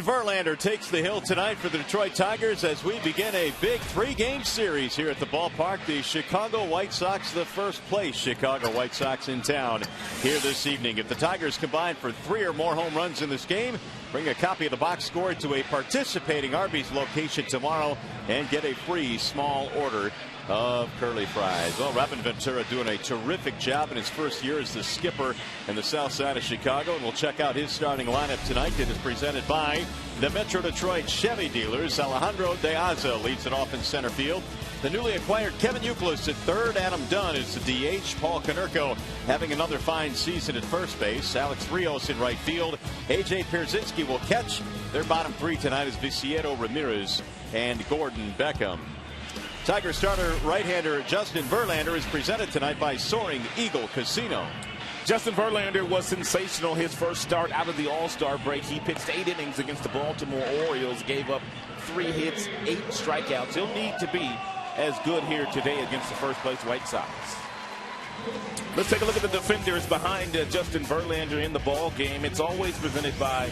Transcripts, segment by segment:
Verlander takes the hill tonight for the Detroit Tigers as we begin a big three-game series here at the ballpark. The Chicago White Sox, the first place Chicago White Sox in town here this evening. If the Tigers combine for 3 or more home runs in this game, bring a copy of the box score to a participating Arby's location tomorrow and get a free small order of curly fries. Well, Robin Ventura doing a terrific job in his first year as the skipper in the south side of Chicago, and we'll check out his starting lineup tonight. It is presented by the Metro Detroit Chevy dealers. Alejandro De Aza leads it off in center field. The newly acquired Kevin Youkilis at third. Adam Dunn is the DH. Paul Konerko having another fine season at first base. Alex Rios in right field. A.J. Pierzynski will catch. Their bottom three tonight is Viciedo, Ramirez, and Gordon Beckham. Tiger starter right-hander Justin Verlander is presented tonight by Soaring Eagle Casino. Justin Verlander was sensational his first start out of the All-Star break. He pitched 8 innings against the Baltimore Orioles, gave up 3 hits, 8 strikeouts. He'll need to be as good here today against the first-place White Sox. Let's take a look at the defenders behind Justin Verlander in the ball game. It's always presented by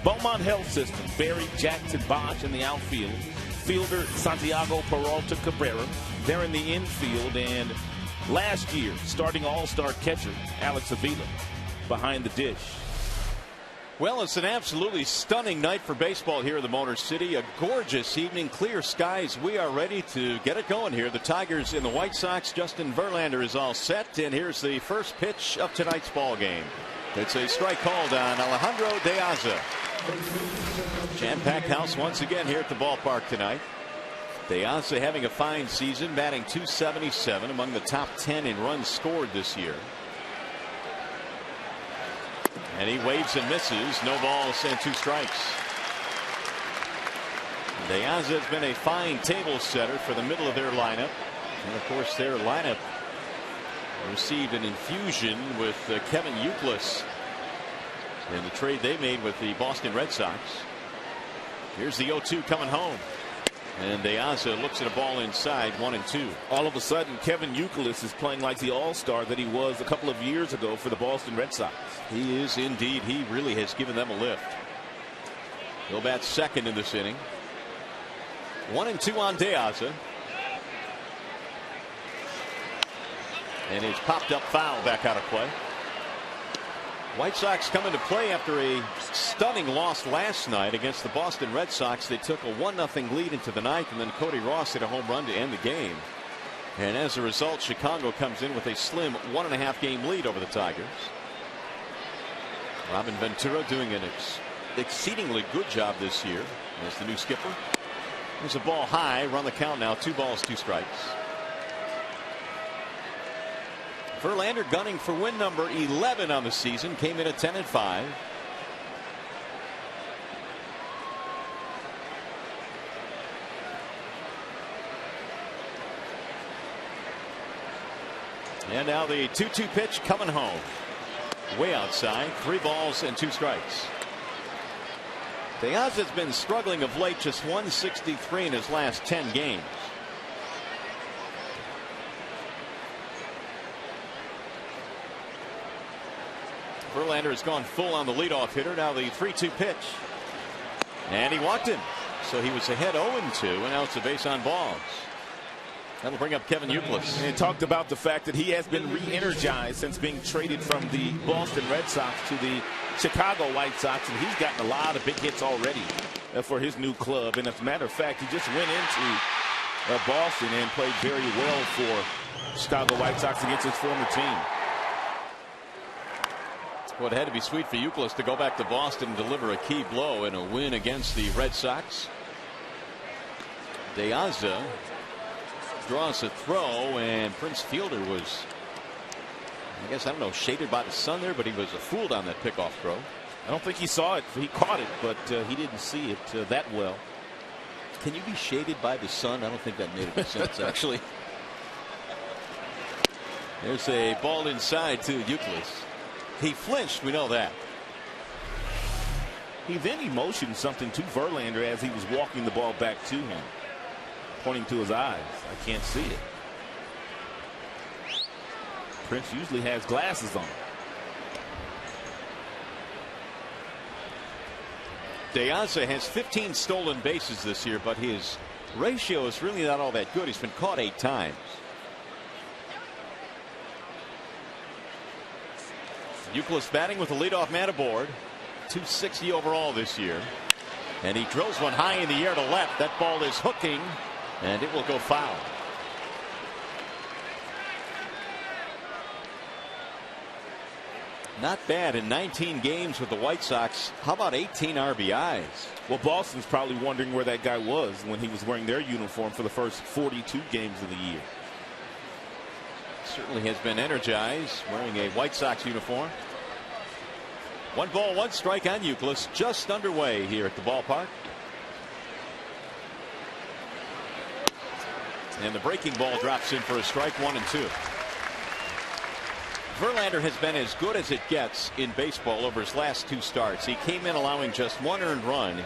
Beaumont Health System. Barry Jackson Bosch in the outfield. Fielder Santiago Peralta Cabrera. They're in the infield, and last year starting all-star catcher Alex Avila behind the dish. Well, it's an absolutely stunning night for baseball here in the Motor City. A gorgeous evening, clear skies. We are ready to get it going here. The Tigers and the White Sox. Justin Verlander is all set, and here's the first pitch of tonight's ball game. It's a strike called on Alejandro De Aza. Jam-packed house once again here at the ballpark tonight. De Aza having a fine season, batting .277, among the top 10 in runs scored this year. And he waves and misses. No balls and 2 strikes. De Aza has been a fine table setter for the middle of their lineup. And of course their lineup received an infusion with Kevin Youkilis in the trade they made with the Boston Red Sox. Here's the 0-2 coming home. And De Aza looks at a ball inside, 1-2. All of a sudden, Kevin Youkilis is playing like the all-star that he was a couple of years ago for the Boston Red Sox. He is indeed. He really has given them a lift. He'll bat second in this inning. 1-2 on De Aza. And it's popped up foul, back out of play. White Sox come into play after a stunning loss last night against the Boston Red Sox. They took a 1-0 lead into the ninth, and then Cody Ross hit a home run to end the game. And as a result, Chicago comes in with a slim 1.5 game lead over the Tigers. Robin Ventura doing an exceedingly good job this year as the new skipper. There's a ball high, run the count now, 2 balls, 2 strikes. Verlander gunning for win number 11 on the season, came in at 10-5. And now the 2-2 pitch coming home. Way outside, 3 balls and 2 strikes. De Aza has been struggling of late, just 163 in his last 10 games. Verlander has gone full on the leadoff hitter. Now the 3-2 pitch. And he walked him. So he was ahead 0-2, and now it's a base on balls. That'll bring up Kevin Youkilis. And talked about the fact that he has been re-energized since being traded from the Boston Red Sox to the Chicago White Sox, and he's gotten a lot of big hits already for his new club. And as a matter of fact, he just went into Boston and played very well for Chicago White Sox against his former team. Well, it had to be sweet for Youkilis to go back to Boston and deliver a key blow in a win against the Red Sox. De Aza draws a throw, and Prince Fielder was, I guess, I don't know, shaded by the sun there, but he was fooled on that pickoff throw. I don't think he saw it. He caught it, but he didn't see it that well. Can you be shaded by the sun? I don't think that made any sense, actually. There's a ball inside to Youkilis. He flinched, we know that. He then motioned something to Verlander as he was walking the ball back to him, pointing to his eyes. I can't see it. Prince usually has glasses on. DeAza has 15 stolen bases this year, but his ratio is really not all that good. He's been caught 8 times. Youkilis batting with the leadoff man aboard. 260 overall this year. And he drills one high in the air to left. That ball is hooking, and it will go foul. Not bad in 19 games with the White Sox. How about 18 RBIs? Well, Boston's probably wondering where that guy was when he was wearing their uniform for the first 42 games of the year. Certainly has been energized wearing a White Sox uniform. 1 ball, 1 strike on Youkilis. Just underway here at the ballpark. And the breaking ball drops in for a strike. 1-2. Verlander has been as good as it gets in baseball over his last 2 starts. He came in allowing just 1 earned run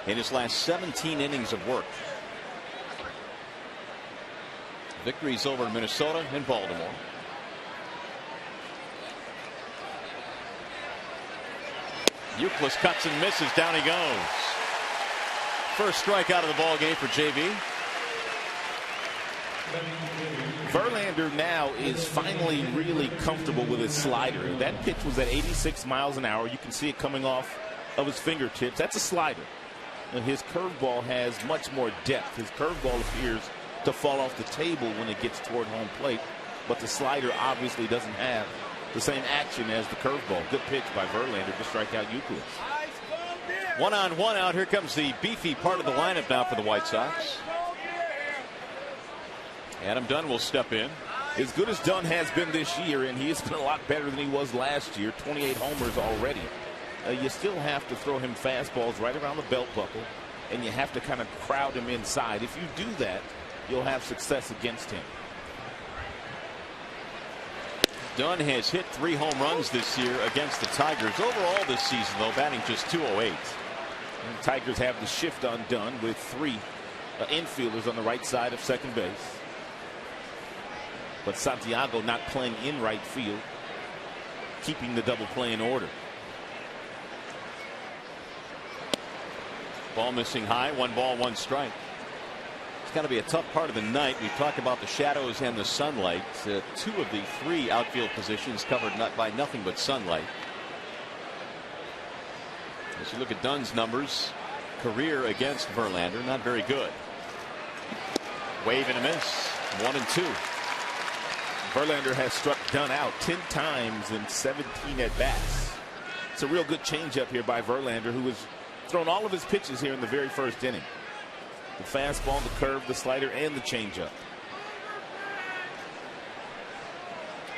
in his last 17 innings of work. Victories over Minnesota and Baltimore. Youkilis cuts and misses. Down he goes. First strike out of the ball game for JV. Verlander now is finally really comfortable with his slider. That pitch was at 86 miles an hour. You can see it coming off of his fingertips. That's a slider. And his curveball has much more depth. His curveball appears to fall off the table when it gets toward home plate. But the slider obviously doesn't have the same action as the curveball. Good pitch by Verlander to strike out Youkilis. 1 on 1 out. Here comes the beefy part of the lineup now for the White Sox. Adam Dunn will step in. As good as Dunn has been this year, and he has been a lot better than he was last year. 28 homers already. You still have to throw him fastballs right around the belt buckle, and you have to kind of crowd him inside. If you do that, you'll have success against him. Dunn has hit 3 home runs this year against the Tigers. Overall this season, though, batting just .208. And the Tigers have the shift on Dunn with 3 infielders on the right side of second base. But Santiago not playing in right field, keeping the double play in order. Ball missing high. 1 ball, 1 strike. It's got to be a tough part of the night. We've talked about the shadows and the sunlight. 2 of the 3 outfield positions covered by nothing but sunlight. As you look at Dunn's numbers, career against Verlander, not very good. Wave and a miss. 1-2. Verlander has struck Dunn out 10 times in 17 at bats. It's a real good changeup here by Verlander, who has thrown all of his pitches here in the very first inning. The fastball, the curve, the slider, and the changeup.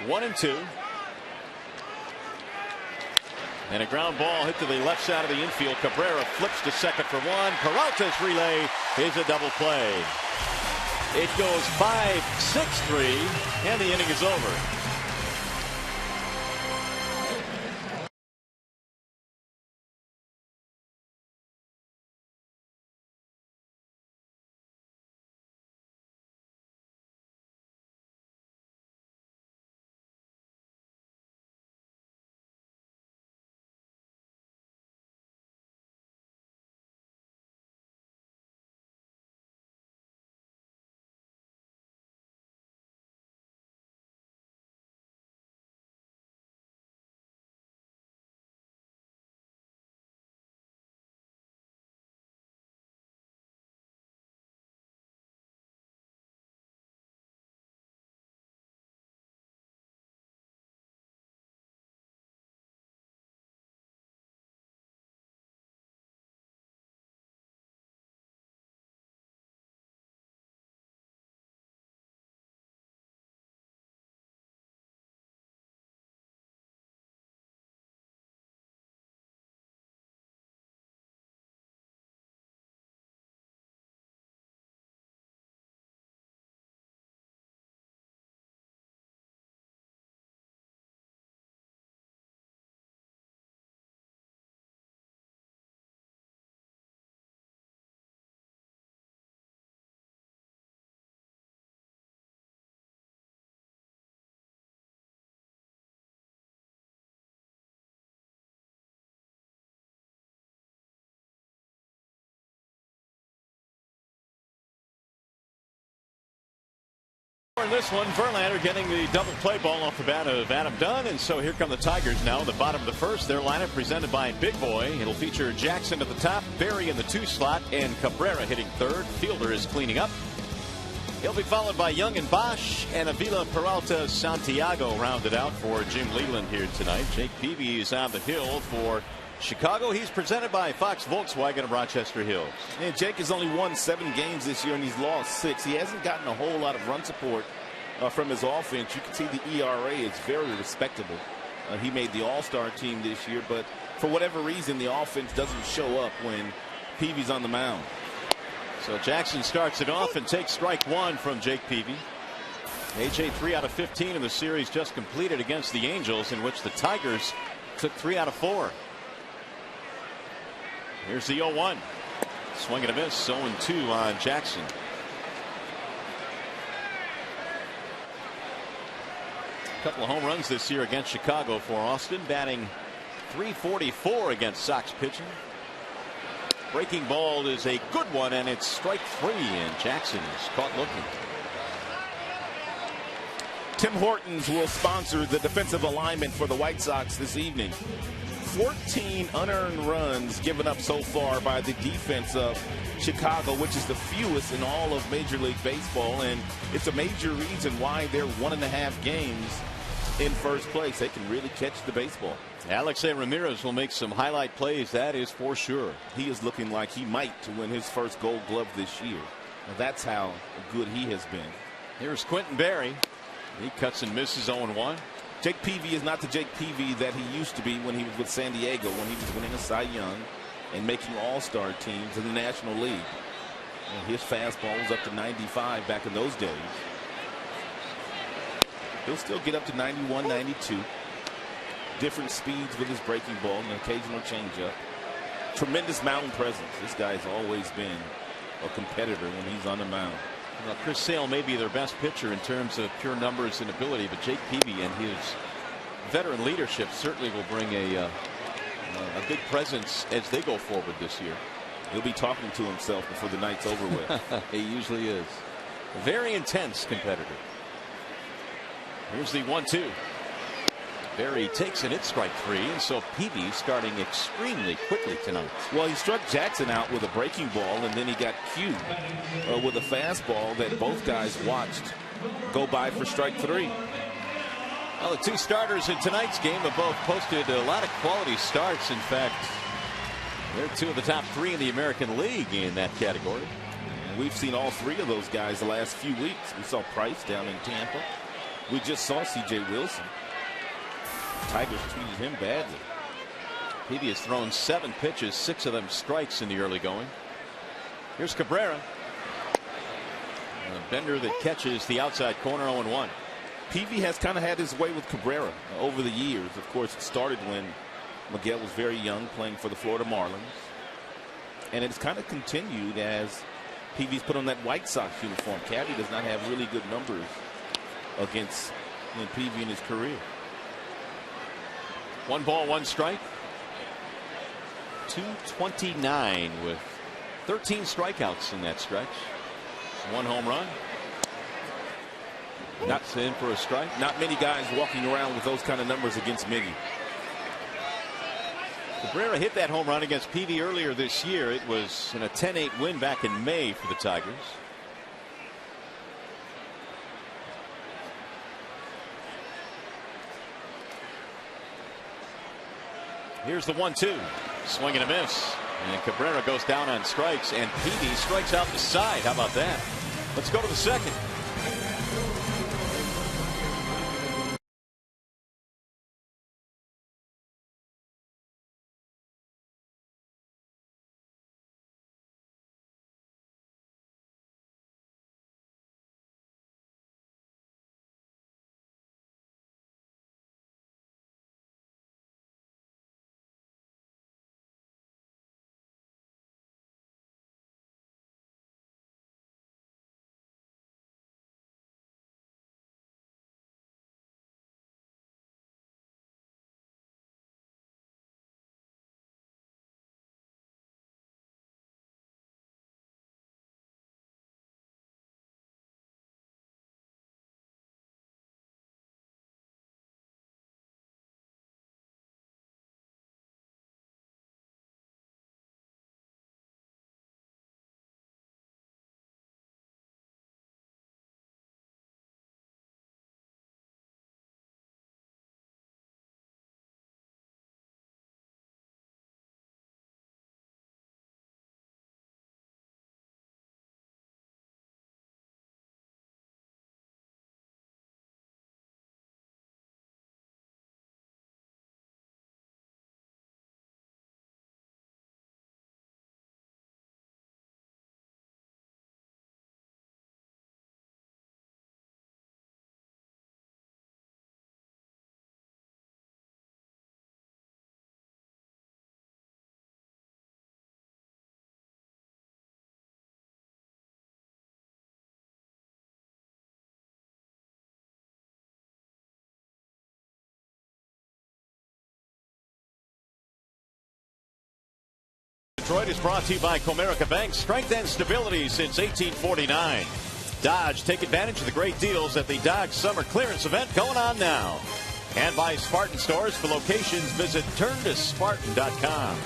1-2. And a ground ball hit to the left side of the infield. Cabrera flips to second for 1. Peralta's relay is a double play. It goes 5-6-3, and the inning is over. over in this one. Verlander getting the double play ball off the bat of Adam Dunn. And so here come the Tigers now. The bottom of the first. Their lineup presented by Big Boy. It'll feature Jackson at the top, Berry in the 2 slot, and Cabrera hitting third. Fielder is cleaning up. He'll be followed by Young and Bosch, and Avila, Peralta, Santiago rounded out for Jim Leland here tonight. Jake Peavy is on the hill for Chicago. He's presented by Fox Volkswagen of Rochester Hills. And Jake has only won 7 games this year, and he's lost 6. He hasn't gotten a whole lot of run support from his offense. You can see the ERA is very respectable. He made the All-Star team this year, but for whatever reason, the offense doesn't show up when Peavy's on the mound. So Jackson starts it off and takes strike 1 from Jake Peavy. AJ 3 out of 15 in the series just completed against the Angels, in which the Tigers took 3 out of 4. Here's the 0-1. Swing and a miss. 0-2 on Jackson. A couple of home runs this year against Chicago for Austin, batting .344 against Sox pitching. Breaking ball is a good one, and it's strike 3, and Jackson is caught looking. Tim Hortons will sponsor the defensive alignment for the White Sox this evening. 14 unearned runs given up so far by the defense of Chicago, which is the fewest in all of Major League Baseball, and it's a major reason why they're 1.5 games in first place. They can really catch the baseball. Alexei Ramirez will make some highlight plays, that is for sure. He is looking like he might to win his first Gold Glove this year. Now that's how good he has been. Here's Quentin Berry. He cuts and misses. 0-1. Jake Peavy is not the Jake Peavy that he used to be when he was with San Diego, when he was winning a Cy Young and making all-star teams in the National League. And his fastball was up to 95 back in those days. He'll still get up to 91, 92. Different speeds with his breaking ball and an occasional changeup. Tremendous mound presence. This guy's always been a competitor when he's on the mound. Well, Chris Sale may be their best pitcher in terms of pure numbers and ability, but Jake Peavy and his veteran leadership certainly will bring a big presence as they go forward this year. He'll be talking to himself before the night's over with. He usually is. Very intense competitor. Here's the 1-2. Berry takes it. It's strike 3, and so Peavy starting extremely quickly tonight. Well, he struck Jackson out with a breaking ball, and then he got cued with a fastball that both guys watched go by for strike 3. Well, the 2 starters in tonight's game have both posted a lot of quality starts. In fact, they're 2 of the top 3 in the American League in that category. And we've seen all 3 of those guys the last few weeks. We saw Price down in Tampa. We just saw C.J. Wilson. Tigers treated him badly. Peavy has thrown 7 pitches, 6 of them strikes in the early going. Here's Cabrera. A bender that catches the outside corner. 0-1. Peavy has kind of had his way with Cabrera over the years. Of course, it started when Miguel was very young, playing for the Florida Marlins. And it's kind of continued as Peavy's put on that White Sox uniform. Caddy does not have really good numbers against Peavy in his career. 1 ball, 1 strike. 229 with 13 strikeouts in that stretch. 1 home run. Not in for a strike. Not many guys walking around with those kind of numbers against Miggy. Cabrera hit that home run against Peavy earlier this year. It was in a 10-8 win back in May for the Tigers. Here's the 1-2. Swing and a miss. And Cabrera goes down on strikes, and Peavy strikes out the side. How about that? Let's go to the second. Detroit is brought to you by Comerica Bank. Strength and stability since 1849. Dodge, take advantage of the great deals at the Dodge Summer Clearance event going on now. And by Spartan Stores. For locations, visit turntospartan.com.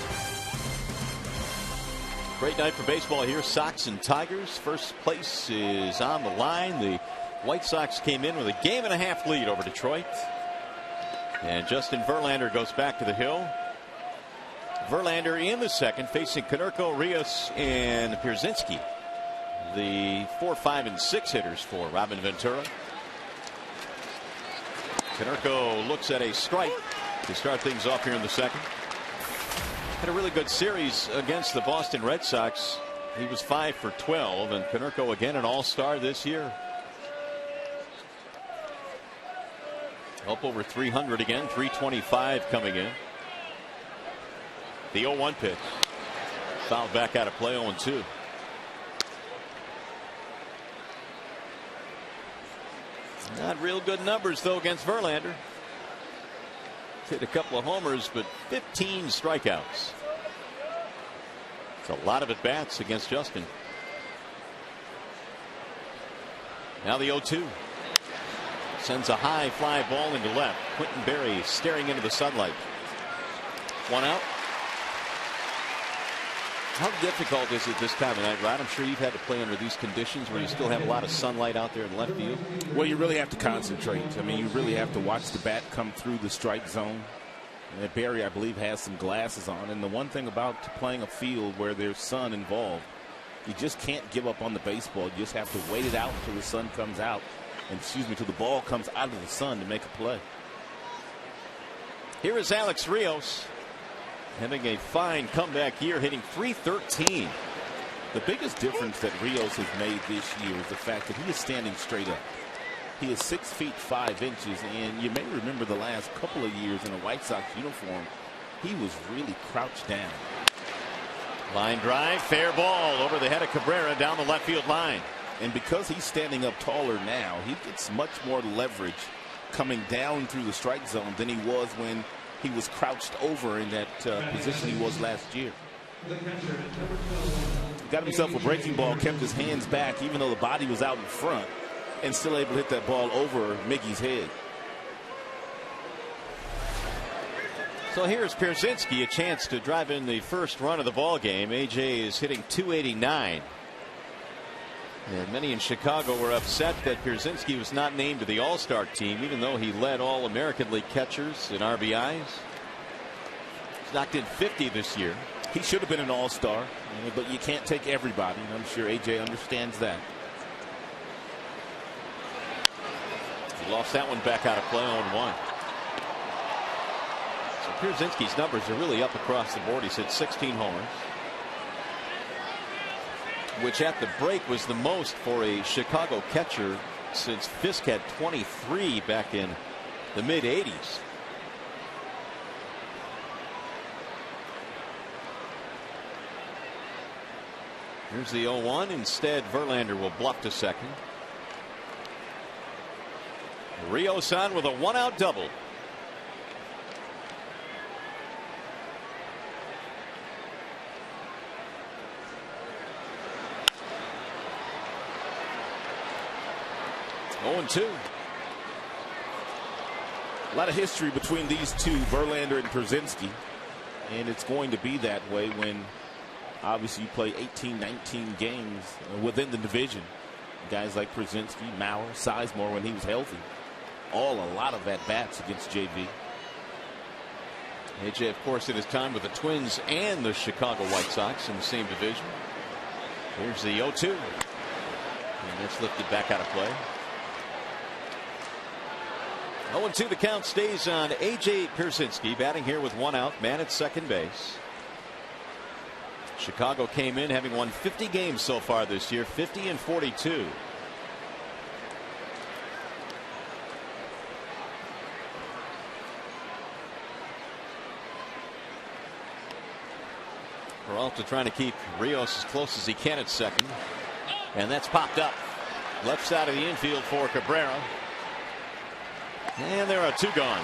Great night for baseball here. Sox and Tigers. First place is on the line. The White Sox came in with a 1.5 lead over Detroit. And Justin Verlander goes back to the hill. Verlander in the second, facing Konerko, Rios, and Pierzynski. The 4, 5, and 6 hitters for Robin Ventura. Konerko looks at a strike to start things off here in the second. Had a really good series against the Boston Red Sox. He was 5 for 12, and Konerko again an all-star this year. Up over 300 again, 325 coming in. The 0-1 pitch. Fouled back out of play, 0-2. Not real good numbers, though, against Verlander. Hit a couple of homers, but 15 strikeouts. It's a lot of at-bats against Justin. Now the 0-2. Sends a high fly ball into left. Quentin Berry staring into the sunlight. 1 out. How difficult is it this time of night, Rod? I'm sure you've had to play under these conditions where you still have a lot of sunlight out there in left field. Well, you really have to concentrate. I mean, you really have to watch the bat come through the strike zone. And Barry, I believe, has some glasses on. And the one thing about playing a field where there's sun involved, you just can't give up on the baseball. You just have to wait it out until the sun comes out. And, till the ball comes out of the sun to make a play. Here is Alex Rios. Having a fine comeback year, hitting .313. The biggest difference that Rios has made this year is the fact that he is standing straight up. He is 6 feet 5 inches, and you may remember the last couple of years in a White Sox uniform, he was really crouched down. Line drive, fair ball over the head of Cabrera down the left field line. And because he's standing up taller now, he gets much more leverage coming down through the strike zone than he was when he was crouched over in that position he was last year. Got himself a breaking ball, kept his hands back even though the body was out in front, and still able to hit that ball over Miggy's head. So here's Pierzynski, a chance to drive in the first run of the ball game. AJ is hitting .289. And many in Chicago were upset that Pierzynski was not named to the All-Star team, even though he led all American League catchers in RBIs. He's knocked in 50 this year. He should have been an All-Star, but you can't take everybody, and I'm sure AJ understands that. He lost that one back out of play, 0-1. So Pierzynski's numbers are really up across the board. He's hit 16 homers, which at the break was the most for a Chicago catcher since Fisk had 23 back in the mid-80s. Here's the 0-1. Instead, Verlander will bluff to second. Rios on with a 1-out double. -2. A lot of history between these two, Verlander and Pierzynski, and it's going to be that way when obviously you play 18, 19 games within the division. Guys like Pierzynski, Mauer, Sizemore when he was healthy, all a lot of at-bats against JV. AJ, of course, in his time with the Twins and the Chicago White Sox in the same division. Here's the 0-2. And it's lifted back out of play. 0-2 the count stays on AJ Pierzynski, batting here with 1 out, man at second base. Chicago came in having won 50 games so far this year, 50 and 42. Peralta trying to keep Rios as close as he can at second, and that's popped up left side of the infield for Cabrera. And there are 2 gone.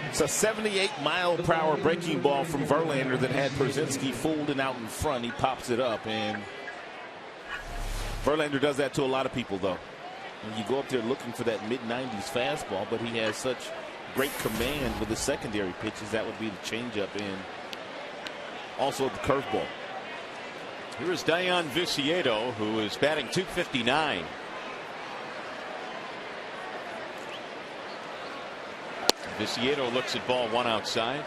It's a 78-mile-per-hour breaking ball from Verlander that had Przinsky folding out in front. He pops it up, and Verlander does that to a lot of people, though. And you go up there looking for that mid-90s fastball, but he has such great command with the secondary pitches. That would be the changeup and also the curveball. Here is Dayan Viciedo, who is batting .259. Viciedo looks at ball one outside.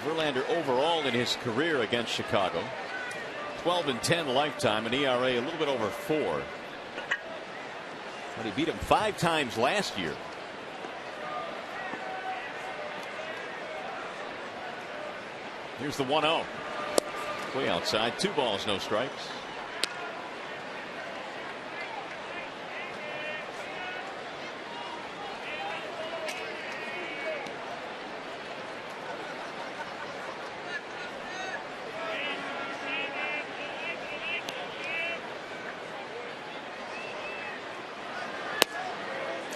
Verlander overall in his career against Chicago, 12-10 lifetime, an ERA a little bit over 4. But he beat him 5 times last year. Here's the 1-0. Way outside. 2 balls, no strikes.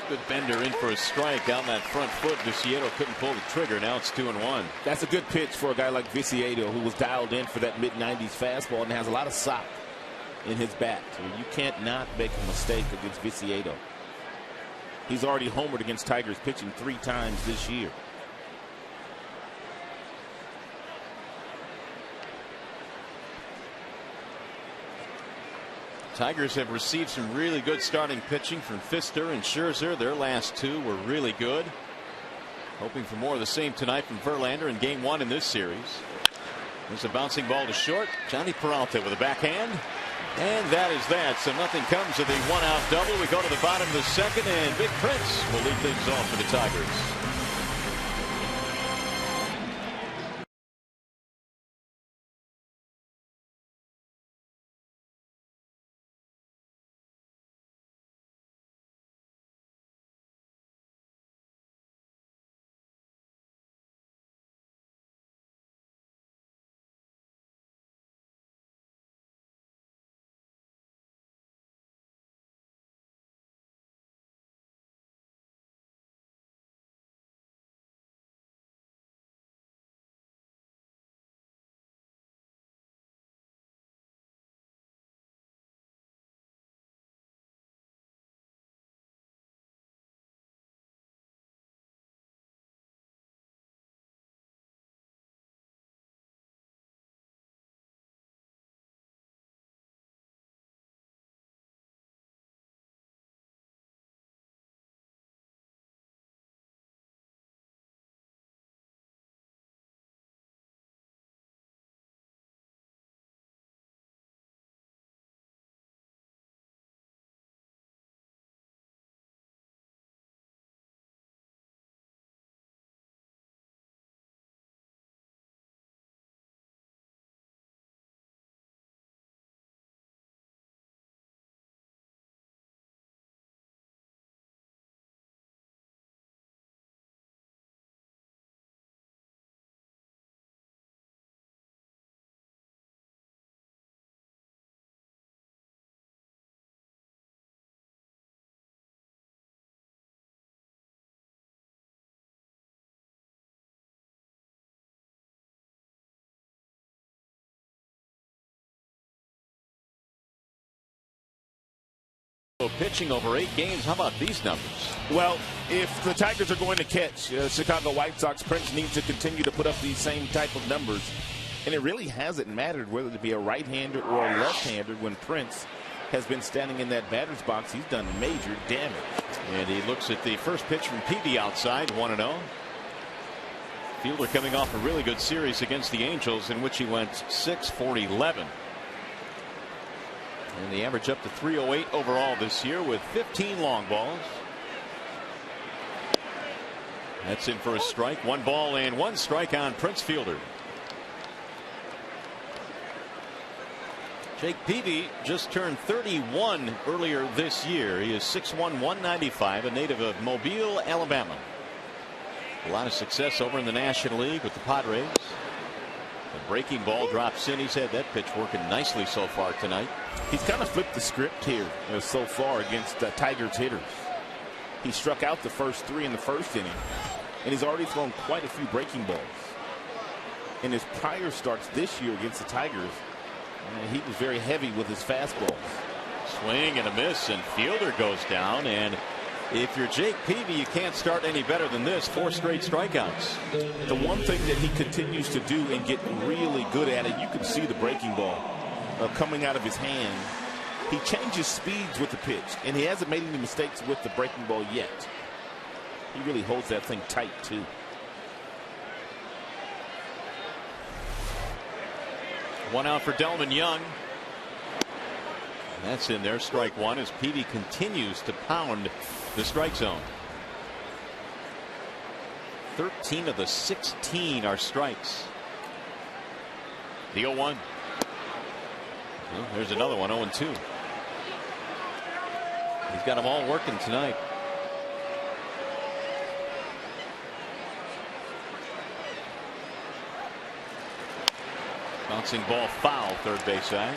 Good bender in for a strike on that front foot. Viciedo couldn't pull the trigger. Now it's 2-1. That's a good pitch for a guy like Viciedo, who was dialed in for that mid-90s fastball and has a lot of sock in his bat. So you can't not make a mistake against Viciedo. He's already homered against Tigers pitching 3 times this year. Tigers have received some really good starting pitching from Pfister and Scherzer. Their last 2 were really good. Hoping for more of the same tonight from Verlander in game 1 in this series. There's a bouncing ball to short. Johnny Peralta with a backhand. And that is that. So nothing comes of the 1-out double. We go to the bottom of the 2nd, and Big Prince will lead things off for the Tigers. Pitching over 8 games. How about these numbers? Well, if the Tigers are going to catch Chicago White Sox, Prince needs to continue to put up these same type of numbers. And it really hasn't mattered whether it be a right-hander or a left-hander. When Prince has been standing in that batter's box, he's done major damage. And he looks at the first pitch from Peavy outside, 1-0. Fielder coming off a really good series against the Angels, in which he went 6 for 11. And the average up to 308 overall this year with 15 long balls. That's in for a strike. 1 ball and 1 strike on Prince Fielder. Jake Peavy just turned 31 earlier this year. He is 6'1", 195, a native of Mobile, Alabama. A lot of success over in the National League with the Padres. The breaking ball drops in. He's had that pitch working nicely so far tonight. He's kind of flipped the script here so far against Tigers hitters. He struck out the first 3 in the first inning, and he's already thrown quite a few breaking balls. In his prior starts this year against the Tigers, he was very heavy with his fastballs. Swing and a miss, and fielder goes down. And if you're Jake Peavy, you can't start any better than this. 4 straight strikeouts. The one thing that he continues to do and get really good at it, you can see the breaking ball coming out of his hand. He changes speeds with the pitch, and he hasn't made any mistakes with the breaking ball yet. He really holds that thing tight, too. One out for Delman Young. That's in there, strike 1, as Peavy continues to pound the strike zone. 13 of the 16 are strikes. The 0-1. Well, there's another one, 0-2. He's got them all working tonight. Bouncing ball foul, third base side.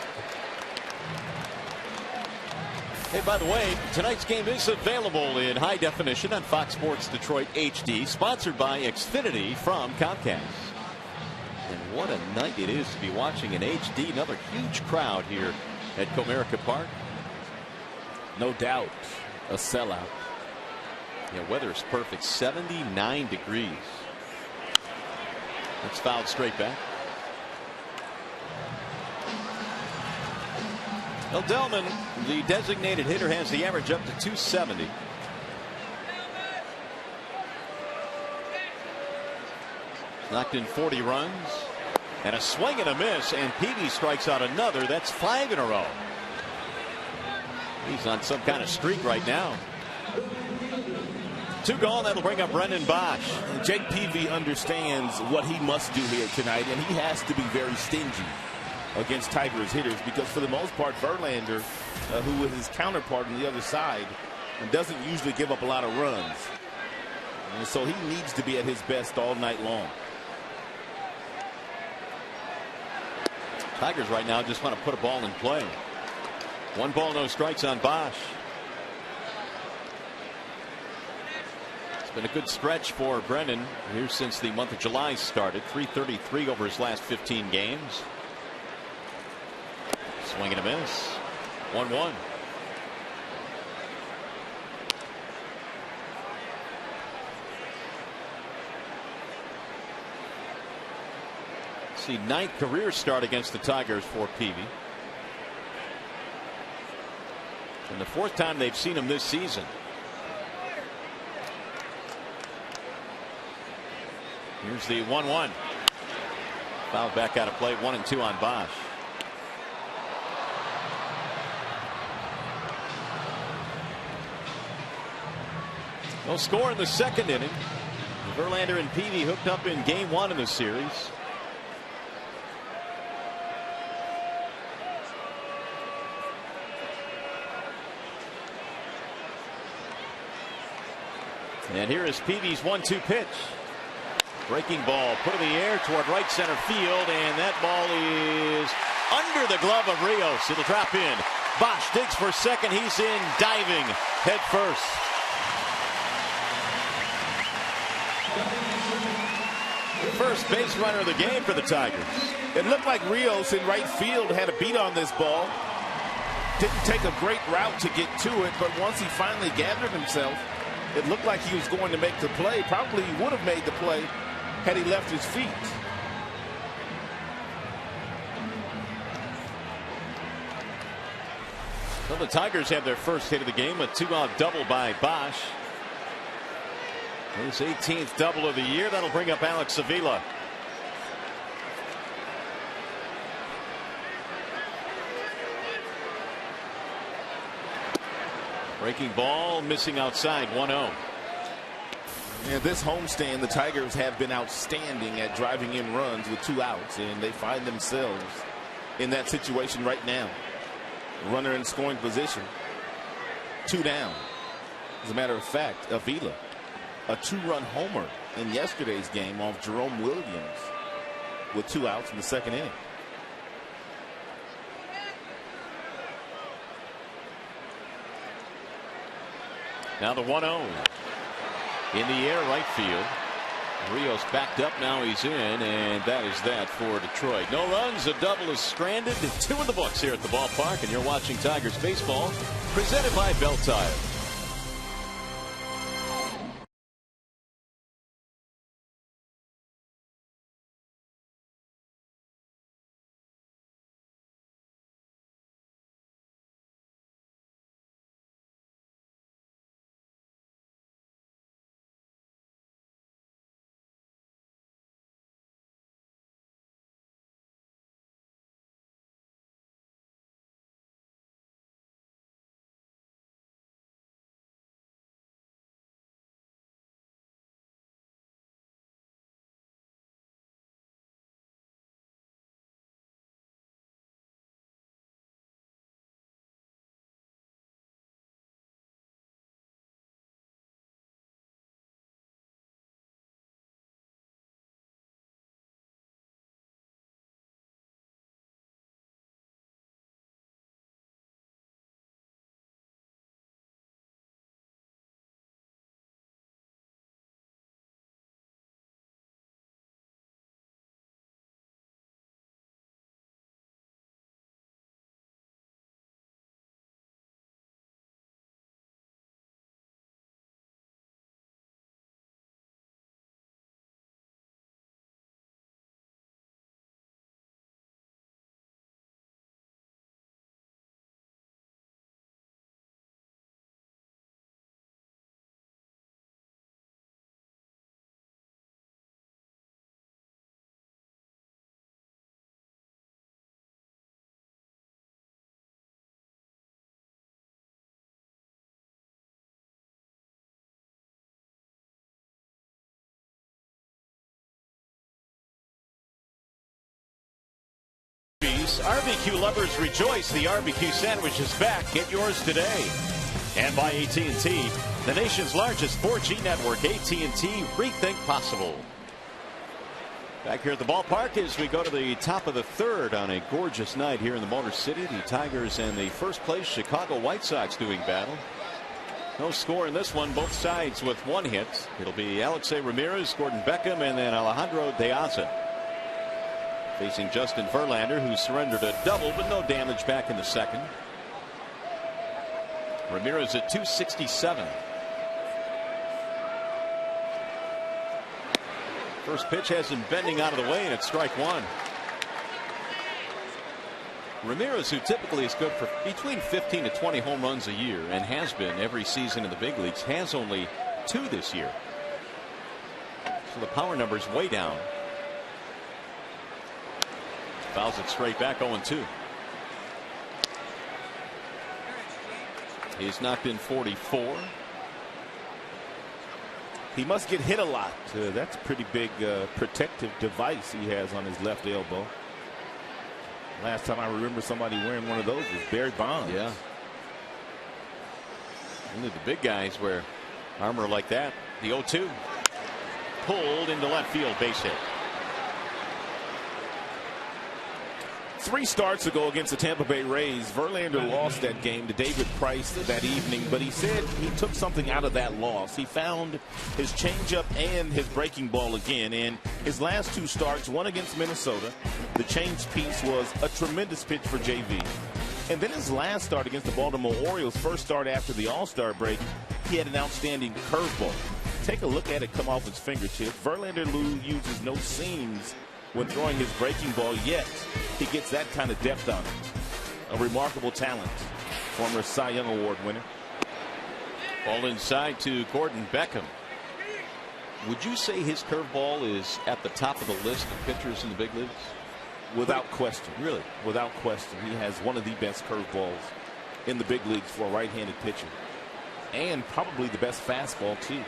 Hey, by the way, tonight's game is available in high definition on Fox Sports Detroit HD, sponsored by Xfinity from Comcast. And what a night it is to be watching in HD. Another huge crowd here at Comerica Park. No doubt a sellout. Yeah, weather is perfect. 79 degrees. It's fouled straight back. Well, Delman, the designated hitter, has the average up to 270. Knocked in 40 runs. And a swing and a miss, and Peavy strikes out another. That's 5 in a row. He's on some kind of streak right now. 2 gone. That'll bring up Brendan Bosch. Jake Peavy understands what he must do here tonight, and he has to be very stingy against Tigers hitters, because for the most part, Verlander, who is his counterpart on the other side, doesn't usually give up a lot of runs. And so he needs to be at his best all night long. Tigers right now just want to put a ball in play. 1 ball, no strikes on Bosch. It's been a good stretch for Brendan here since the month of July started. .333 over his last 15 games. Swing and a miss. 1-1. See, 9th career start against the Tigers for Peavy. And the 4th time they've seen him this season. Here's the 1-1. Fouled back out of play. 1-2 on Bosch. No score in the 2nd inning. Verlander and Peavy hooked up in game 1 of the series. And here is Peavy's 1-2 pitch. Breaking ball put in the air toward right center field, and that ball is under the glove of Rios. It'll drop in. Bosch digs for second. He's in, diving head first. First base runner of the game for the Tigers. It looked like Rios in right field had a beat on this ball. Didn't take a great route to get to it, but once he finally gathered himself, it looked like he was going to make the play. Probably he would have made the play had he left his feet. Well, the Tigers have their first hit of the game, a 2-out double by Bosch. His 18th double of the year. That'll bring up Alex Avila. Breaking ball, missing outside, 1-0. And this homestand, the Tigers have been outstanding at driving in runs with 2 outs, and they find themselves in that situation right now. Runner in scoring position, 2 down. As a matter of fact, Avila, a 2-run homer in yesterday's game off Jerome Williams. with 2 outs in the second inning. Now the 1-0 in the air, right field. Rios backed up, now he's in, and that is that for Detroit. No runs, a double is stranded, 2 in the books here at the ballpark, and you're watching Tigers baseball, presented by Bell Tire. RBQ lovers rejoice. The RBQ sandwich is back. Get yours today. And by AT&T, the nation's largest 4G network. AT&T, rethink possible. Back here at the ballpark as we go to the top of the third on a gorgeous night here in the Motor City. The Tigers and the first place Chicago White Sox doing battle. No score in this one. Both sides with 1 hit. It'll be Alexei Ramirez, Gordon Beckham, and then Alejandro De Aza. Facing Justin Verlander, who surrendered a double, but no damage back in the second. Ramirez at 267. First pitch has him bending out of the way, and it's strike 1. Ramirez, who typically is good for between 15 to 20 home runs a year, and has been every season in the big leagues, has only 2 this year. So the power number's way down. Fouls it straight back, 0-2. He's knocked in 44. He must get hit a lot. That's a pretty big protective device he has on his left elbow. Last time I remember somebody wearing one of those was Barry Bonds. Yeah. Only the big guys wear armor like that. The 0-2. Pulled into left field, base hit. 3 starts ago against the Tampa Bay Rays, Verlander lost that game to David Price that evening, but he said he took something out of that loss. He found his changeup and his breaking ball again. In his last 2 starts, one against Minnesota, the change piece was a tremendous pitch for JV. And then his last start against the Baltimore Orioles, first start after the All-Star break, he had an outstanding curveball. Take a look at it come off his fingertips. Verlander uses no seams when throwing his breaking ball, yet he gets that kind of depth on it. A remarkable talent. Former Cy Young Award winner. Ball inside to Gordon Beckham. Would you say his curveball is at the top of the list of pitchers in the big leagues? Without question. Really? Without question. He has one of the best curveballs in the big leagues for a right-handed pitcher. And probably the best fastball, too.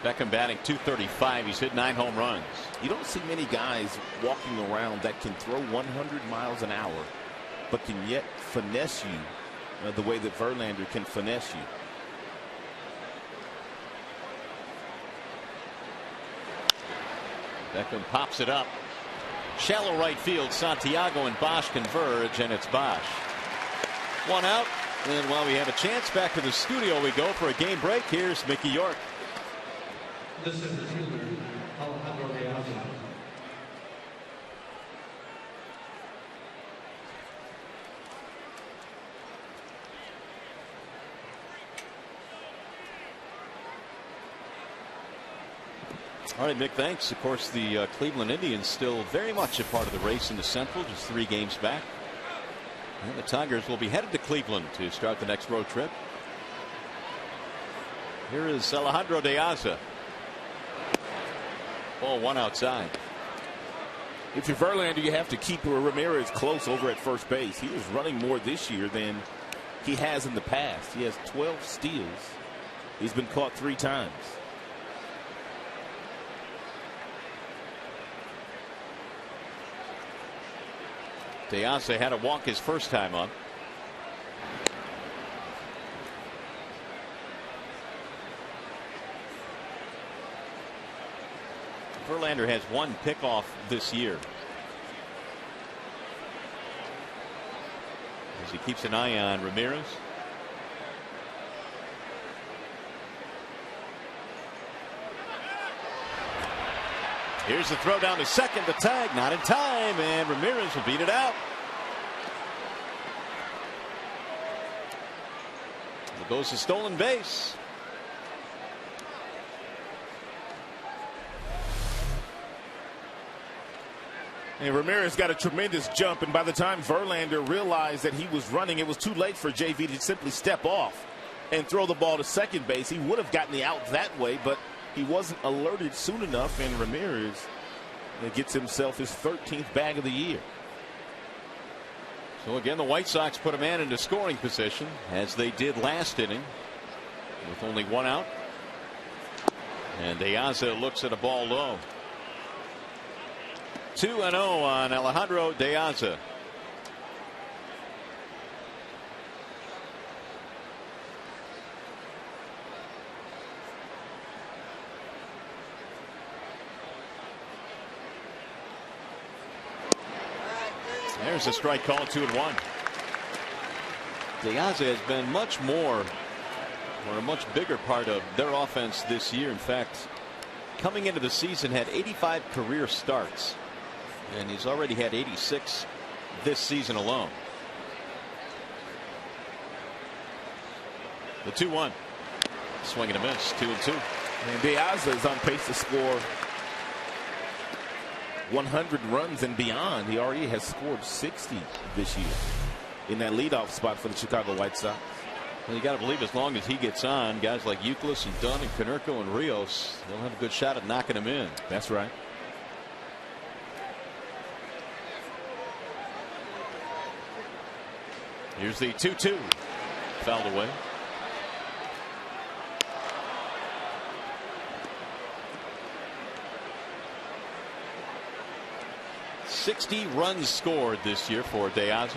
Beckham batting .235. He's hit 9 home runs. You don't see many guys walking around that can throw 100 miles an hour, but can yet finesse you the way that Verlander can finesse you. Beckham pops it up. Shallow right field. Santiago and Bosch converge, and it's Bosch. One out. And while we have a chance, back to the studio we go for a game break. Here's Mickey York. This is the fielder, Alejandro Diaz. All right, Mick, thanks. Of course, the Cleveland Indians still very much a part of the race in the Central, just 3 games back. And the Tigers will be headed to Cleveland to start the next road trip. Here is Alejandro Diaz. Ball 1 outside. If you're Verlander, you have to keep Ramirez close over at first base. He is running more this year than he has in the past. He has 12 steals. He's been caught 3 times. Diaz had to walk his first time up. Verlander has 1 pickoff this year, as he keeps an eye on Ramirez. Here's the throw down to second. The tag not in time, and Ramirez will beat it out. There goes the stolen base. And Ramirez got a tremendous jump, and by the time Verlander realized that he was running, it was too late for JV to simply step off and throw the ball to second base. He would have gotten the out that way, but he wasn't alerted soon enough, and Ramirez gets himself his 13th bag of the year. So again, the White Sox put a man into scoring position, as they did last inning, with only 1 out. And Diaz looks at a ball low. 2-0 on Alejandro Diaz. There's a strike call, 2-1. Diaz has been much more, or a much bigger part of their offense this year. In fact, coming into the season, had 85 career starts, and he's already had 86 this season alone. The 2-1. Swing and a miss, 2-2. And Diaz is on pace to score 100 runs and beyond. He already has scored 60 this year in that leadoff spot for the Chicago White Sox. Well, you got to believe as long as he gets on, guys like Euclid and Dunn and Konerko and Rios, they'll have a good shot at knocking him in. That's right. Here's the 2-2. Fouled away. $60 runs scored this year for Diaz.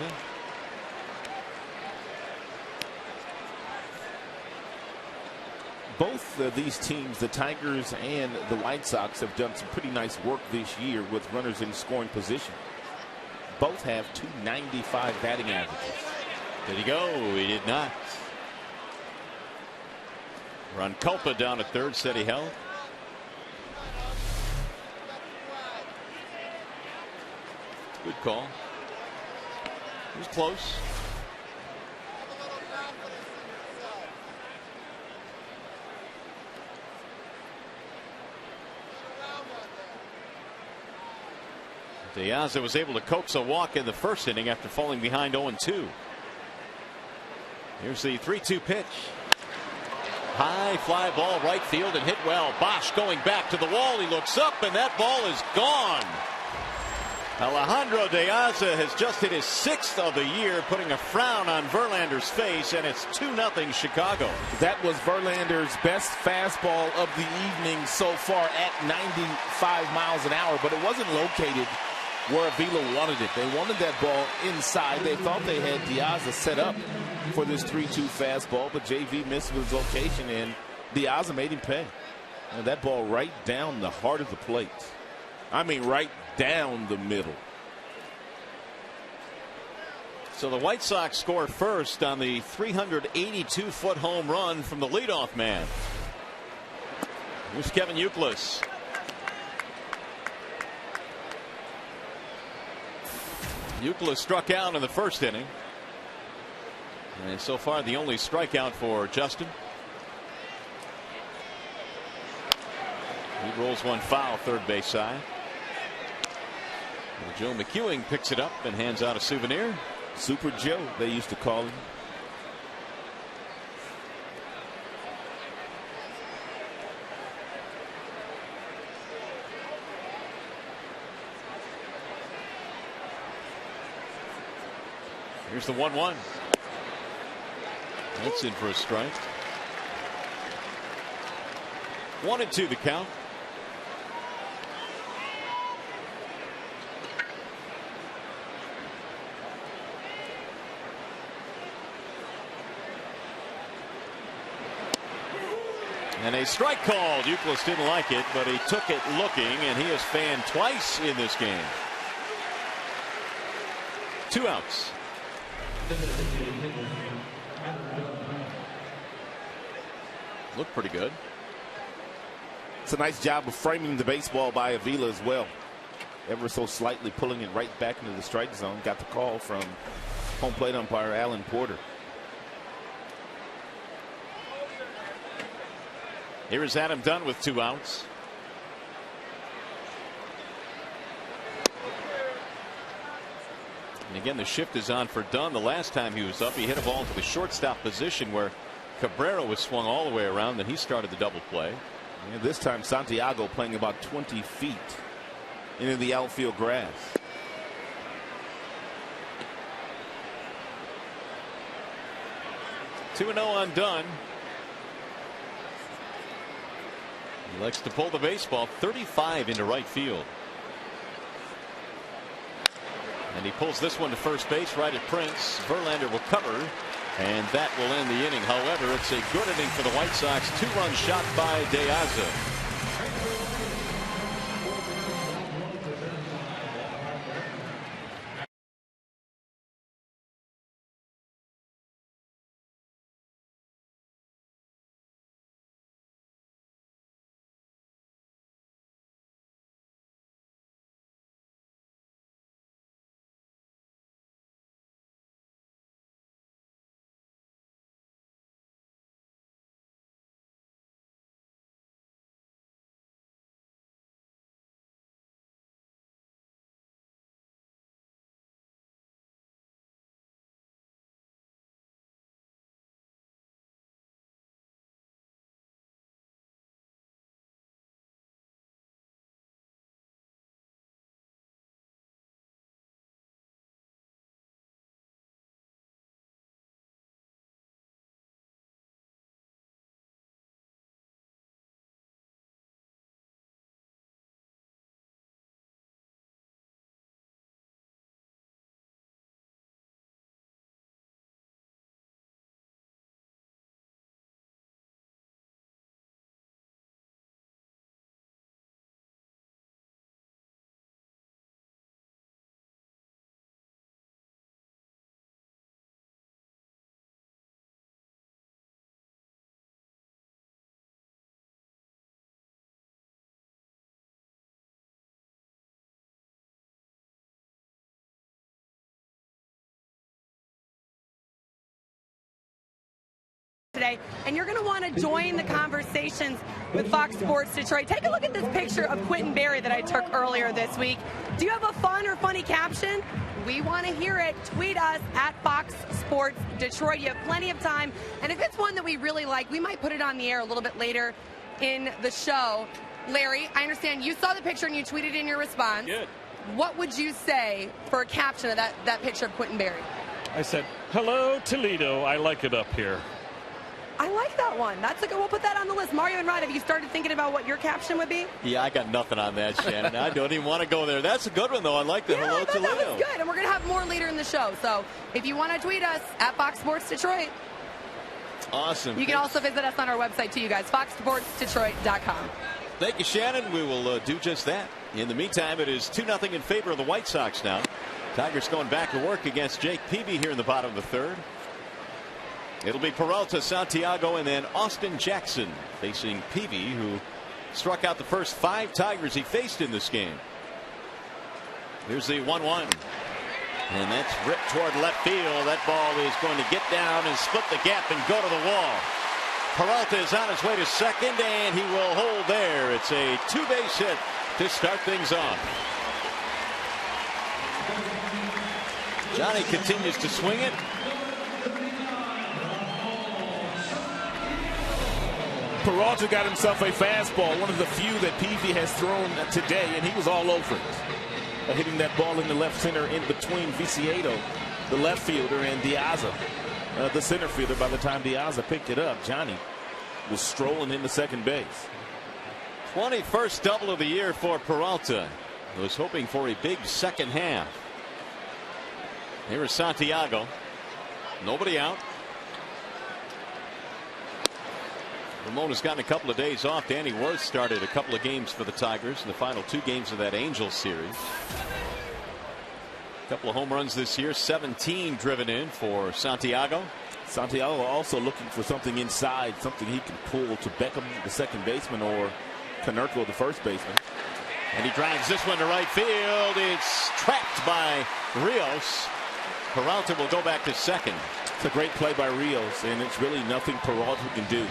Both of these teams, the Tigers and the White Sox, have done some pretty nice work this year with runners in scoring position. Both have .295 batting averages. Did he go? He did not. Ronculpa down at third, said he held. Good call. It was close. Diaz was able to coax a walk in the first inning after falling behind 0-2. Here's the 3-2 pitch. High fly ball right field and hit well. Bosch going back to the wall. He looks up and that ball is gone. Alejandro Diaz has just hit his 6th of the year, putting a frown on Verlander's face, and it's 2-0 Chicago. That was Verlander's best fastball of the evening so far at 95 miles an hour, but it wasn't located where Avila wanted it. They wanted that ball inside. They thought they had Diaz set up for this 3-2 fastball, but JV missed with his location, and Diaz made him pay. And that ball right down the heart of the plate. I mean, right down the middle. So the White Sox score first on the 382-foot home run from the leadoff man. Here's Kevin Youkilis. Youkilis struck out in the first inning. And so far the only strikeout for Justin. He rolls one foul third base side. And Joe McEwing picks it up and hands out a souvenir. Super Joe, they used to call him. Here's the 1-1. That's in for a strike. 1-2 the count. And a strike called. Youkilis didn't like it, but he took it looking, and he has fanned twice in this game. 2 outs. Looked pretty good. It's a nice job of framing the baseball by Avila as well. Ever so slightly pulling it right back into the strike zone. Got the call from home plate umpire Alan Porter. Here is Adam Dunn with 2 outs. And again, the shift is on for Dunn. The last time he was up, he hit a ball to the shortstop position where Cabrera was swung all the way around, and he started the double play. And this time Santiago playing about 20 feet into the outfield grass. Two 2-0 on Dunn. He likes to pull the baseball 35 into right field. And he pulls this one to first base right at Prince. Verlander will cover, and that will end the inning. However, it's a good inning for the White Sox. 2-run shot by De Aza. Today, and you're going to want to join the conversations with Fox Sports Detroit. Take a look at this picture of Quentin Berry that I took earlier this week. Do you have a fun or funny caption? We want to hear it. Tweet us at Fox Sports Detroit. You have plenty of time, and if it's one that we really like, we might put it on the air a little bit later in the show. Larry, I understand you saw the picture and you tweeted in your response. Good. What would you say for a caption of that picture of Quentin Berry? I said, "Hello, Toledo. I like it up here." I like that one. That's a good. We'll put that on the list. Mario and Rod, have you started thinking about what your caption would be? Yeah, I got nothing on that, Shannon. I don't even want to go there. That's a good one, though. I like the yeah, hello I thought Toledo. That was good, and we're going to have more later in the show. So if you want to tweet us at Fox Sports Detroit. Awesome. You can also visit us on our website, too, you guys, foxsportsdetroit.com. Thank you, Shannon. We will do just that. In the meantime, it is 2-0 in favor of the White Sox now. Tigers going back to work against Jake Peavy here in the bottom of the third. It'll be Peralta, Santiago, and then Austin Jackson facing Peavy, who struck out the first 5 Tigers he faced in this game. Here's the 1-1. And that's ripped toward left field. That ball is going to get down and split the gap and go to the wall. Peralta is on his way to second, and he will hold there. It's a 2-base hit to start things off. Johnny continues to swing it. Peralta got himself a fastball, one of the few that Peavy has thrown today, and he was all over it. Hitting that ball in the left center in between Viciedo, the left fielder, and Diaza, the center fielder. By the time Diaza picked it up, Johnny was strolling into second base. 21st double of the year for Peralta. He was hoping for a big second half. Here is Santiago. Nobody out. Ramona's gotten a couple of days off. Danny Worth started a couple of games for the Tigers in the final 2 games of that Angels series. A couple of home runs this year. 17 driven in for Santiago. Santiago also looking for something inside, something he can pull to Beckham, the second baseman, or Konerko, the first baseman. And he drives this one to right field. It's trapped by Rios. Peralta will go back to second. It's a great play by Rios, and it's really nothing Peralta can do.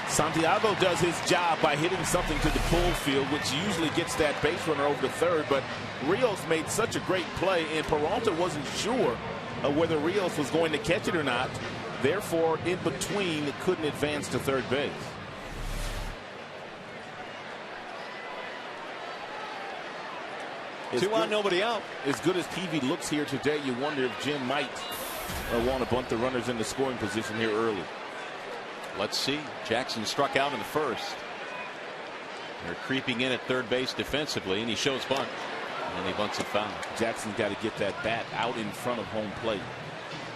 Santiago does his job by hitting something to the pull field, which usually gets that base runner over to third, but Rios made such a great play, and Peralta wasn't sure of whether Rios was going to catch it or not. Therefore, in between, couldn't advance to third base. Two on, nobody out. As good as Peavy looks here today, you wonder if Jim might want to bunt the runners into scoring position here early. Let's see. Jackson struck out in the first. They're creeping in at third base defensively, and he shows bunt. And he bunts it foul. Jackson's got to get that bat out in front of home plate.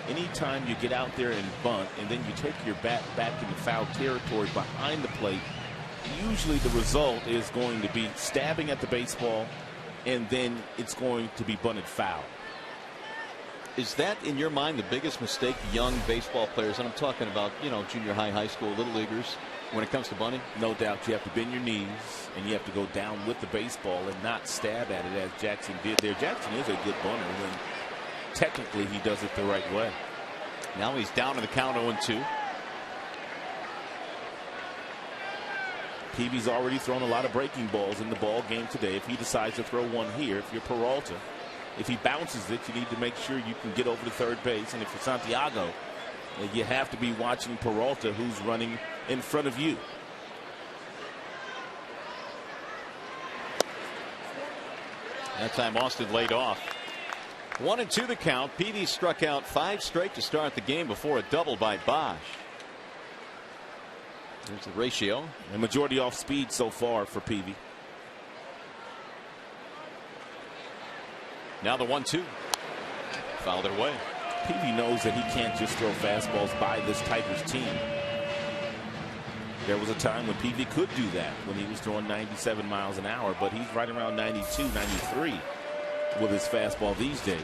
Anytime you get out there and bunt, and then you take your bat back into foul territory behind the plate, usually the result is going to be stabbing at the baseball, and then it's going to be bunted foul. Is that, in your mind, the biggest mistake young baseball players, and I'm talking about, you know, junior high, high school, little leaguers, when it comes to bunting? No doubt. You have to bend your knees, and you have to go down with the baseball and not stab at it as Jackson did there. Jackson is a good bunter when technically he does it the right way. Now he's down in the count 0-2. Peavy's already thrown a lot of breaking balls in the ball game today. If he decides to throw one here, if you're Peralta, if he bounces it, you need to make sure you can get over to third base. And if you're Santiago, you have to be watching Peralta, who's running in front of you. That time Austin laid off. 1-2 the count. Peavy struck out 5 straight to start the game before a double by Bosch. There's the ratio. The majority off speed so far for Peavy. Now the 1-2. Fouled it away. Peavy knows that he can't just throw fastballs by this Tigers team. There was a time when Peavy could do that when he was throwing 97 miles an hour, but he's right around 92, 93 with his fastball these days.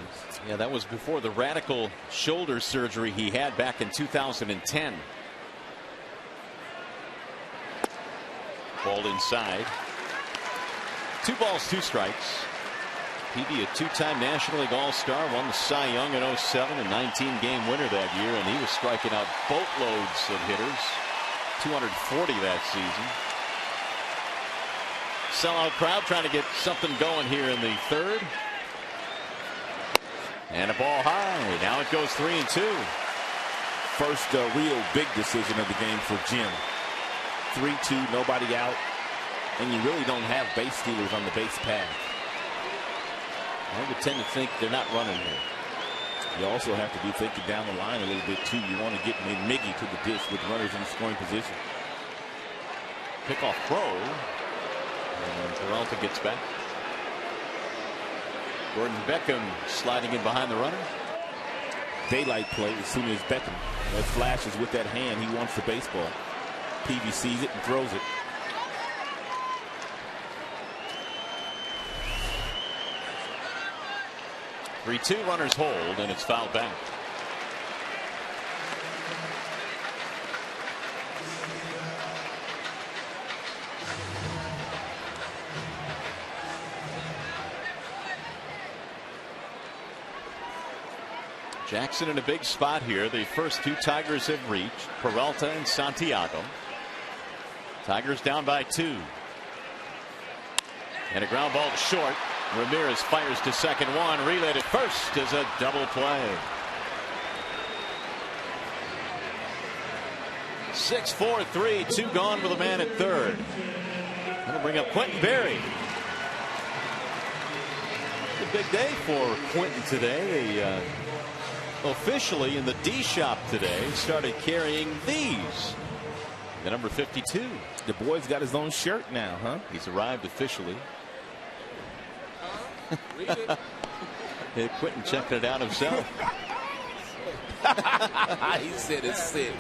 Yeah, that was before the radical shoulder surgery he had back in 2010. Ball inside. 2 balls, 2 strikes. Peavy, a 2-time National League All-Star, won the Cy Young in 07, a 19-game winner that year, and he was striking out boatloads of hitters. 240 that season. Sellout crowd trying to get something going here in the third. And a ball high. Now it goes 3-2. First real big decision of the game for Jim. 3-2, nobody out, and you really don't have base stealers on the base path. I would tend to think they're not running here. You also have to be thinking down the line a little bit too. You want to get Miggy to the dish with runners in scoring position. Pickoff throw, and Peralta gets back. Gordon Beckham sliding in behind the runner. daylight play as soon as Beckham flashes with that hand. He wants the baseball. Peavy sees it and throws it. Two runners hold, and it's fouled back. Jackson in a big spot here. The first two Tigers have reached, Peralta and Santiago. Tigers down by 2. And a ground ball to short. Ramirez fires to second, one, relayed at first is a double play. 6-4-3, 2 gone with a man at third. That'll bring up Quentin Berry. It's a big day for Quentin today. Officially in the D shop today started carrying these. The number 52. The boy's got his own shirt now, huh? He's arrived officially. Quentin checking it out himself. He said it's sick.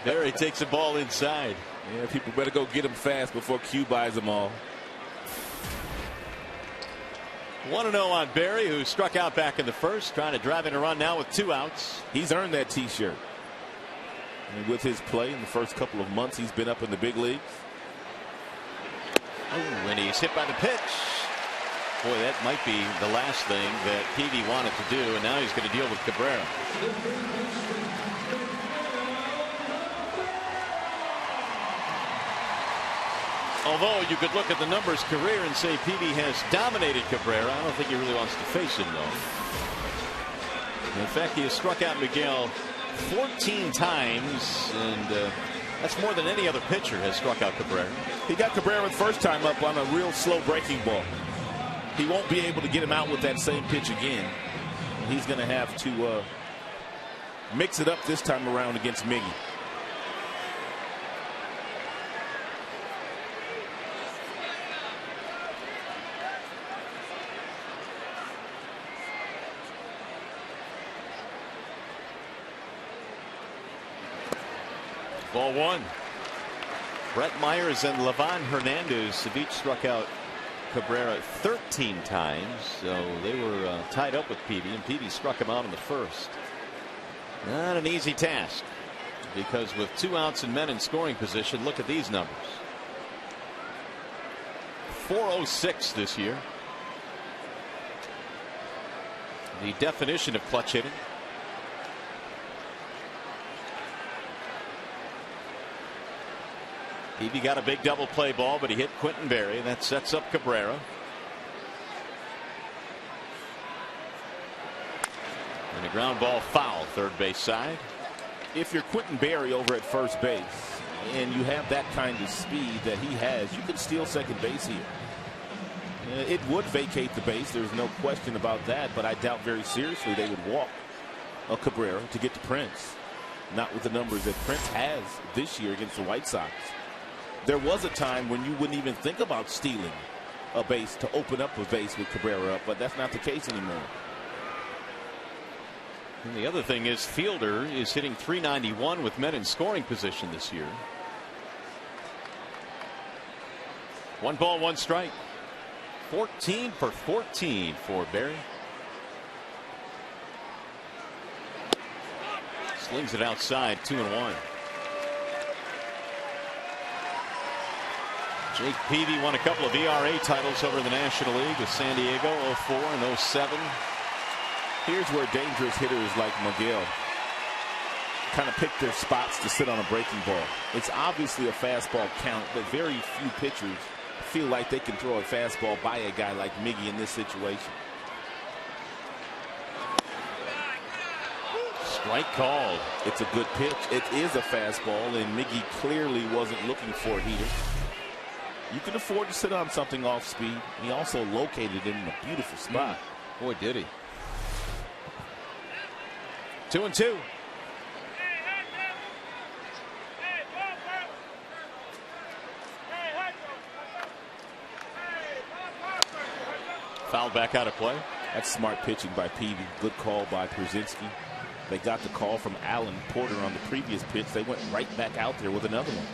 Berry takes the ball inside. Yeah, people better go get him fast before Q buys them all. 1-0 on Berry, who struck out back in the first, trying to drive in a run now with 2 outs. He's earned that T-shirt. And with his play in the first couple of months he's been up in the big leagues. Oh, and he's hit by the pitch. Boy, that might be the last thing that Peavy wanted to do, and now he's going to deal with Cabrera. Although you could look at the numbers career and say Peavy has dominated Cabrera, I don't think he really wants to face him, though. In fact, he has struck out Miguel 14 times, and that's more than any other pitcher has struck out Cabrera. He got Cabrera the first time up on a real slow breaking ball. He won't be able to get him out with that same pitch again. He's going to have to mix it up this time around against Miggy. Ball 1. Brett Myers and Levan Hernandez have each struck out Cabrera 13 times, so they were tied up with Peavy, and Peavy struck him out in the first. Not an easy task, because with 2 outs and men in scoring position, look at these numbers. .406 this year. The definition of clutch hitting. Peavy got a big double play ball, but he hit Quentin Berry. That sets up Cabrera. And a ground ball foul, third base side. If you're Quentin Berry over at first base and you have that kind of speed that he has, you can steal second base here. It would vacate the base. There's no question about that, but I doubt very seriously they would walk a Cabrera to get to Prince. Not with the numbers that Prince has this year against the White Sox. There was a time when you wouldn't even think about stealing a base to open up a base with Cabrera up, but that's not the case anymore. And the other thing is Fielder is hitting .391 with men in scoring position this year. 1 ball, 1 strike. 14 for 14 for Berry. Slings it outside, 2-1. Jake Peavy won a couple of ERA titles over the National League with San Diego, 04 and 07. Here's where dangerous hitters like Miguel kind of pick their spots to sit on a breaking ball. It's obviously a fastball count, but very few pitchers feel like they can throw a fastball by a guy like Miggy in this situation. Strike called. It's a good pitch. It is a fastball, and Miggy clearly wasn't looking for a heater. You can afford to sit on something off speed. He also located it in a beautiful spot. Boy, did he. 2-2. Fouled back out of play. That's smart pitching by Peavy. Good call by Przinsky. They got the call from Allen Porter on the previous pitch. They went right back out there with another one.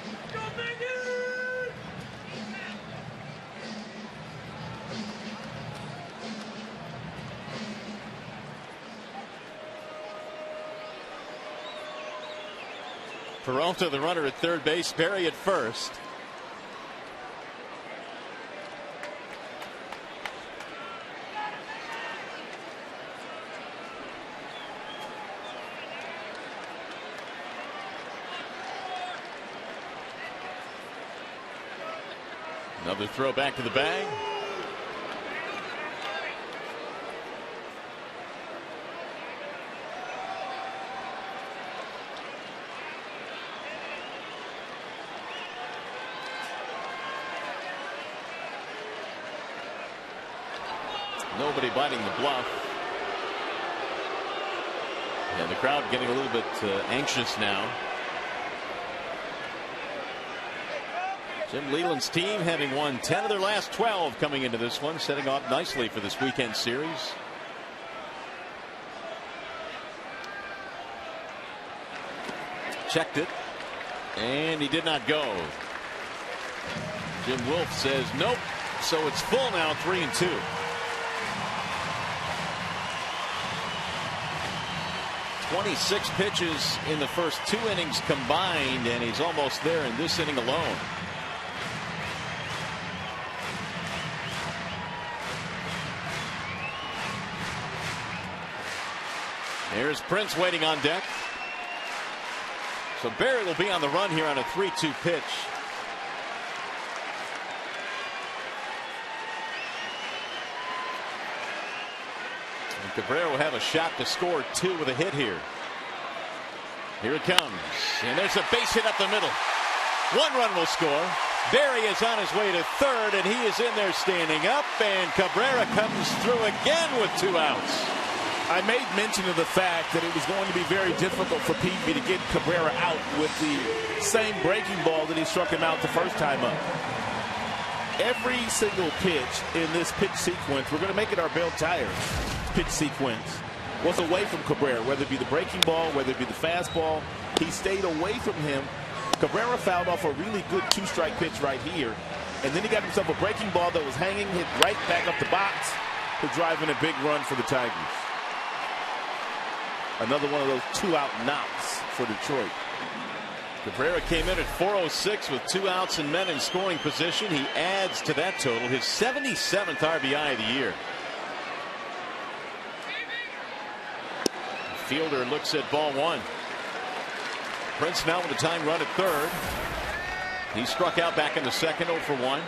Peralta, the runner at third base. Berry at first. Another throw back to the bag. Nobody biting the bluff. And the crowd getting a little bit anxious now. Jim Leyland's team having won 10 of their last 12 coming into this one, setting off nicely for this weekend series. Checked it, and he did not go. Jim Wolf says nope, so it's full now, 3-2. "26 pitches in the first 2 innings combined, and he's almost there in this inning alone." Here's Prince waiting on deck. So Berry will be on the run here on a 3-2 pitch. And Cabrera will have a shot to score 2 with a hit here. Here it comes. And there's a base hit up the middle. 1 run will score. Berry is on his way to third, and he is in there standing up. And Cabrera comes through again with 2 outs. I made mention of the fact that it was going to be very difficult for Peavy to get Cabrera out with the same breaking ball that he struck him out the first time up. Every single pitch in this pitch sequence, we're going to make it our Bell Tire pitch sequence, was away from Cabrera, whether it be the breaking ball, whether it be the fastball. He stayed away from him. Cabrera fouled off a really good 2-strike pitch right here, and then he got himself a breaking ball that was hanging, hit right back up the box to drive in a big run for the Tigers. Another one of those 2-out knocks for Detroit. Cabrera came in at 406 with 2 outs and men in scoring position. He adds to that total his 77th RBI of the year. Fielder looks at ball 1. Prince now with a tying run at third. He struck out back in the second, 0 for 1.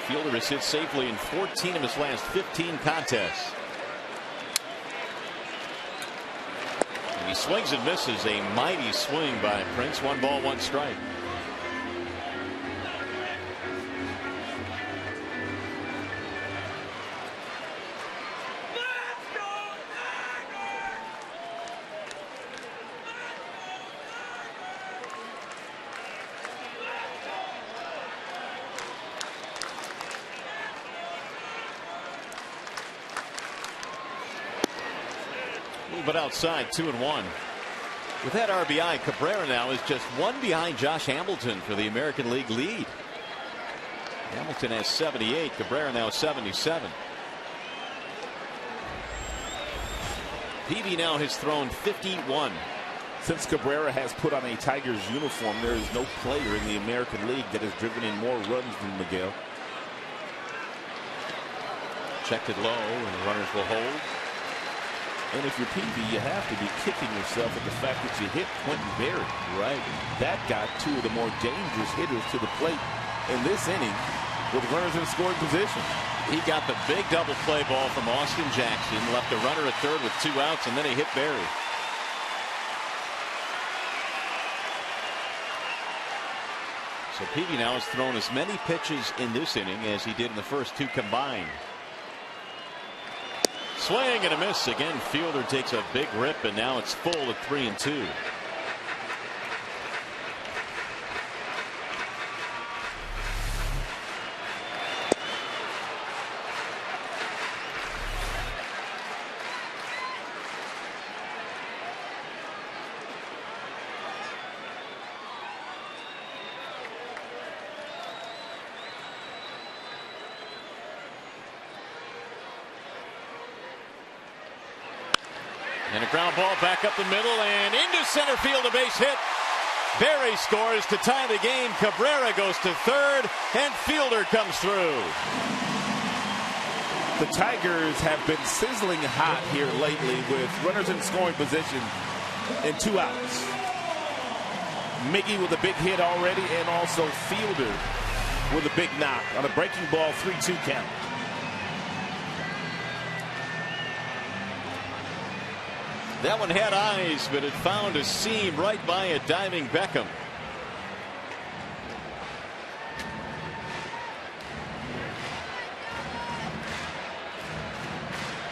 Fielder has hit safely in 14 of his last 15 contests. And he swings and misses. A mighty swing by Prince. 1 ball, 1 strike. But outside, 2-1. With that RBI, Cabrera now is just 1 behind Josh Hamilton for the American League lead. Hamilton has 78. Cabrera now 77. Peavy now has thrown 51. Since Cabrera has put on a Tigers uniform, there is no player in the American League that has driven in more runs than Miguel. Checked it low, and the runners will hold. And if you're Peavy, you have to be kicking yourself at the fact that you hit Quentin Berry. Right. That got 2 of the more dangerous hitters to the plate in this inning with runners in scoring position. He got the big double play ball from Austin Jackson, left a runner at third with 2 outs, and then he hit Berry. So Peavy now has thrown as many pitches in this inning as he did in the first 2 combined. Swing and a miss again. Fielder takes a big rip, and now it's full at 3-2. And a ground ball back up the middle and into center field, a base hit. Berry scores to tie the game. Cabrera goes to third, and Fielder comes through. The Tigers have been sizzling hot here lately with runners in scoring position and 2 outs. Miggy with a big hit already, and also Fielder with a big knock on a breaking ball 3-2 count. That one had eyes, but it found a seam right by a diving Beckham.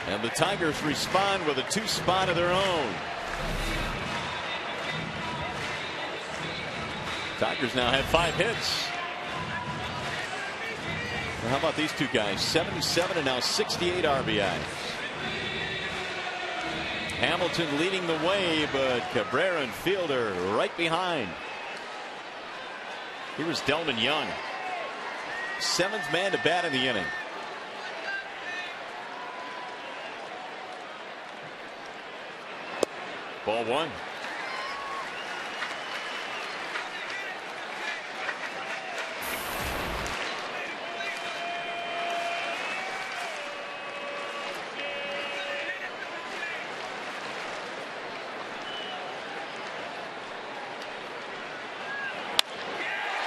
And the Tigers respond with a 2-spot of their own. Tigers now have 5 hits. Well, how about these two guys? 77 and now 68 RBIs. Hamilton leading the way, but Cabrera and Fielder right behind. Here is Delman Young, 7th man to bat in the inning. Ball 1.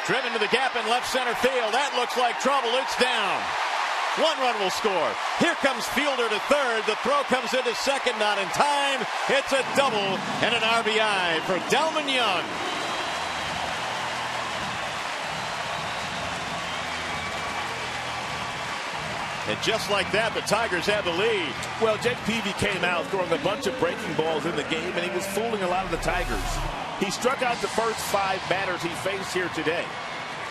Driven to the gap in left center field. That looks like trouble. It's down. 1 run will score. Here comes Fielder to third. The throw comes into second, not in time. It's a double and an RBI for Delman Young. And just like that, the Tigers have the lead. Well, Jake Peavy came out throwing a bunch of breaking balls in the game, and he was fooling a lot of the Tigers. He struck out the first 5 batters he faced here today.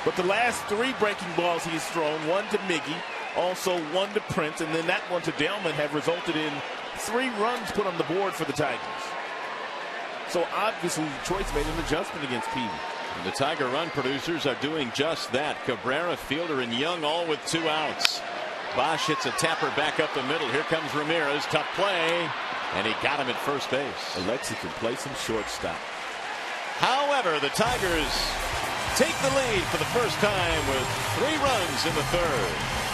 But the last 3 breaking balls he's thrown, 1 to Miggy, also 1 to Prince, and then that one to Delman, have resulted in 3 runs put on the board for the Tigers. So obviously Detroit's made an adjustment against Peavy. And the Tiger run producers are doing just that. Cabrera, Fielder, and Young all with 2 outs. Bosch hits a tapper back up the middle. Here comes Ramirez. Tough play. And he got him at first base. Alexi can play some shortstop. However, the Tigers take the lead for the first time with 3 runs in the third.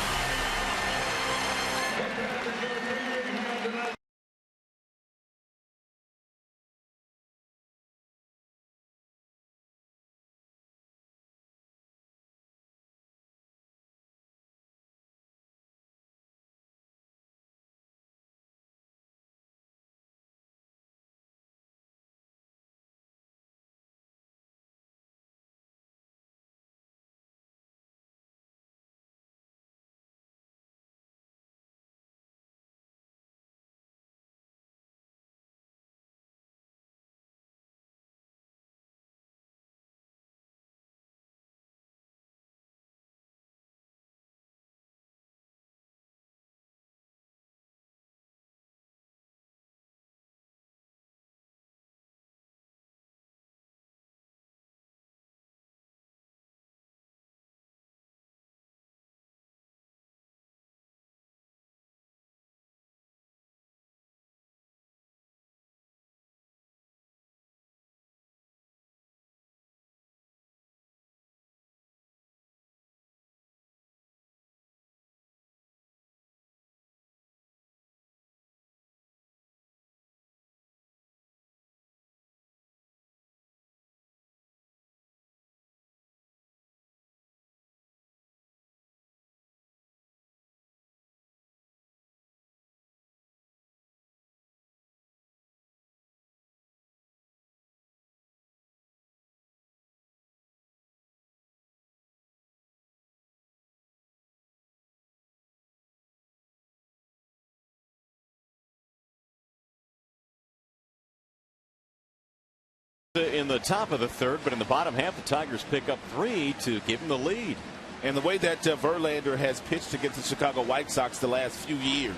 In the top of the third, but in the bottom half, the Tigers pick up 3 to give them the lead. And the way that Verlander has pitched against the Chicago White Sox the last few years,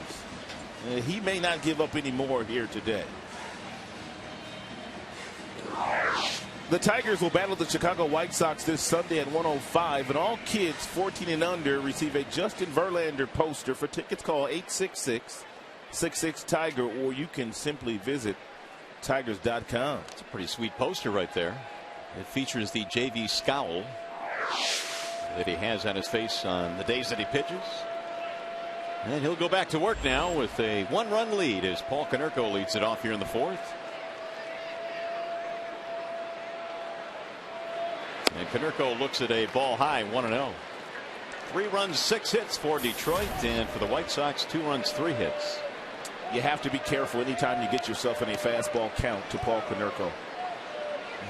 he may not give up any more here today. The Tigers will battle the Chicago White Sox this Sunday at 1:05, and all kids 14 and under receive a Justin Verlander poster. For tickets, call #66 Tiger, or you can simply visit Tigers.com. It's a pretty sweet poster right there. It features the JV scowl that he has on his face on the days that he pitches. And he'll go back to work now with a 1-run lead as Paul Konerko leads it off here in the 4th. And Konerko looks at a ball high, 1-0. 3 runs, 6 hits for Detroit, and for the White Sox, 2 runs, 3 hits. You have to be careful anytime you get yourself in a fastball count to Paul Konerko.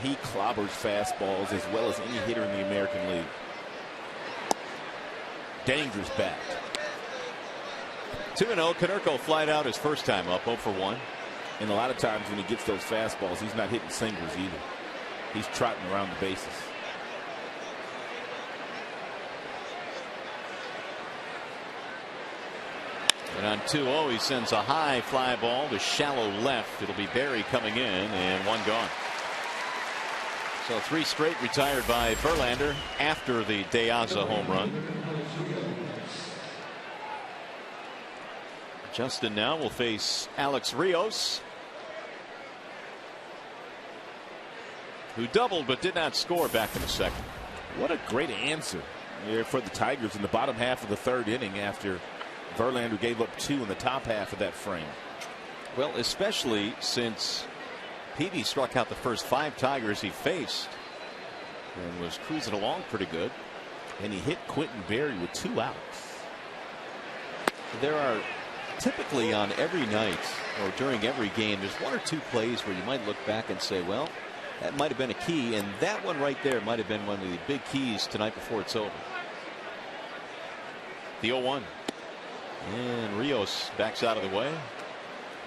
He clobbers fastballs as well as any hitter in the American League. Dangerous bat. 2-0. Konerko flied out his first time up, 0 for 1. And a lot of times when he gets those fastballs, he's not hitting singles either. He's trotting around the bases. And on 2-0, he sends a high fly ball to shallow left. It'll be Berry coming in, and 1 gone. So 3 straight retired by Verlander after the De Aza home run. Justin now will face Alex Rios, who doubled but did not score back in the 2nd. What a great answer there for the Tigers in the bottom half of the 3rd inning after Verlander gave up 2 in the top half of that frame. Well, especially since Peavy struck out the first 5 Tigers he faced and was cruising along pretty good. And he hit Quentin Berry with 2 outs. There are typically on every night or during every game, there's 1 or 2 plays where you might look back and say, well, that might have been a key, and that one right there might have been one of the big keys tonight before it's over. The 0-1. And Rios backs out of the way.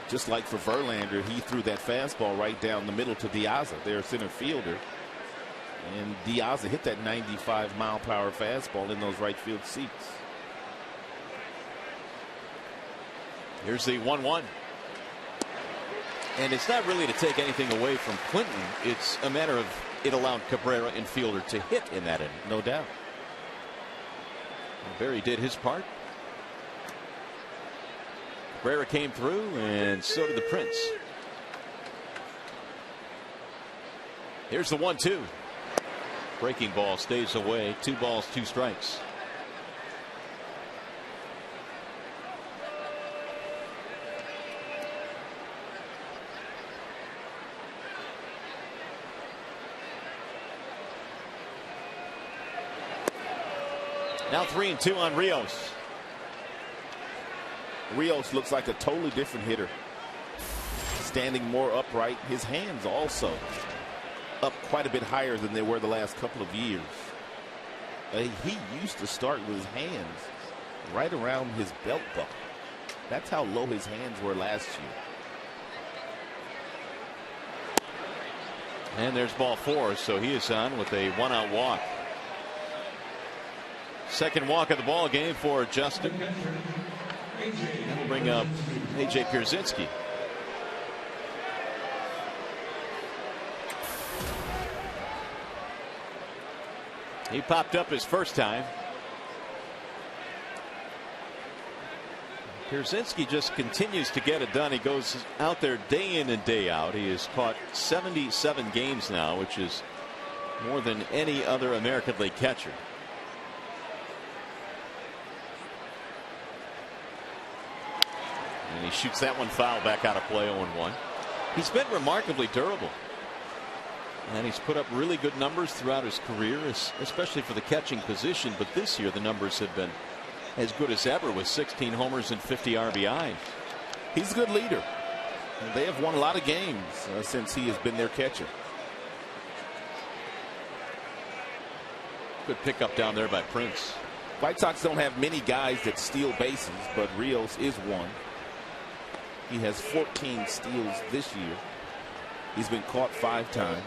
Just like for Verlander, he threw that fastball right down the middle to De Aza, their center fielder. And De Aza hit that 95-mile-per-hour fastball in those right field seats. Here's the 1-1. And it's not really to take anything away from Quentin. It's a matter of it allowed Cabrera and Fielder to hit in that inning, no doubt. And Berry did his part. Cabrera came through, and so did the Prince. Here's the 1-2. Breaking ball stays away. 2 balls, 2 strikes. Now 3-2 on Rios. Rios looks like a totally different hitter. Standing more upright. His hands also up quite a bit higher than they were the last couple of years. He used to start with his hands right around his belt buckle. That's how low his hands were last year. And there's ball 4, so he is on with a 1-out walk. 2nd walk of the ball game for Justin. That'll bring up A.J. Pierzynski. He popped up his first time. Pierzynski just continues to get it done. He goes out there day in and day out. He has caught 77 games now, which is more than any other American League catcher. And he shoots that one foul back out of play, 0-1. He's been remarkably durable. And he's put up really good numbers throughout his career, especially for the catching position. But this year the numbers have been as good as ever with 16 homers and 50 RBIs. He's a good leader. They have won a lot of games since he has been their catcher. Good pickup down there by Prince. White Sox don't have many guys that steal bases, but Rios is one. He has 14 steals this year. He's been caught 5 times.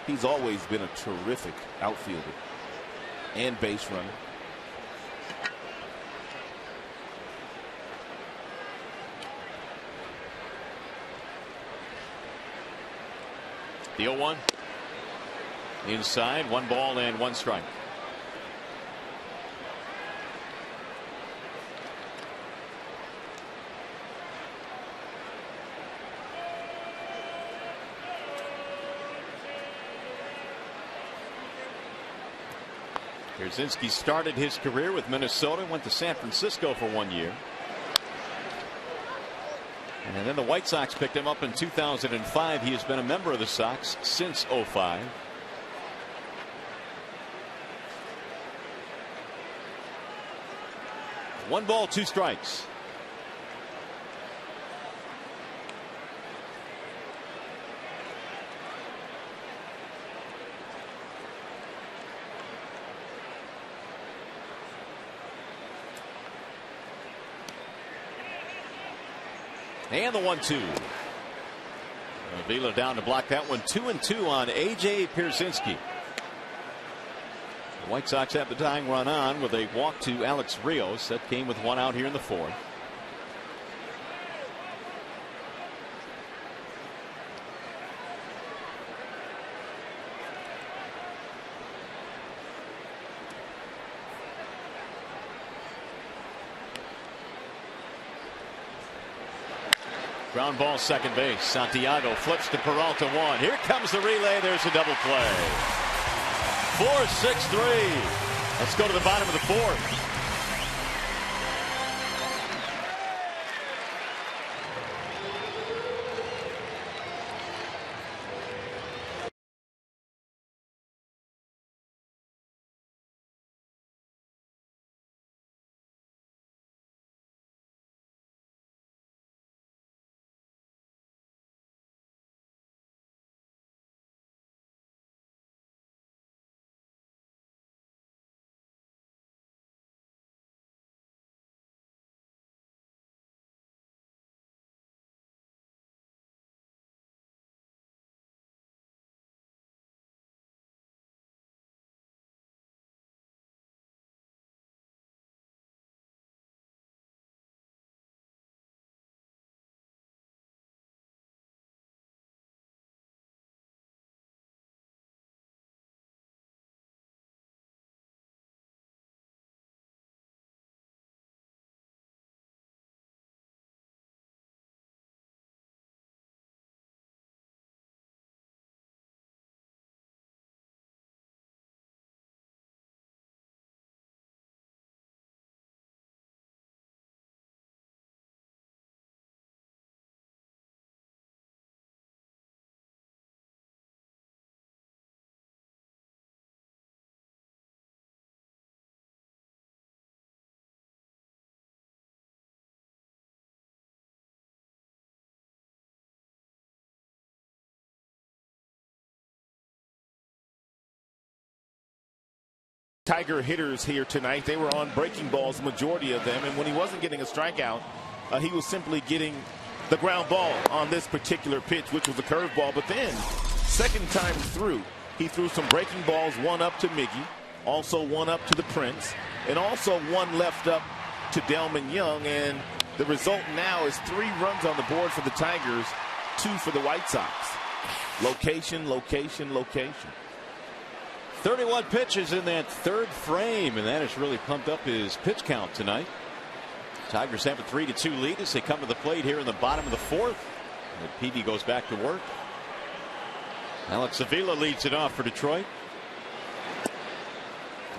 He's always been a terrific outfielder and base runner. The 0-1. Inside, 1 ball and 1 strike. Pierzynski started his career with Minnesota, went to San Francisco for 1 year. And then the White Sox picked him up in 2005. He has been a member of the Sox since '05. One ball, two strikes. And the 1-2. Avila down to block that one. 2-2 on A.J. Pierzynski. The White Sox have the tying run on with a walk to Alex Rios. That came with one out here in the fourth. Ground ball, second base. Santiago flips to Peralta, one. Here comes the relay. There's a double play. 4-6-3. Let's go to the bottom of the fourth. Tiger hitters here tonight. They were on breaking balls, majority of them, and when he wasn't getting a strikeout, he was simply getting the ground ball on this particular pitch, which was a curveball. But then, second time through, he threw some breaking balls, one up to Miggy, also one up to the Prince, and also one left up to Delman Young. And the result now is 3 runs on the board for the Tigers, 2 for the White Sox. Location, location, location. 31 pitches in that third frame, and that has really pumped up his pitch count tonight. Tigers have a 3-2 lead as they come to the plate here in the bottom of the fourth. And Peavy goes back to work. Alex Avila leads it off for Detroit.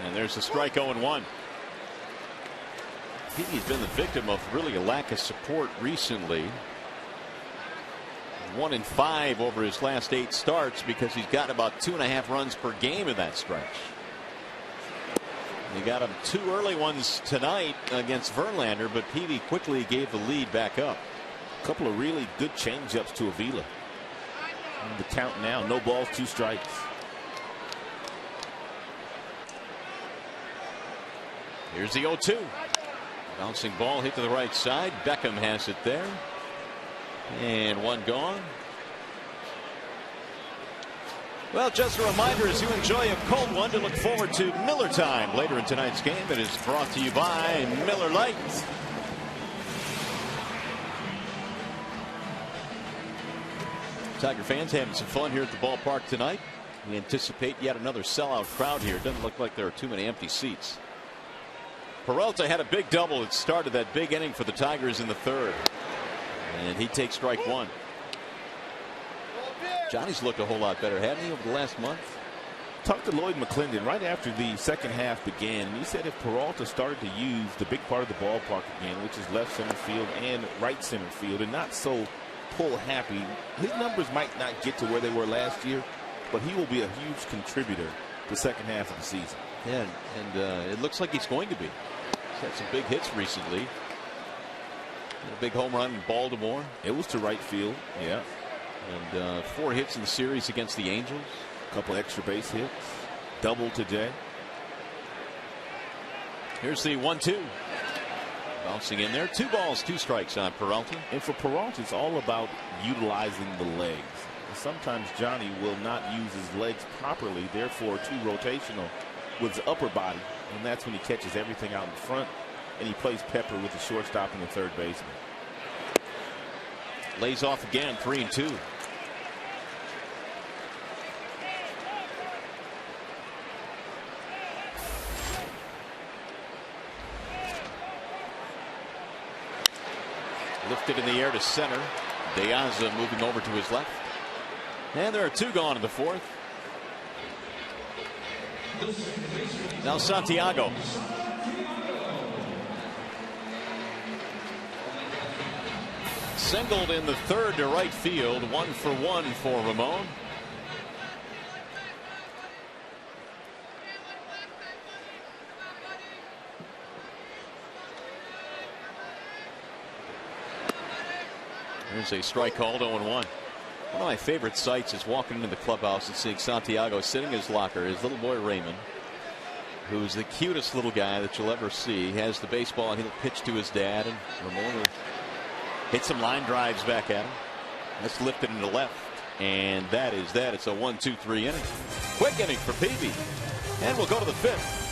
And there's a strike, 0-1. Peavy's been the victim of really a lack of support recently. 1-5 over his last 8 starts because he's got about 2.5 runs per game in that stretch. He got him 2 early ones tonight against Verlander, but Peavy quickly gave the lead back up. A couple of really good changeups to Avila. And the count now, no balls, 2 strikes. Here's the 0-2. Bouncing ball hit to the right side. Beckham has it there. And one gone. Well, just a reminder as you enjoy a cold one to look forward to Miller Time later in tonight's game. It is brought to you by Miller Lite. Tiger fans having some fun here at the ballpark tonight. We anticipate yet another sellout crowd here. It doesn't look like there are too many empty seats. Peralta had a big double that started that big inning for the Tigers in the third. And he takes strike 1. Johnny's looked a whole lot better, hasn't he, over the last month? Talked to Lloyd McClendon right after the second half began. And he said if Peralta started to use the big part of the ballpark again, which is left center field and right center field, and not so pull happy, his numbers might not get to where they were last year, but he will be a huge contributor the second half of the season. Yeah, and it looks like he's going to be. He's had some big hits recently. A big home run in Baltimore. It was to right field. Yeah. And 4 hits in the series against the Angels. A couple extra base hits. Double today. Here's the 1-2. Bouncing in there. 2 balls, 2 strikes on Peralta. And for Peralta, it's all about utilizing the legs. Sometimes Johnny will not use his legs properly, therefore too rotational with his upper body, and that's when he catches everything out in front, and he plays pepper with the shortstop and the third baseman. Lays off again, 3-2. Lifted in the air to center. Deaza moving over to his left. And there are 2 gone in the 4th. Now Santiago. Singled in the 3rd to right field. 1 for 1 for Ramon. There's a strike called, 0-1. One of my favorite sights is walking into the clubhouse and seeing Santiago sitting in his locker. His little boy Raymond, who's the cutest little guy that you'll ever see. He has the baseball and he'll pitch to his dad, and Ramon will hit some line drives back at him. That's lifted into left, and that is that. It's a 1-2-3 inning. Quick inning for Peavy, and we'll go to the 5th.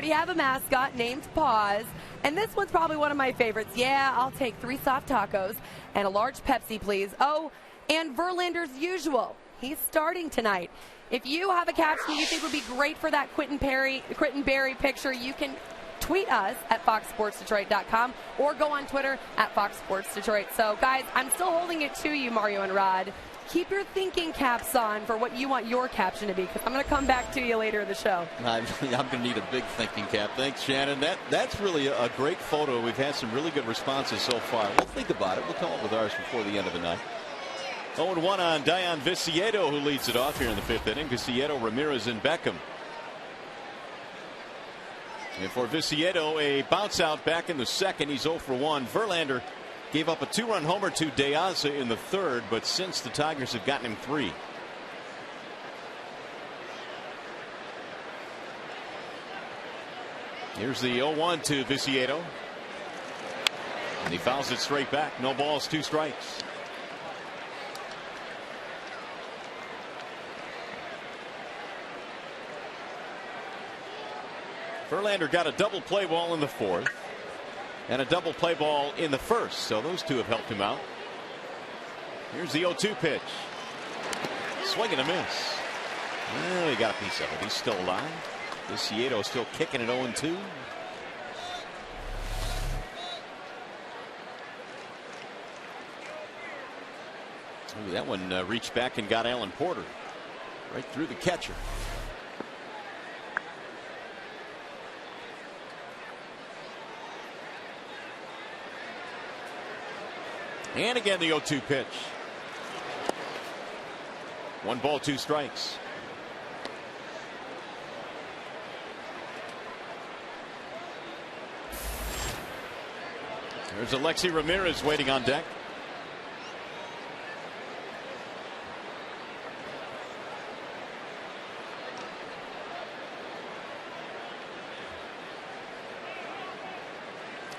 already have a mascot named Paws, and this one's probably one of my favorites. Yeah, I'll take 3 soft tacos and a large Pepsi, please. Oh, and Verlander's usual. He's starting tonight. If you have a caption you think would be great for that Quentin Berry picture, you can tweet us at foxsportsdetroit.com or go on Twitter at foxsportsdetroit. So, guys, I'm still holding it to you, Mario and Rod. Keep your thinking caps on for what you want your caption to be, because I'm going to come back to you later in the show. I'm going to need a big thinking cap. Thanks, Shannon. That's really a great photo. We've had some really good responses so far. We'll think about it. We'll come up with ours before the end of the night. 0-1 on Dayan Viciedo, who leads it off here in the 5th inning. Viciedo, Ramirez, and Beckham. And for Viciedo, a bounce out back in the 2nd. He's 0 for 1. Verlander gave up a 2-run homer to Deaza in the 3rd, but since the Tigers have gotten him 3. Here's the 0-1 to Viciedo. And he fouls it straight back. No balls, 2 strikes. Verlander got a double play ball in the 4th and a double play ball in the 1st, so those 2 have helped him out. Here's the 0-2 pitch. Swing and a miss. Well, he got a piece of it. He's still alive. Viciedo still kicking at 0-2. Ooh, that one reached back and got Alan Porter right through the catcher. And again the 0-2 pitch. 1 ball, 2 strikes. There's Alexei Ramirez waiting on deck.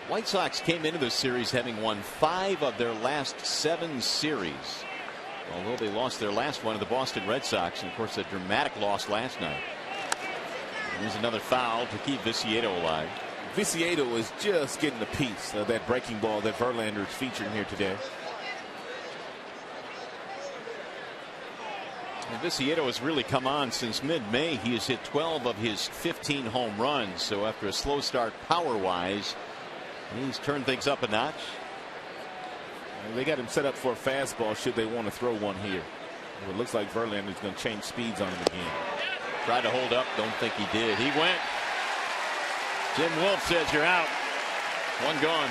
White Sox came into this series having won 5 of their last 7 series. Although they lost their last one to the Boston Red Sox, and of course a dramatic loss last night. There's another foul to keep Viciedo alive. Viciedo is just getting a piece of that breaking ball that Verlander is featuring here today. And Viciedo has really come on since mid-May. He has hit 12 of his 15 home runs. So after a slow start power-wise, he's turned things up a notch. They got him set up for a fastball should they want to throw one here. It looks like Verlander's going to change speeds on him again. Tried to hold up. Don't think he did. He went. Jim Wolf says you're out. 1 gone.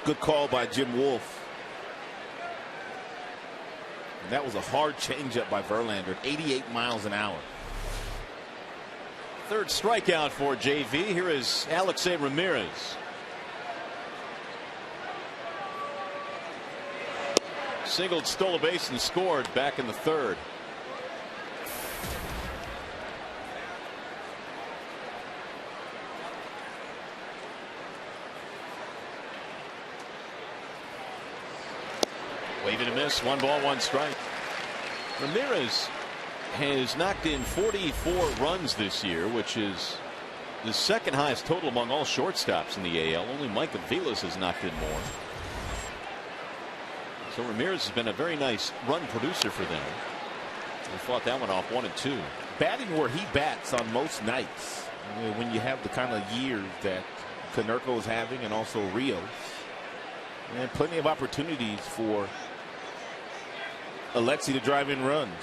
Good call by Jim Wolf. And that was a hard changeup by Verlander at 88 miles an hour. 3rd strikeout for JV. Here is Alexei Ramirez. Singled, stole a base, and scored back in the 3rd. Wave and a miss. 1 ball, 1 strike. Ramirez has knocked in 44 runs this year, which is the 2nd highest total among all shortstops in the AL. Only Mike Aviles has knocked in more. So Ramirez has been a very nice run producer for them. They fought that one off 1-2. Batting where he bats on most nights. When you have the kind of years that Konerko is having and also Rios. And plenty of opportunities for Alexei to drive in runs.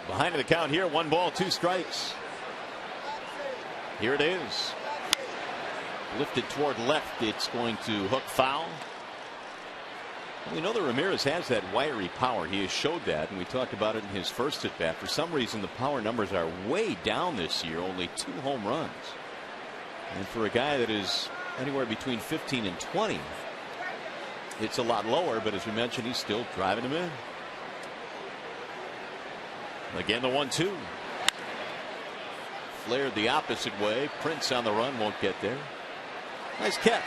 Behind the count here, 1 ball, 2 strikes. Here it is. Lifted toward left. It's going to hook foul. We know that Ramirez has that wiry power. He has showed that, and we talked about it in his first at bat. For some reason, the power numbers are way down this year. Only 2 home runs. And for a guy that is anywhere between 15 and 20, it's a lot lower. But as we mentioned, he's still driving him in. Again, the 1-2. Flared the opposite way. Prince on the run, won't get there. Nice catch.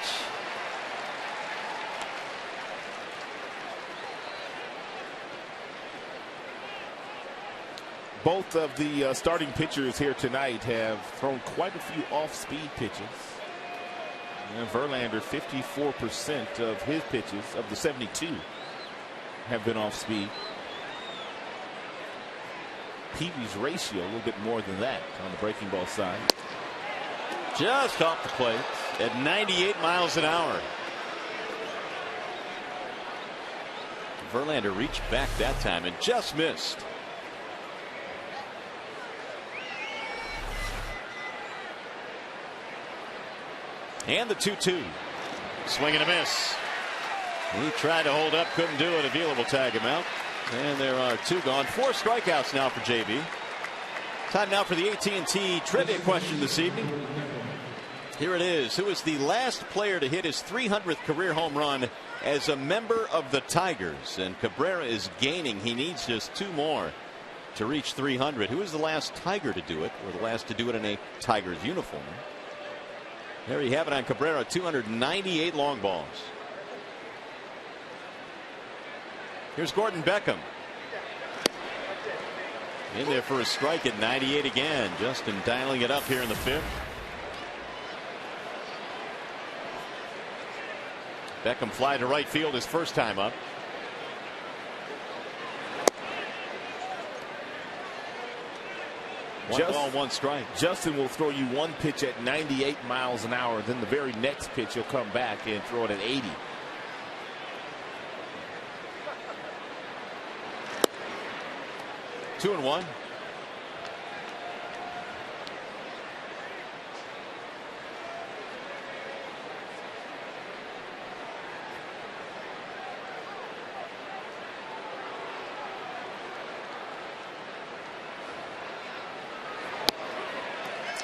Both of the starting pitchers here tonight have thrown quite a few off-speed pitches. And Verlander, 54% of his pitches, of the 72, have been off-speed. Peavy's ratio a little bit more than that on the breaking ball side. Just off the plate at 98 miles an hour. Verlander reached back that time and just missed. And the 2-2. Swing and a miss. He tried to hold up, couldn't do it. Avila will tag him out. And there are 2 gone. 4 strikeouts now for JB. Time now for the AT&T trivia question this evening. Here it is. Who is the last player to hit his 300th career home run as a member of the Tigers? And Cabrera is gaining. He needs just 2 more to reach 300. Who is the last Tiger to do it, or the last to do it in a Tigers uniform? There you have it on Cabrera, 298 long balls. Here's Gordon Beckham. In there for a strike at 98 again. Justin dialing it up here in the 5th. Beckham fly to right field his first time up. One ball, 1 strike. Justin will throw you 1 pitch at 98 miles an hour. Then the very next pitch he'll come back and throw it at 80. Two and 1.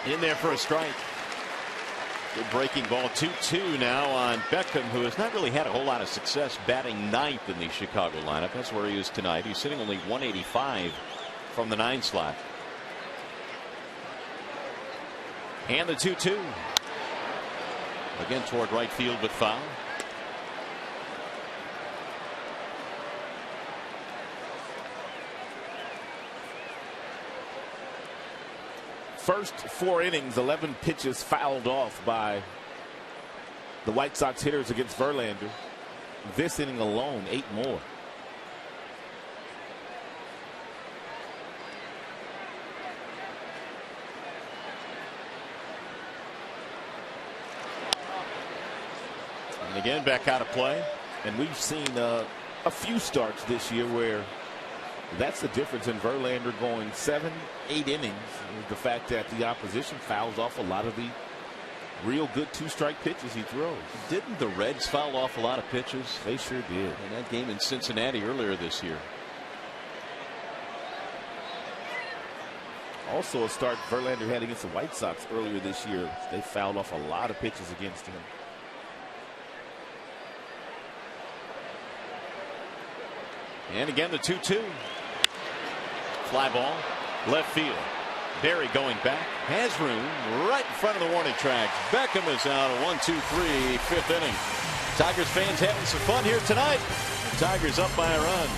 In there for a strike. Good breaking ball. 2-2 now on Beckham, who has not really had a whole lot of success batting 9th in the Chicago lineup. That's where he is tonight. He's sitting only 185 from the 9 slot. And the 2-2. Again toward right field, but foul. First 4 innings, 11 pitches fouled off by the White Sox hitters against Verlander. This inning alone, 8 more. And again back out of play. And we've seen a few starts this year where that's the difference in Verlander going 7, 8 innings. The fact that the opposition fouls off a lot of the real good 2-strike pitches he throws. Didn't the Reds foul off a lot of pitches? They sure did. In that game in Cincinnati earlier this year. Also a start Verlander had against the White Sox earlier this year. They fouled off a lot of pitches against him. And again the 2-2. Fly ball, left field. Barry going back, has room right in front of the warning track. Beckham is out, a 1-2-3, 5th inning. Tigers fans having some fun here tonight. The Tigers up by a run.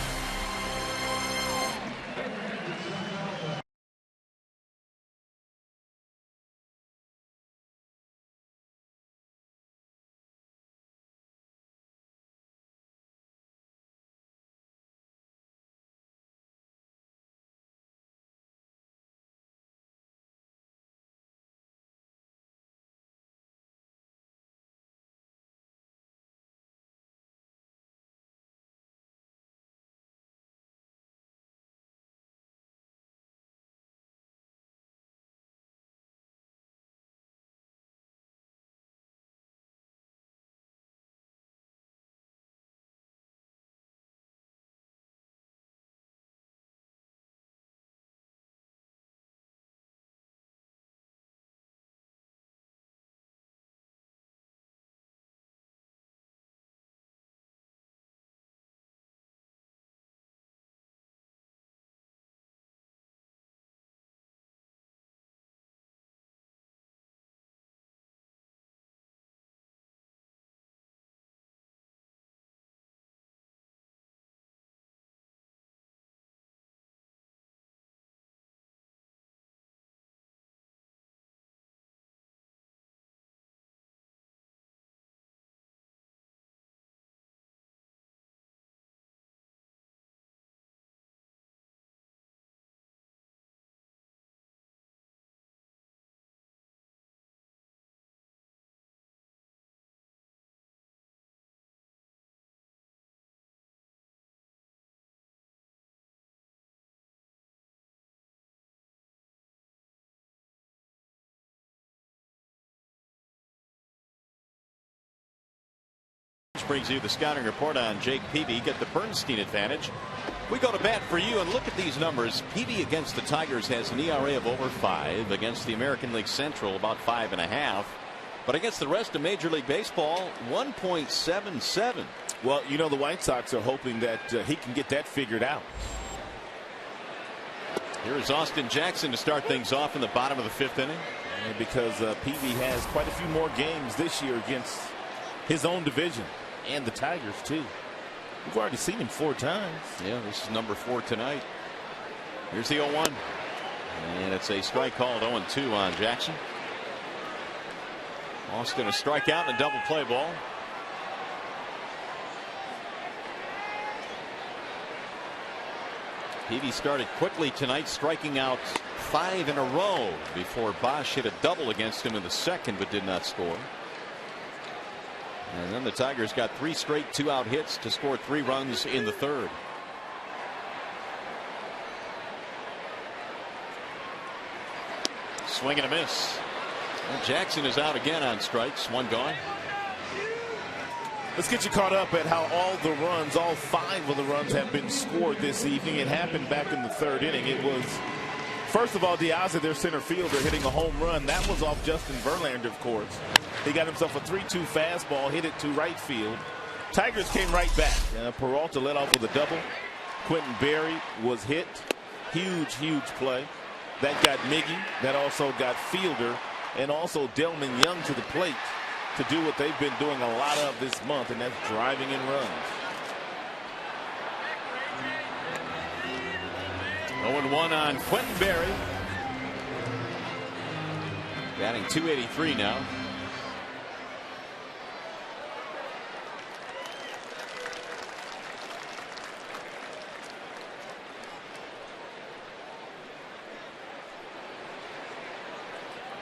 Brings you the scouting report on Jake Peavy. Get the Bernstein advantage. We go to bat for you and look at these numbers. Peavy against the Tigers has an ERA of over 5. Against the American League Central, about 5.5. But against the rest of Major League Baseball, 1.77. Well, you know, the White Sox are hoping that he can get that figured out. Here is Austin Jackson to start things off in the bottom of the 5th inning. And because PB has quite a few more games this year against his own division and the Tigers, too. We've already seen him 4 times. Yeah, this is number 4 tonight. Here's the 0-1. And it's a strike called 0-2 on Jackson. Austin a strikeout and a double play ball. Peavy started quickly tonight, striking out 5 in a row before Bosch hit a double against him in the 2nd, but did not score. And then the Tigers got 3 straight 2-out hits to score 3 runs in the 3rd. Swing and a miss. And Jackson is out again on strikes. 1 gone. Let's get you caught up at how all the runs, all 5 of the runs have been scored this evening. It happened back in the 3rd inning. It was, first of all, Diaz, their center fielder, hitting a home run. That was off Justin Verlander, of course. He got himself a 3-2 fastball, hit it to right field. Tigers came right back. Peralta led off with a double. Quentin Berry was hit. Huge, huge play. That got Miggy. That also got Fielder. And also Delman Young to the plate to do what they've been doing a lot of this month, and that's driving in runs. 0-1 on Quentin Berry. Batting .283 now.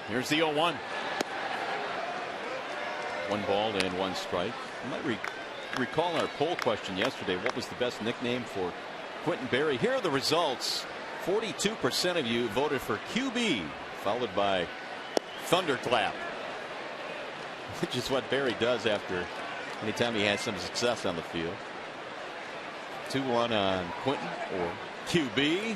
Here's the 0-1. 1 ball and 1 strike. You might recall our poll question yesterday. What was the best nickname for Quentin Berry? Here are the results. 42% of you voted for QB, followed by Thunderclap, which is what Berry does after anytime he has some success on the field. 2-1 on Quentin, or QB.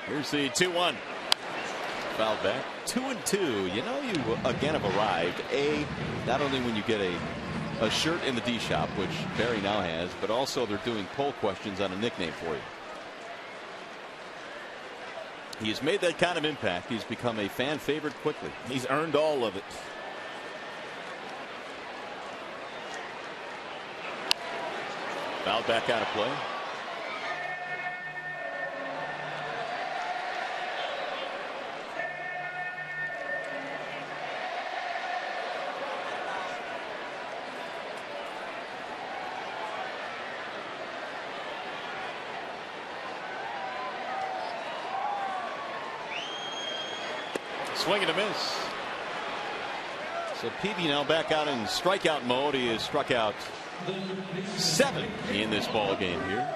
Here's the 2-1. Fouled back. 2-2. You know, you again have arrived. Not only when you get a shirt in the D shop, which Barry now has, but also they're doing poll questions on a nickname for you. He's made that kind of impact. He's become a fan favorite quickly. He's earned all of it. Fouled back out of play. Swing and a miss. So Peavy now back out in strikeout mode. He has struck out 7 in this ball game here.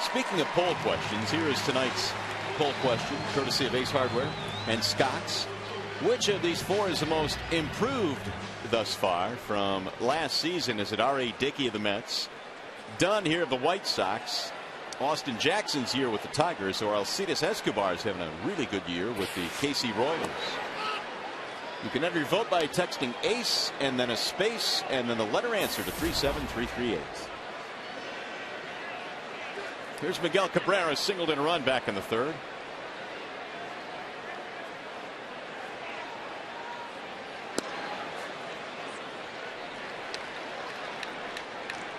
Speaking of poll questions, here is tonight's poll question, courtesy of Ace Hardware and Scott's. Which of these 4 is the most improved thus far from last season? Is it R.A. Dickey of the Mets, Dunn here of the White Sox, Austin Jackson's year with the Tigers, or Alcides Escobar's having a really good year with the KC Royals? You can enter your vote by texting ACE and then a space and then the letter answer to 37338. Here's Miguel Cabrera, singled in a run back in the 3rd.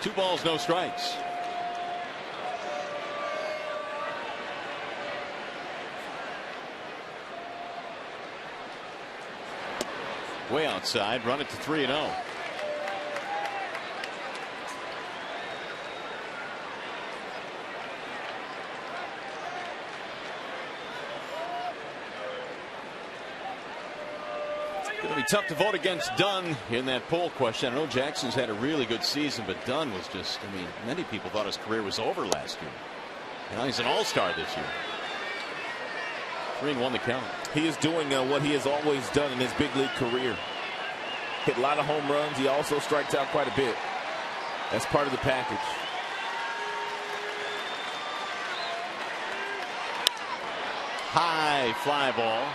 Two balls, no strikes. Way outside, run it to 3-0. It's going to be tough to vote against Dunn in that poll question. I know Jackson's had a really good season, but Dunn was just, I mean, many people thought his career was over last year. And now he's an all-star this year. 3-1 the count. He is doing what he has always done in his big league career. Hit a lot of home runs. He also strikes out quite a bit. That's part of the package. high fly ball.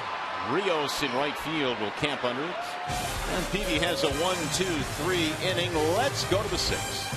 Rios in right field will camp under it. And Peavy has a 1-2-3 inning. Let's go to the 6th.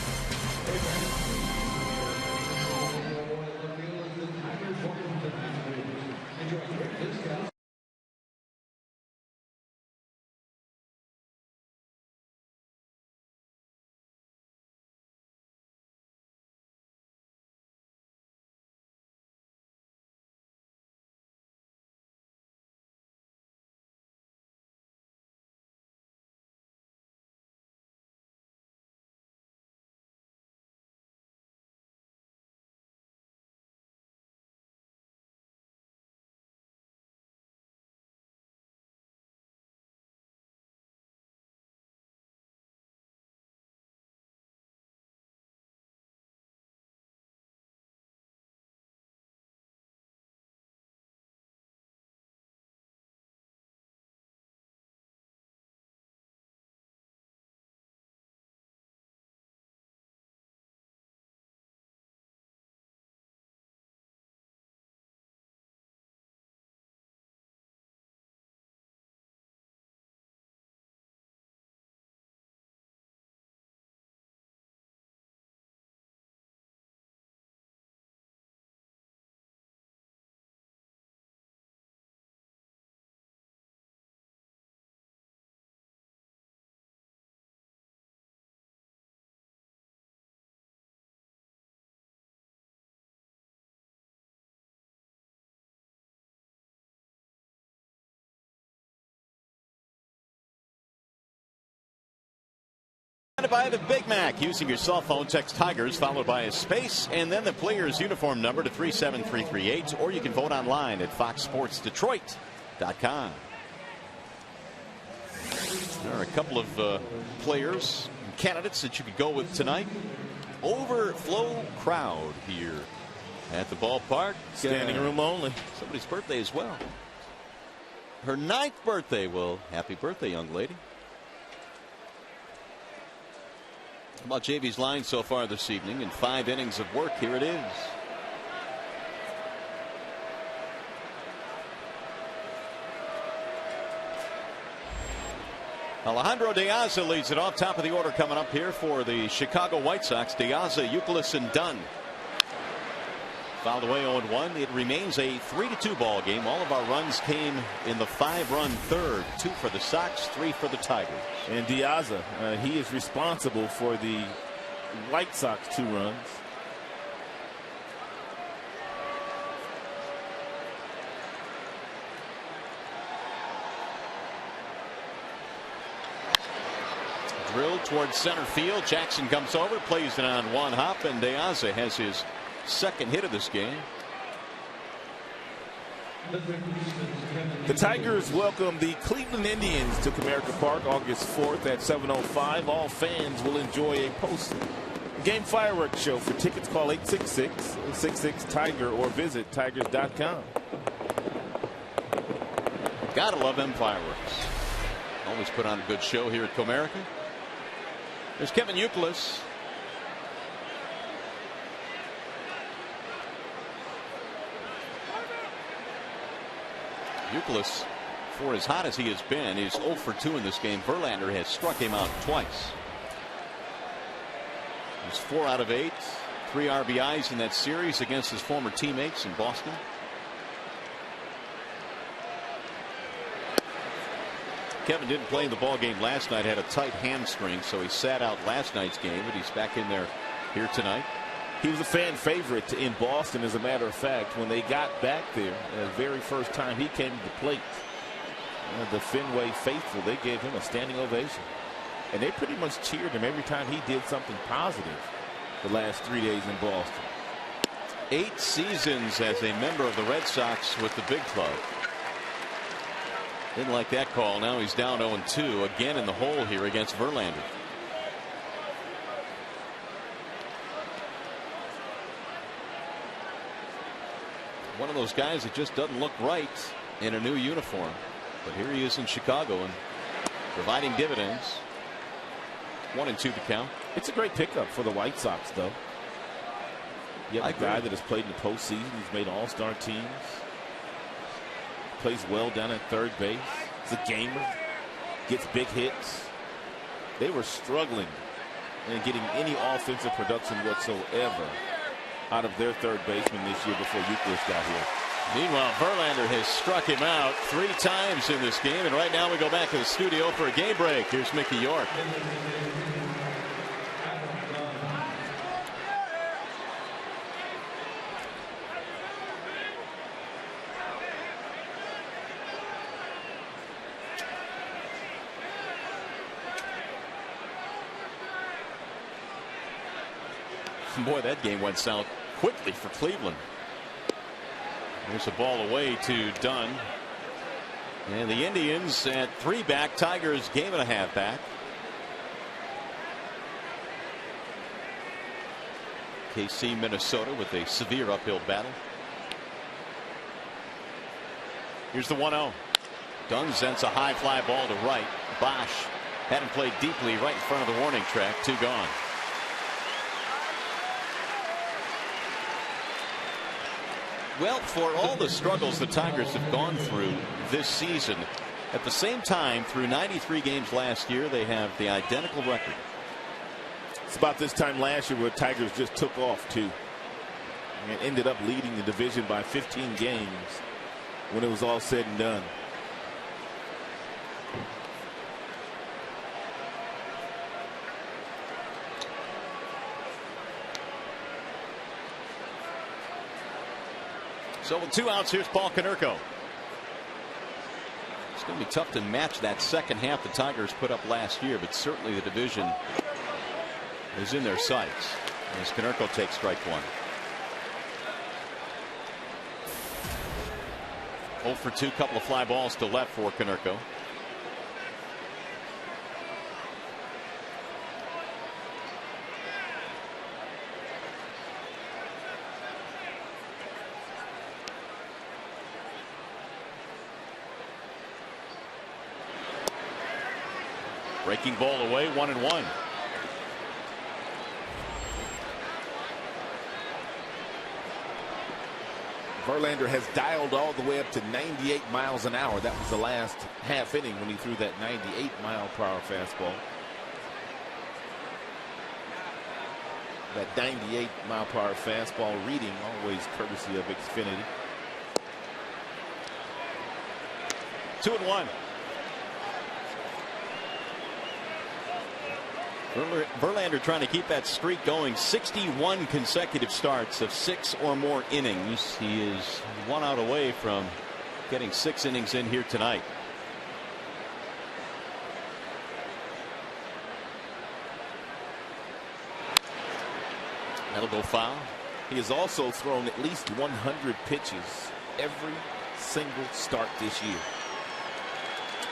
By the Big Mac. Using your cell phone, text Tigers followed by a space and then the player's uniform number to 37338, or you can vote online at foxsportsdetroit.com. There are a couple of players and candidates that you could go with tonight. Overflow crowd here at the ballpark. Standing room only. Somebody's birthday as well. Her 9th birthday. Well, happy birthday, young lady. How about JV's line so far this evening in 5 innings of work? Here it is. Alejandro De Aza leads it off. Top of the order coming up here for the Chicago White Sox. De Aza, Youkilis, and Dunn. Fouled away 0-1. It remains a 3-2 ball game. All of our runs came in the 5-run third. 2 for the Sox, 3 for the Tigers. And De Aza, he is responsible for the White Sox 2 runs. Drilled towards center field. Jackson comes over, plays it on one hop, and De Aza has his 2nd hit of this game. The Tigers welcome the Cleveland Indians to Comerica Park August 4th at 7:05. All fans will enjoy a post-game fireworks show. For tickets, call 866-66-TIGER or visit tigers.com. Gotta love them fireworks. Always put on a good show here at Comerica. There's Kevin Youkilis. Youkilis, for as hot as he has been, is 0 for 2 in this game. Verlander has struck him out twice. He's 4 out of 8, 3 RBIs in that series against his former teammates in Boston. Kevin didn't play in the ball game last night, had a tight hamstring, so he sat out last night's game, but he's back in there here tonight. He was a fan favorite in Boston, as a matter of fact, when they got back there. The very first time he came to the plate, the Fenway faithful, they gave him a standing ovation. And they pretty much cheered him every time he did something positive the last 3 days in Boston. 8 seasons as a member of the Red Sox with the big club. Didn't like that call. Now he's down 0-2 again in the hole here against Verlander. One of those guys that just doesn't look right in a new uniform. But here he is in Chicago and providing dividends. 1-2 to count. It's a great pickup for the White Sox, though. You have a guy that has played in the postseason. He's made all-star teams. plays well down at third base. He's a gamer, gets big hits. They were struggling in getting any offensive production whatsoever out of their third baseman this year before Euclid got here. Meanwhile, Verlander has struck him out 3 times in this game, and right now we go back to the studio for a game break. Here's Mickey York. Boy, that game went south quickly for Cleveland. There's a ball away to Dunn. And the Indians at 3 back. Tigers game and a half back. KC, Minnesota with a severe uphill battle. Here's the 1-0. Dunn sends a high fly ball to right. Bosch had him played deeply right in front of the warning track. 2 gone. Well, for all the struggles the Tigers have gone through this season, at the same time, through 93 games last year, they have the identical record. It's about this time last year where Tigers just took off, too, and ended up leading the division by 15 games when it was all said and done. So with 2 outs, here's Paul Konerko. It's going to be tough to match that second half the Tigers put up last year, but certainly the division is in their sights as Konerko takes strike 1. 0 for 2, couple of fly balls to left for Konerko. Breaking ball away, 1-1. Verlander has dialed all the way up to 98 miles an hour. That was the last half inning when he threw that 98-mile-per-hour fastball. That 98-mile-per-hour fastball reading always courtesy of Xfinity. 2-1. Verlander trying to keep that streak going. 61 consecutive starts of 6 or more innings. He is 1 out away from getting 6 innings in here tonight. That'll go foul. He has also thrown at least 100 pitches every single start this year.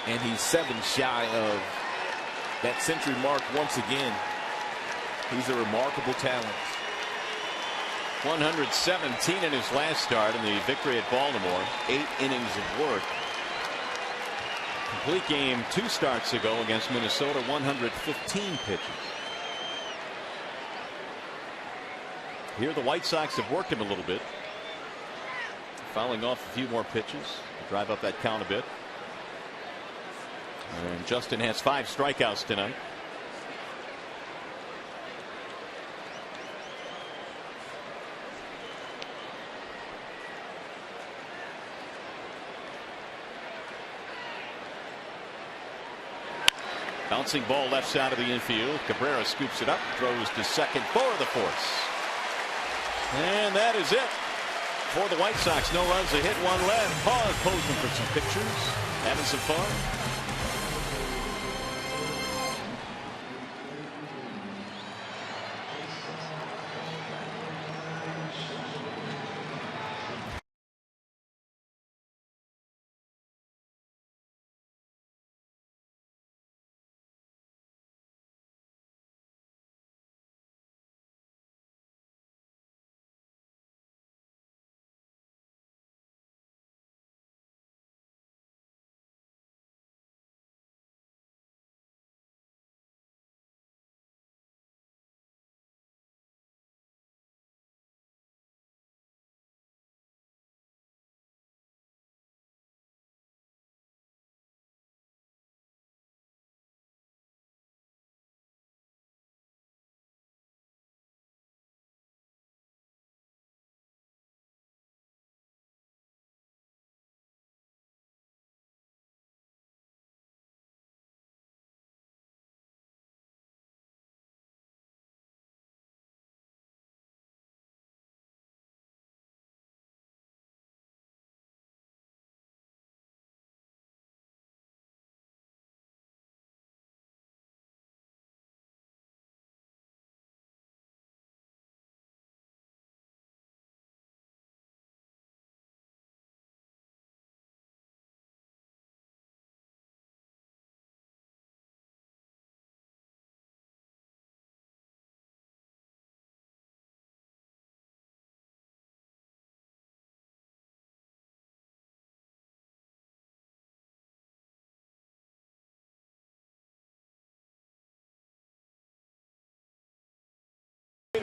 And he's 7 shy of that century mark once again. He's a remarkable talent. 117 in his last start in the victory at Baltimore. 8 innings of work. Complete game 2 starts ago against Minnesota. 115 pitches. Here the White Sox have worked him a little bit. Fouling off a few more pitches to drive up that count a bit. And Justin has 5 strikeouts tonight. Bouncing ball left side of the infield. Cabrera scoops it up, throws to second for the force. And that is it for the White Sox. No runs, a hit, 1 left. Pause, posing for some pictures, having some fun.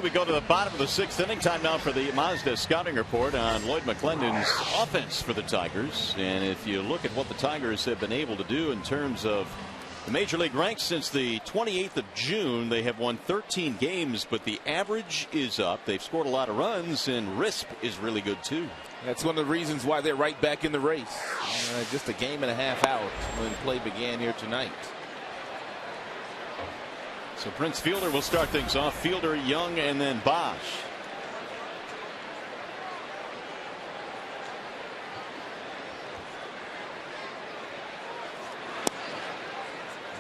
2, we go to the bottom of the 6th inning. Time now for the Mazda scouting report on Lloyd McClendon's offense for the Tigers. And if you look at what the Tigers have been able to do in terms of the major league ranks since the 28th of June, they have won 13 games, but the average is up. They've scored a lot of runs, and RISP is really good too. That's one of the reasons why they're right back in the race. Just a game and a half out when play began here tonight. So Prince Fielder will start things off. Fielder, Young, and then Bosch.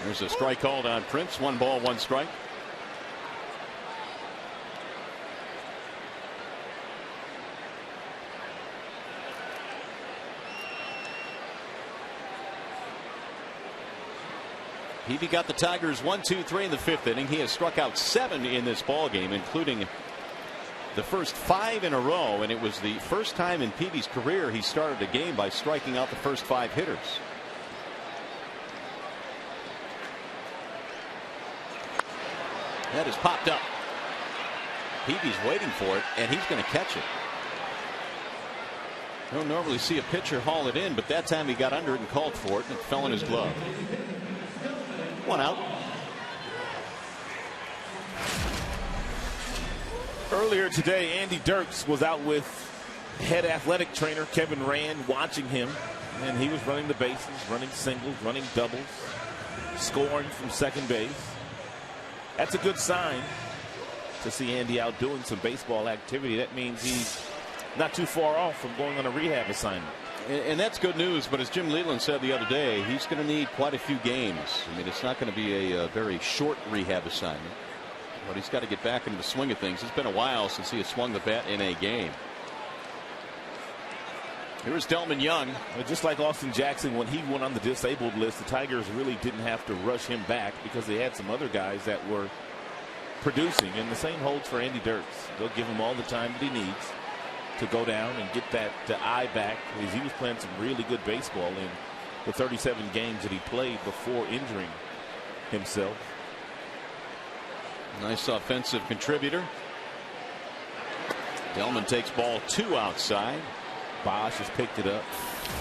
There's a strike called on Prince. 1 ball, 1 strike. Peavy got the Tigers 1, 2, 3 in the 5th inning. He has struck out 7 in this ball game, including the first 5 in a row, and it was the first time in Peavy's career he started a game by striking out the first 5 hitters. That is popped up. Peavy's waiting for it, and he's going to catch it. You don't normally see a pitcher haul it in, but that time he got under it and called for it, and it fell in his glove. 1 out. Earlier today, Andy Dirks was out with head athletic trainer Kevin Rand watching him, and he was running the bases, running singles, running doubles, scoring from second base. That's a good sign to see Andy out doing some baseball activity. That means he's not too far off from going on a rehab assignment. And that's good news, but as Jim Leland said the other day, he's going to need quite a few games. I mean, it's not going to be a very short rehab assignment, but he's got to get back into the swing of things. It's been a while since he has swung the bat in a game. Here's Delman Young. Just like Austin Jackson, when he went on the disabled list, the Tigers really didn't have to rush him back because they had some other guys that were producing, and the same holds for Andy Dirks. They'll give him all the time that he needs to go down and get that eye back, because he was playing some really good baseball in the 37 games that he played before injuring himself. Nice offensive contributor. Delman takes ball 2 outside. Bosch has picked it up.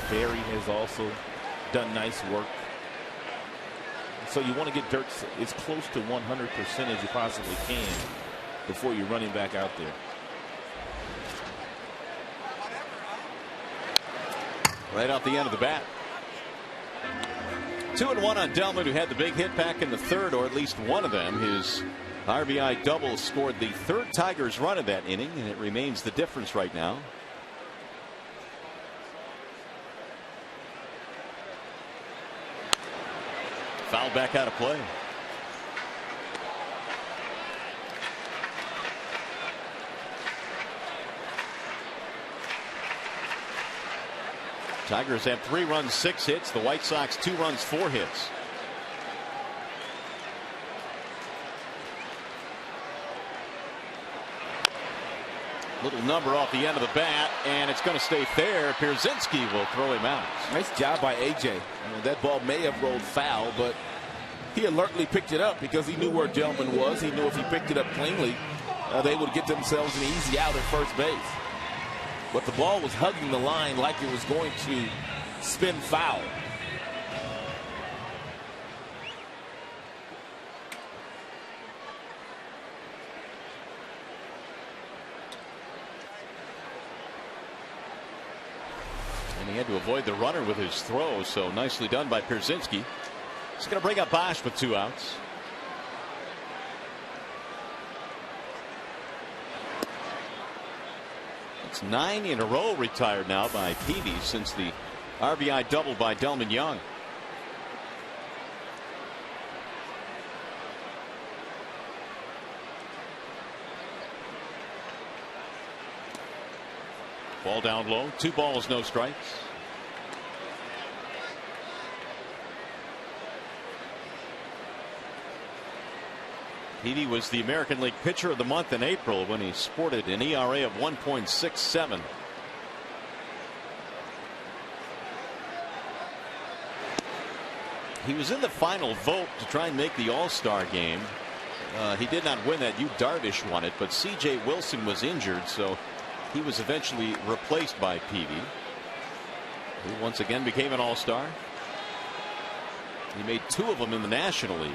Barry has also done nice work. So you want to get Dirks as close to 100% as you possibly can before you run him back out there. Right off the end of the bat. 2-1 on Delman, who had the big hit back in the 3rd, or at least one of them. His RBI double scored the 3rd Tigers run of that inning, and it remains the difference right now. Foul back out of play. Tigers have 3 runs, 6 hits. The White Sox 2 runs, 4 hits. Little number off the end of the bat, and it's going to stay fair. Pierzynski will throw him out. Nice job by AJ. I mean, that ball may have rolled foul, but he alertly picked it up because he knew where Delman was. He knew if he picked it up cleanly, they would get themselves an easy out at first base. But the ball was hugging the line like it was going to spin foul. And he had to avoid the runner with his throw, so nicely done by Pierzynski. He's going to bring up Bosch with 2 outs. It's 9 in a row retired now by Peavy since the RBI double by Delman Young. Ball down low. 2 balls, no strikes. Peavy was the American League Pitcher of the Month in April when he sported an ERA of 1.67. He was in the final vote to try and make the All-Star game He did not win that. Darvish won it, but C.J. Wilson was injured, so he was eventually replaced by Peavy, who once again became an all-star. He made 2 of them in the National League.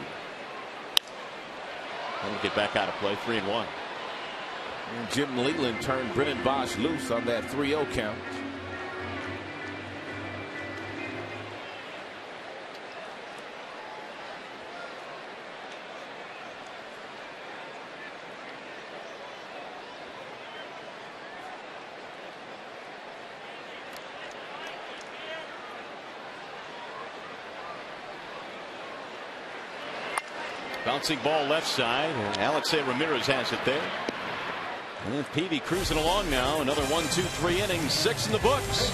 He'll get back out of play, 3-1. And Jim Leland turned Brennan Bosch loose on that 3-0 count. Bouncing ball left side. Alexei Ramirez has it there. And Peavy cruising along now. Another 1, 2, 3 innings. 6 in the books.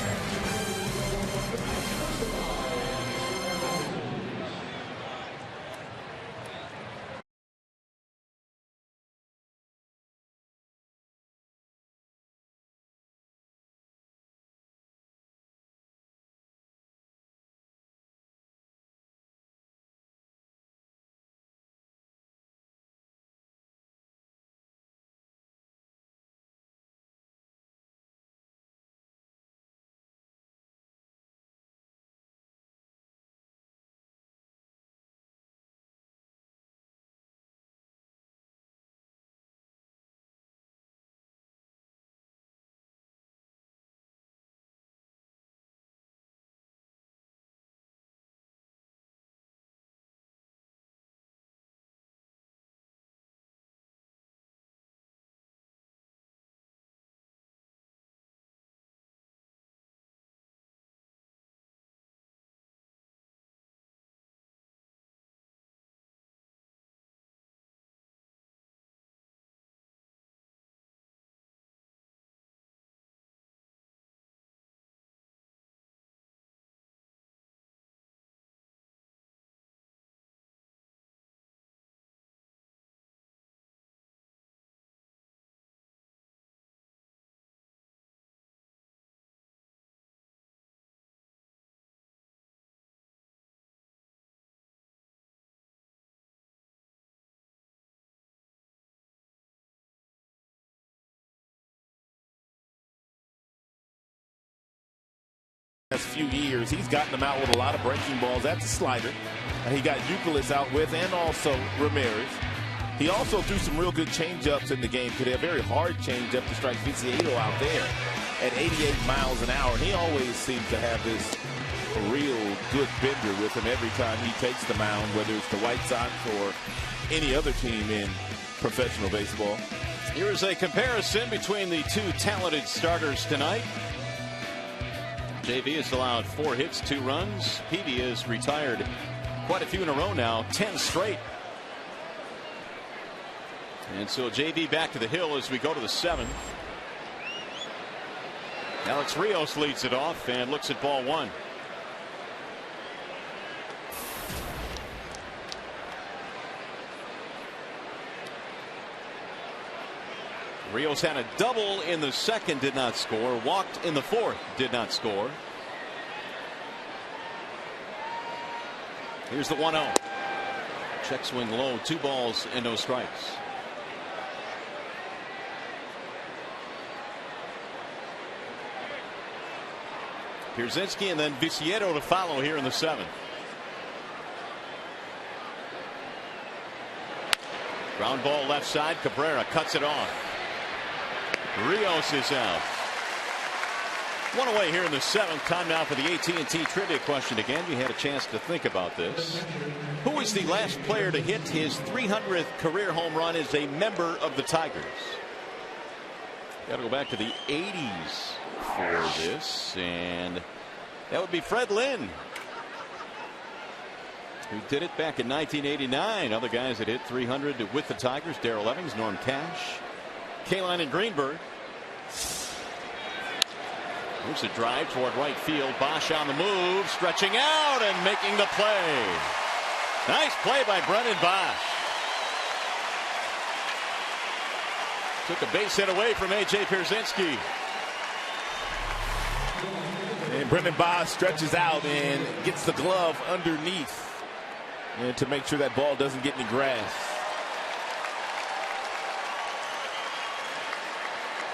Last few years, he's gotten them out with a lot of breaking balls. That's a slider. He got Youkilis out with, and also Ramirez. He also threw some real good changeups in the game today. A very hard changeup to strike Viciado out there at 88 miles an hour. And he always seems to have this real good bender with him every time he takes the mound, whether it's the White Sox or any other team in professional baseball. Here's a comparison between the 2 talented starters tonight. JV has allowed 4 hits, 2 runs. Peavy is retired quite a few in a row now, 10 straight. And so JV back to the hill as we go to the 7th. Alex Rios leads it off and looks at ball 1. Rios had a double in the 2nd, did not score. Walked in the 4th, did not score. Here's the 1-0. Check swing low, 2 balls and no strikes. Pierzynski and then Viciado to follow here in the 7th. Ground ball left side. Cabrera cuts it off. Rios is out. 1 away here in the 7th. Time now for the AT&T trivia question again. You had a chance to think about this. Who was the last player to hit his 300th career home run as a member of the Tigers? Got to go back to the 80s for this, and that would be Fred Lynn, who did it back in 1989. Other guys that hit 300 with the Tigers: Darrell Evans, Norm Cash, Kaline and Greenberg. Here's a drive toward right field. Bosch on the move, stretching out and making the play. Nice play by Brennan Bosch. Took a base hit away from A.J. Pierzynski. And Brennan Bosch stretches out and gets the glove underneath, and to make sure that ball doesn't get any grass.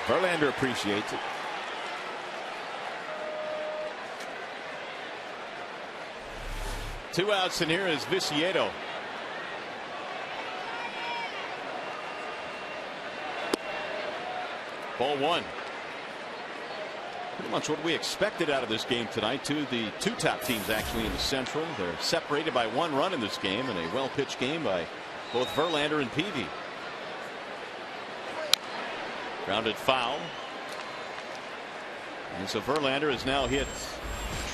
Verlander appreciates it. Two outs, and here is Viciedo. Ball one. Pretty much what we expected out of this game tonight. The two top teams actually in the Central. They're separated by one run in this game, and a well-pitched game by both Verlander and Peavy. Grounded foul. And so Verlander has now hit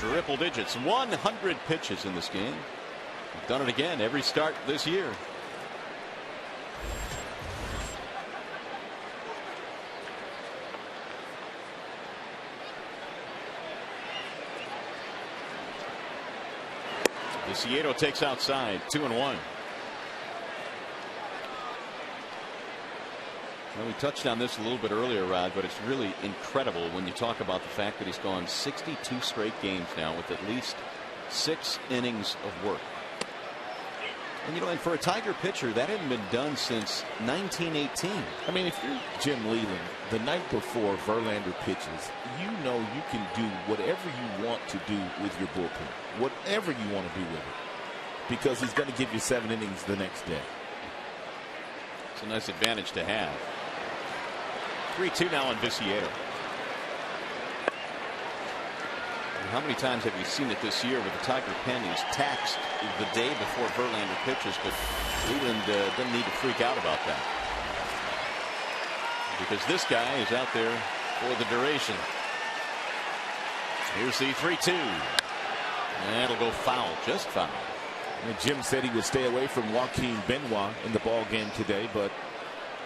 triple digits, 100 pitches in this game. We've done it again every start this year. Viciedo takes outside, 2-1. Well, we touched on this a little bit earlier, Rod, but it's really incredible when you talk about the fact that he's gone 62 straight games now with at least 6 innings of work. And and for a Tiger pitcher, that hadn't been done since 1918. I mean, if you're Jim Leland, the night before Verlander pitches, you know you can do whatever you want to do with your bullpen, whatever you want to do with it, because he's going to give you 7 innings the next day. It's a nice advantage to have. 3-2 now on Viciedo. How many times have you seen it this year with the Tiger pen? He's taxed the day before Verlander pitches, but Leland doesn't need to freak out about that, because this guy is out there for the duration. Here's the 3-2. And it'll go foul, just foul. And Jim said he would stay away from Joaquin Benoit in the ball game today, but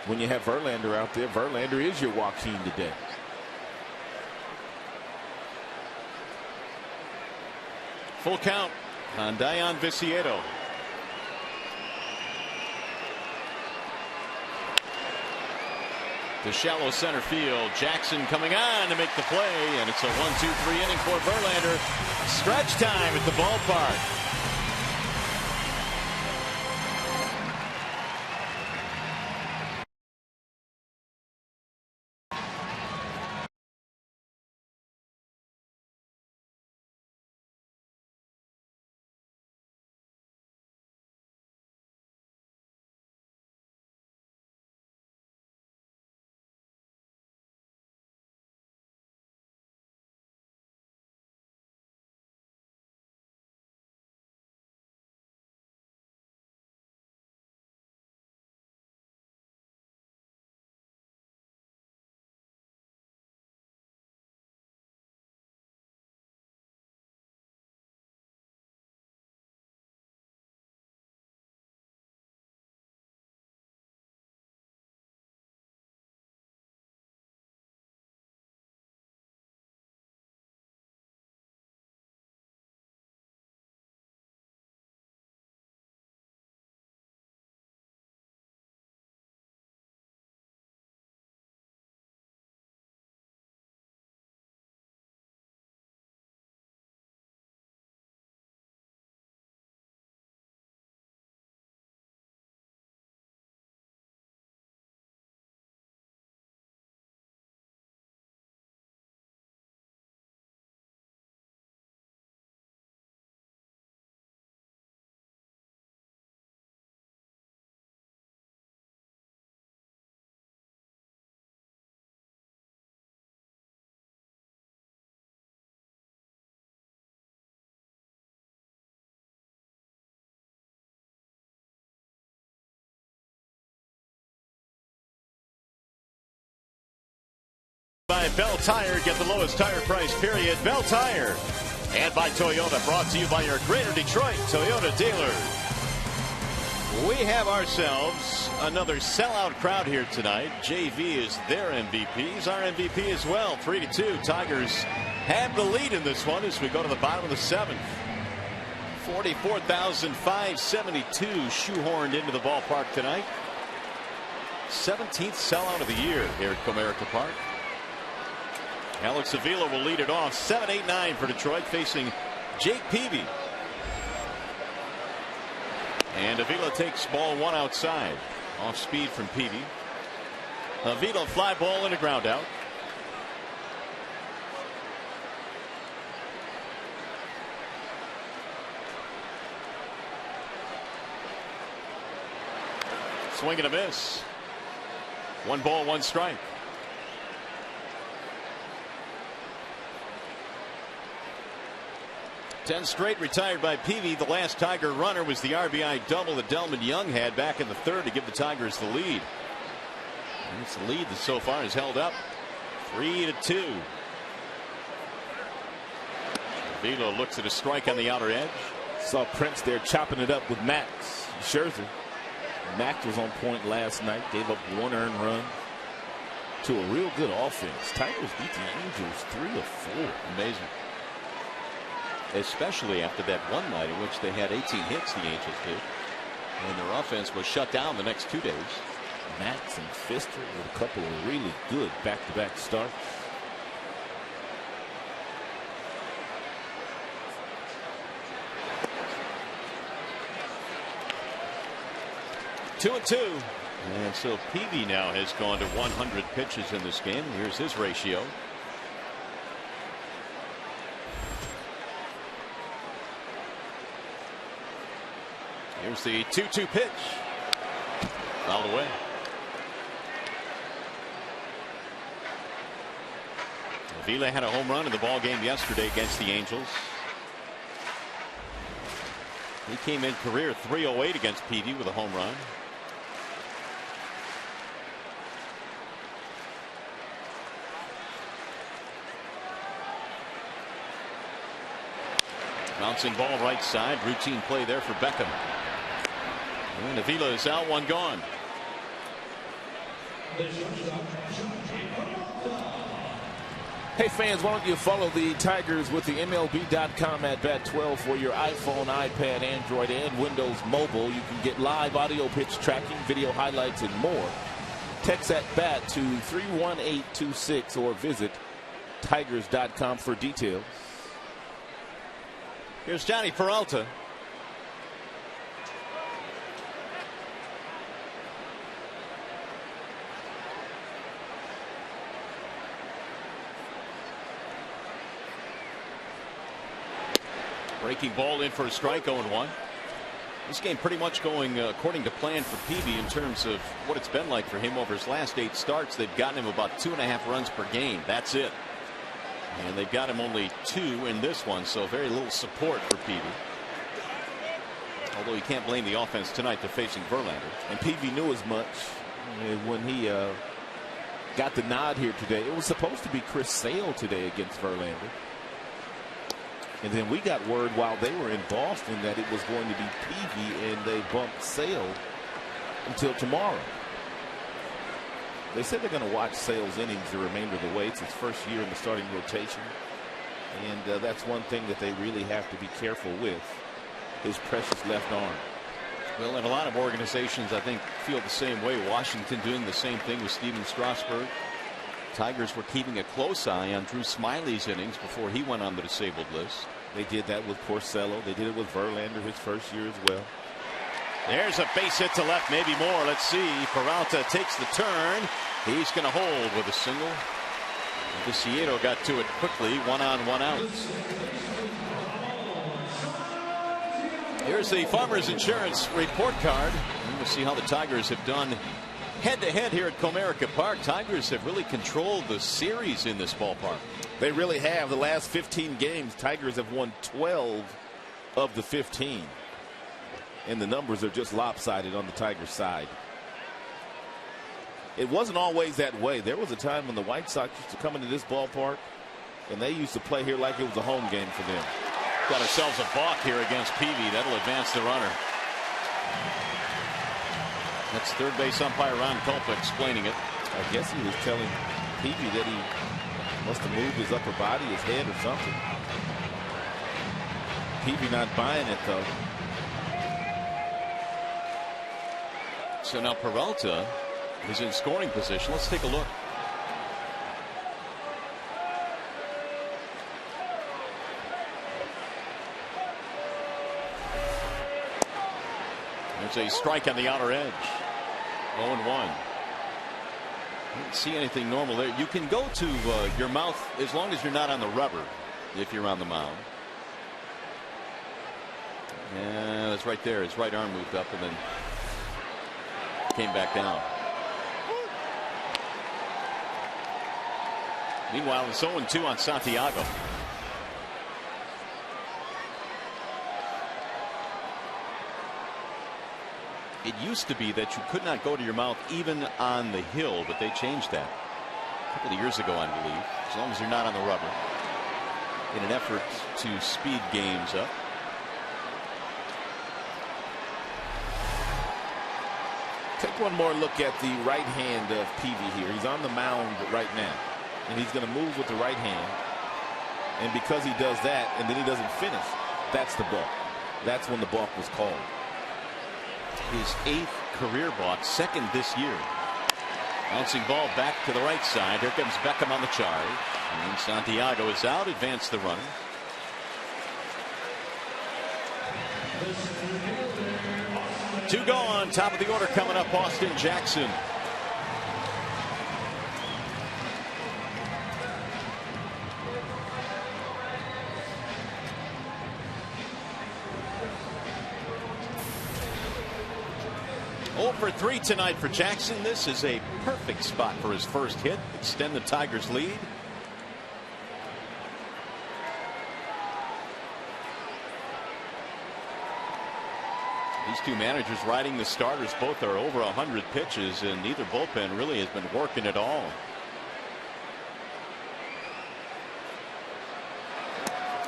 when you have Verlander out there, Verlander is your Joaquin today. Full count on Dayan Viciedo. To shallow center field. Jackson coming on to make the play, and it's a 1-2-3 inning for Verlander. Stretch time at the ballpark. By Bell Tire, get the lowest tire price, period. Bell Tire. And by Toyota, brought to you by your Greater Detroit Toyota dealer. We have ourselves another sellout crowd here tonight. JV is their MVP. He's our MVP as well. 3-2. Tigers have the lead in this one as we go to the bottom of the 7th. 44,572 shoehorned into the ballpark tonight. 17th sellout of the year here at Comerica Park. Alex Avila will lead it off. 7-8-9 for Detroit, facing Jake Peavy. And Avila takes ball 1 outside. Off speed from Peavy. Avila fly ball and a ground out. Swing and a miss. 1 ball, 1 strike. Ten straight retired by Peavy. The last Tiger runner was the RBI double that Delman Young had back in the 3rd to give the Tigers the lead. And it's the lead that so far is held up 3-2. Velo looks at a strike on the outer edge. Saw Prince there chopping it up with Max Scherzer. Max was on point last night. Gave up 1 earned run to a real good offense. Tigers beat the Angels 3-4. Amazing. Especially after that one night in which they had 18 hits, the Angels did. And their offense was shut down the next 2 days. Max and Fister with a couple of really good back-to-back starts. Two and 2. And so Peavy now has gone to 100 pitches in this game. Here's his ratio. Here's the 2-2 pitch. Fouled away. Vila had a home run in the ball game yesterday against the Angels. He came in career .308 against Peavy with a home run. Bouncing ball right side. Routine play there for Beckham. And Avila is out, 1 gone. Hey fans, why don't you follow the Tigers with the MLB.com at bat 12 for your iPhone, iPad, Android, and Windows Mobile. You can get live audio pitch tracking, video highlights, and more. Text at bat to 31826 or visit Tigers.com for details. Here's Johnny Peralta. Breaking ball in for a strike, 0-1. This game pretty much going according to plan for Peavy in terms of what it's been like for him over his last 8 starts. They've gotten him about 2.5 runs per game. That's it. And they've got him only 2 in this one, so very little support for Peavy. Although you can't blame the offense tonight. They're facing Verlander. And Peavy knew as much when he got the nod here today. It was supposed to be Chris Sale today against Verlander. And then we got word while they were in Boston that it was going to be Peavy, and they bumped Sale until tomorrow. They said they're going to watch Sale's innings the remainder of the way. It's his first year in the starting rotation. And that's one thing that they really have to be careful with, his precious left arm. Well, and a lot of organizations, I think, feel the same way. Washington doing the same thing with Steven Strasburg. Tigers were keeping a close eye on Drew Smiley's innings before he went on the disabled list. They did that with Porcello. They did it with Verlander his first year as well. There's a base hit to left, maybe more. Let's see. Peralta takes the turn. He's going to hold with a single. Viciedo got to it quickly. 1 on, 1 out. Here's the Farmers Insurance report card. We'll see how the Tigers have done head-to-head here at Comerica Park. Tigers have really controlled the series in this ballpark. They really have. The last 15 games, Tigers have won 12 of the 15. And the numbers are just lopsided on the Tigers side. It wasn't always that way. There was a time when the White Sox used to come into this ballpark, and they used to play here like it was a home game for them. Got ourselves a balk here against Peavy. That'll advance the runner. That's third base umpire Ron Kulpa explaining it. I guess he was telling Peavy that he must have moved his upper body, his head, or something. Peavy not buying it, though. So now Peralta is in scoring position. Let's take a look. There's a strike on the outer edge. 0-1. Don't see anything normal there. You can go to your mouth as long as you're not on the rubber if you're on the mound. Yeah, that's right there. His right arm moved up, and then came back down. Meanwhile, it's 0-2 on Santiago. It used to be that you could not go to your mouth even on the hill, but they changed that a couple of years ago, I believe, as long as you're not on the rubber, in an effort to speed games up. Take one more look at the right hand of Peavy here. He's on the mound right now, and he's going to move with the right hand. And because he does that, and then he doesn't finish, that's the balk. That's when the balk was called. His 8th career balk, 2nd this year. Bouncing ball back to the right side. Here comes Beckham on the charge. And Santiago is out. Advance the runner. Two gone. Top of the order coming up. Austin Jackson. For 3 tonight for Jackson. This is a perfect spot for his first hit. Extend the Tigers' lead. These two managers riding the starters. Both are over 100 pitches, and neither bullpen really has been working at all.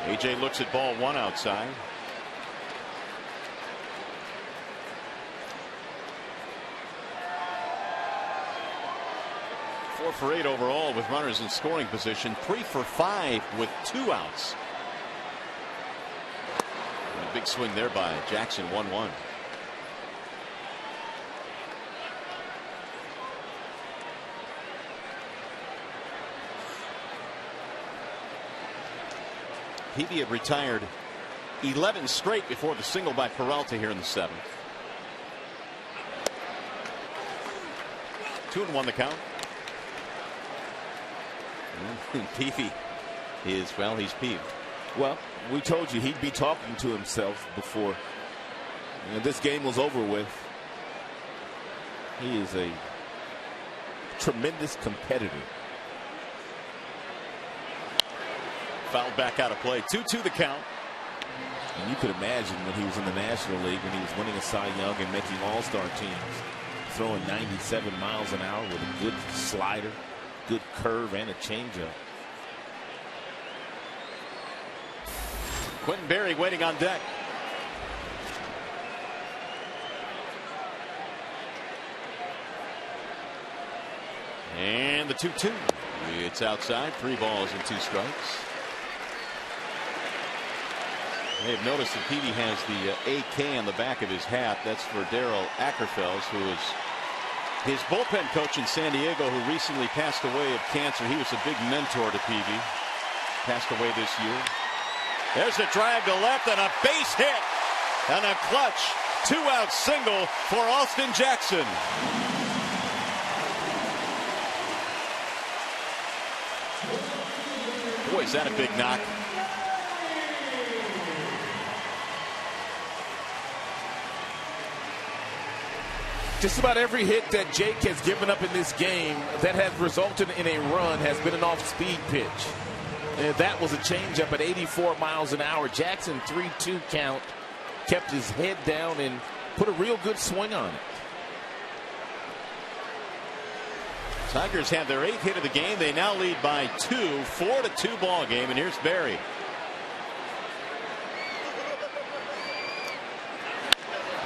AJ looks at ball 1 outside. 4 for 8 overall with runners in scoring position. 3 for 5 with 2 outs. And a big swing there by Jackson. 1-1. Peavy had retired 11 straight before the single by Peralta here in the 7th. 2-1 the count. Peavy is, well, he's peeved. Well, we told you he'd be talking to himself before this game was over with. He is a tremendous competitor. Fouled back out of play. 2-2 the count. And you could imagine when he was in the National League, when he was winning a Cy Young and making all-star teams, throwing 97 miles an hour with a good slider, good curve, and a changeup. Quentin Berry waiting on deck. And the 2-2. It's outside. 3 balls and 2 strikes. You may have noticed that Peavy has the AK on the back of his hat. That's for Darryl Ackerfels, who is his bullpen coach in San Diego, who recently passed away of cancer. He was a big mentor to Peavy. Passed away this year. There's a drive to left and a base hit. And a clutch 2-out single for Austin Jackson. Boy, is that a big knock. Just about every hit that Jake has given up in this game that has resulted in a run has been an off-speed pitch. And that was a changeup at 84 miles an hour. Jackson 3-2 count, kept his head down and put a real good swing on it. Tigers have their 8th hit of the game. They now lead by 2, 4-2 ball game. And here's Berry.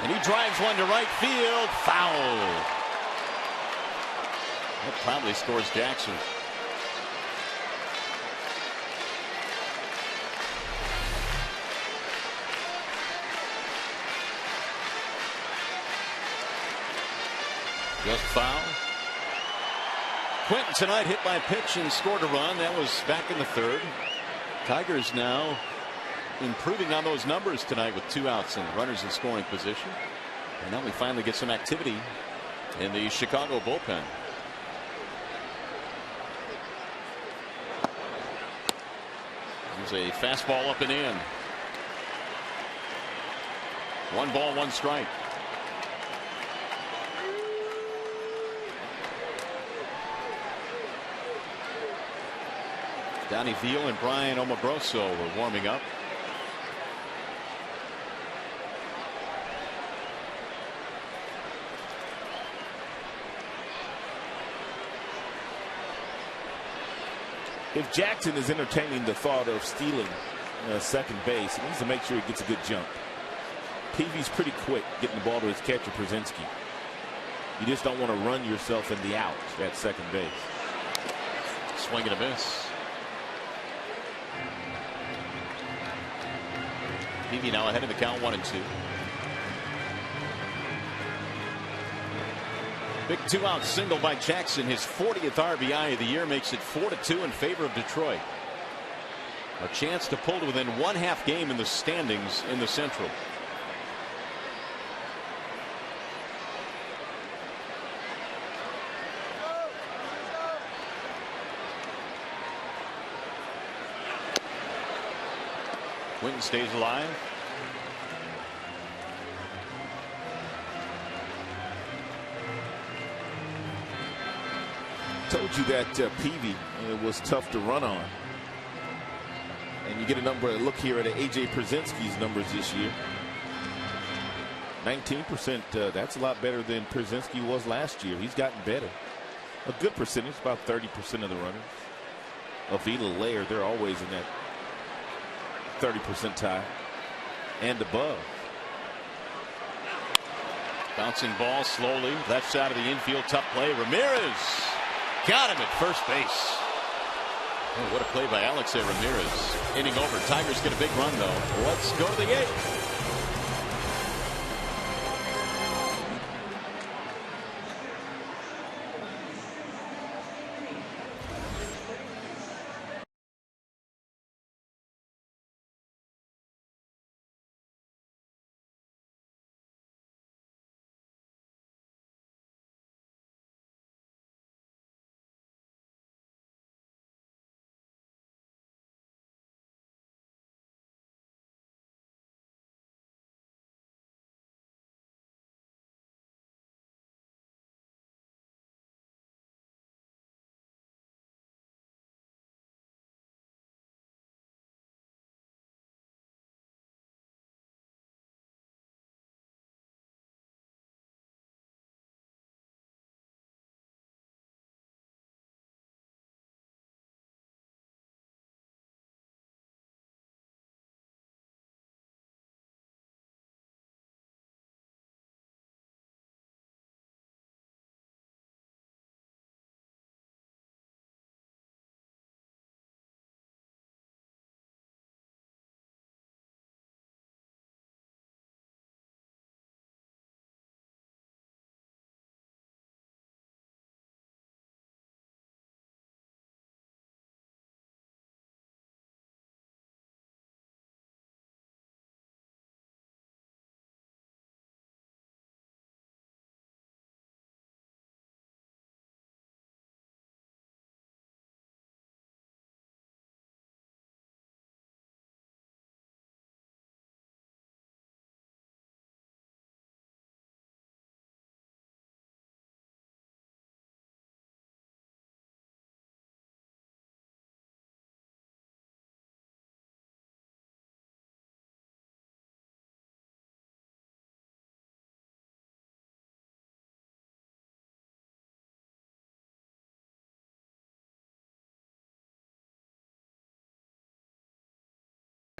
And he drives one to right field. Foul. That probably scores Jackson. Just foul. Quentin tonight hit by a pitch and scored a run. That was back in the 3rd. Tigers now improving on those numbers tonight with 2 outs and runners in scoring position. And now we finally get some activity in the Chicago bullpen. There's a fastball up and in. 1 ball, 1 strike. Donnie Veal and Brian Omobroso were warming up. If Jackson is entertaining the thought of stealing second base, he needs to make sure he gets a good jump. Peavy's pretty quick getting the ball to his catcher, Przinsky. You just don't want to run yourself in the out at second base. Swing and a miss. Peavy now ahead of the count, 1-2. Big 2-out single by Jackson. His 40th RBI of the year makes it 4-2 in favor of Detroit. A chance to pull to within 1/2 game in the standings in the Central. Quinton stays alive. Told you that Peavy was tough to run on. And you get a look here at AJ Przinsky's numbers this year. 19%, that's a lot better than Przinsky was last year. He's gotten better. A good percentage, about 30% of the runners. Avila, Lair, they're always in that 30 percentile and above. Bouncing ball slowly. Left side of the infield. Tough play. Ramirez got him at first base. Oh, what a play by Alex Ramirez. Inning over. Tigers get a big run, though. Let's go to the 8th.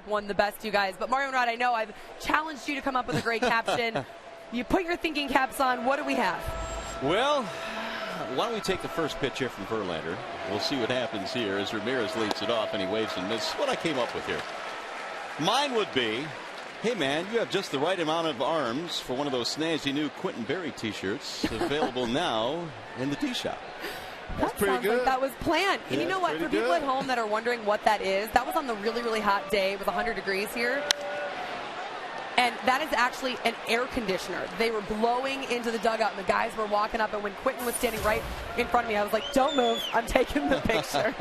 One the best, you guys. But Mario and Rod, I know I've challenged you to come up with a great caption. You put your thinking caps on. What do we have? Well, why don't we take the first pitch here from Verlander? We'll see what happens here as Ramirez leads it off and he waves and misses. What I came up with here. Mine would be, hey man, you have just the right amount of arms for one of those snazzy new Quinton Berry t-shirts available now in the tee shop. That sounds like that was planned. And you know what? For people at home that are wondering what that is, that was on the really, really hot day. It was 100 degrees here. And that is actually an air conditioner. They were blowing into the dugout, and the guys were walking up. And when Quinton was standing right in front of me, I was like, don't move. I'm taking the picture.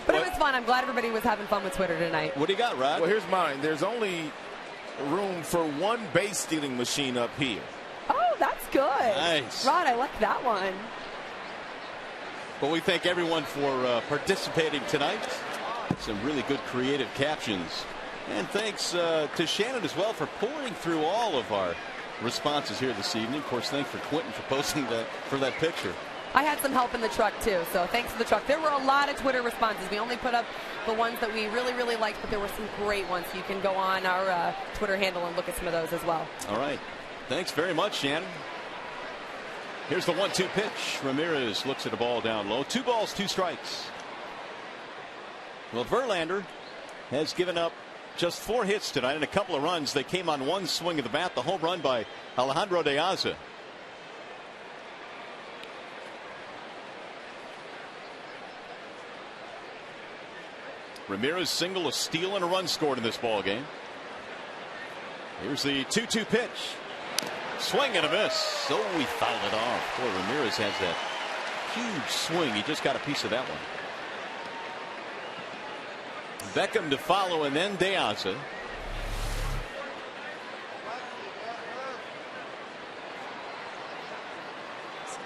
But it was fun. I'm glad everybody was having fun with Twitter tonight. What do you got, Rod? Well, here's mine. There's only room for one base stealing machine up here. Oh, that's good. Nice. Rod, I like that one. Well, we thank everyone for participating tonight. Some really good creative captions. And thanks to Shannon as well for pouring through all of our responses here this evening. Of course, thanks for Quentin for posting for that picture. I had some help in the truck, too, so thanks to the truck. There were a lot of Twitter responses. We only put up the ones that we really, really liked, but there were some great ones. You can go on our Twitter handle and look at some of those as well. All right. Thanks very much, Shannon. Here's the 1-2 pitch. Ramirez looks at the ball down low. 2 balls, 2 strikes. Well, Verlander has given up just 4 hits tonight and a couple of runs. They came on 1 swing of the bat, the home run by Alejandro De Aza. Ramirez single, a steal, and a run scored in this ball game. Here's the 2-2 pitch. Swing and a miss. Oh, he fouled it off. Boy, Ramirez has that huge swing. He just got a piece of that one. Beckham to follow, and then De Aza.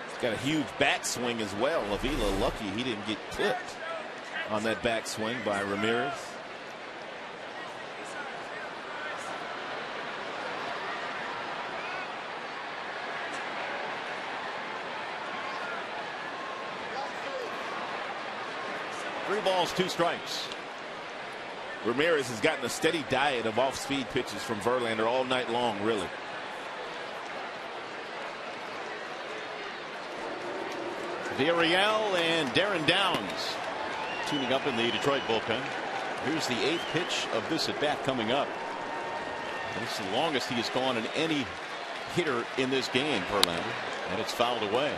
He's got a huge backswing as well. Avila lucky he didn't get clipped on that backswing by Ramirez. Three balls, 2 strikes. Ramirez has gotten a steady diet of off-speed pitches from Verlander all night long, really. Villarreal and Darren Downs tuning up in the Detroit bullpen. Here's the 8th pitch of this at bat coming up. This is the longest he has gone in any hitter in this game, Verlander, and it's fouled away.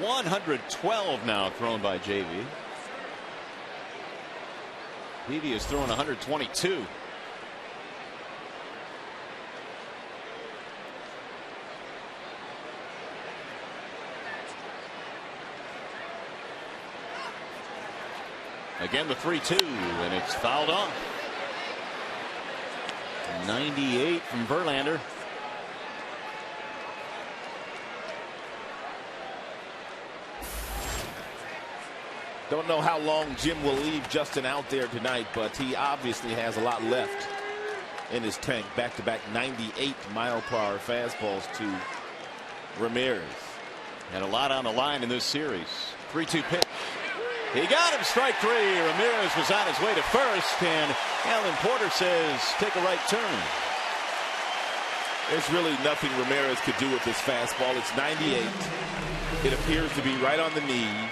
112 now thrown by JV. Peavy has thrown 122. Again the 3-2, and it's fouled off. 98 from Verlander. Don't know how long Jim will leave Justin out there tonight, but he obviously has a lot left in his tank. Back-to-back 98-mile-per-hour fastballs to Ramirez. And a lot on the line in this series. 3-2 pitch. He got him, strike 3. Ramirez was on his way to first, and Alan Porter says take a right turn. There's really nothing Ramirez could do with this fastball. It's 98. It appears to be right on the knees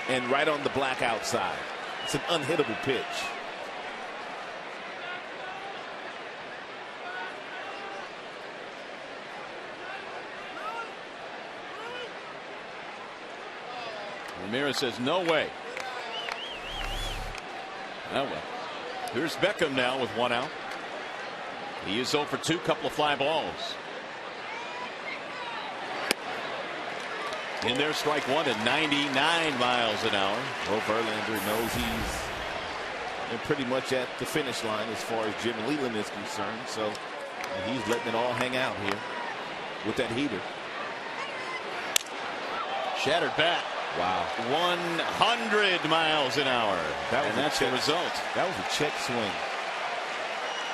and right on the black outside. It's an unhittable pitch. Ramirez says no way. Oh well. Here's Beckham now with 1 out. He is 0 for 2, couple of fly balls. In there, strike 1 at 99 miles an hour. Well, Verlander knows he's pretty much at the finish line as far as Jim Leland is concerned. So he's letting it all hang out here with that heater. Shattered bat. Wow. 100 miles an hour. That's the result. That was a check swing.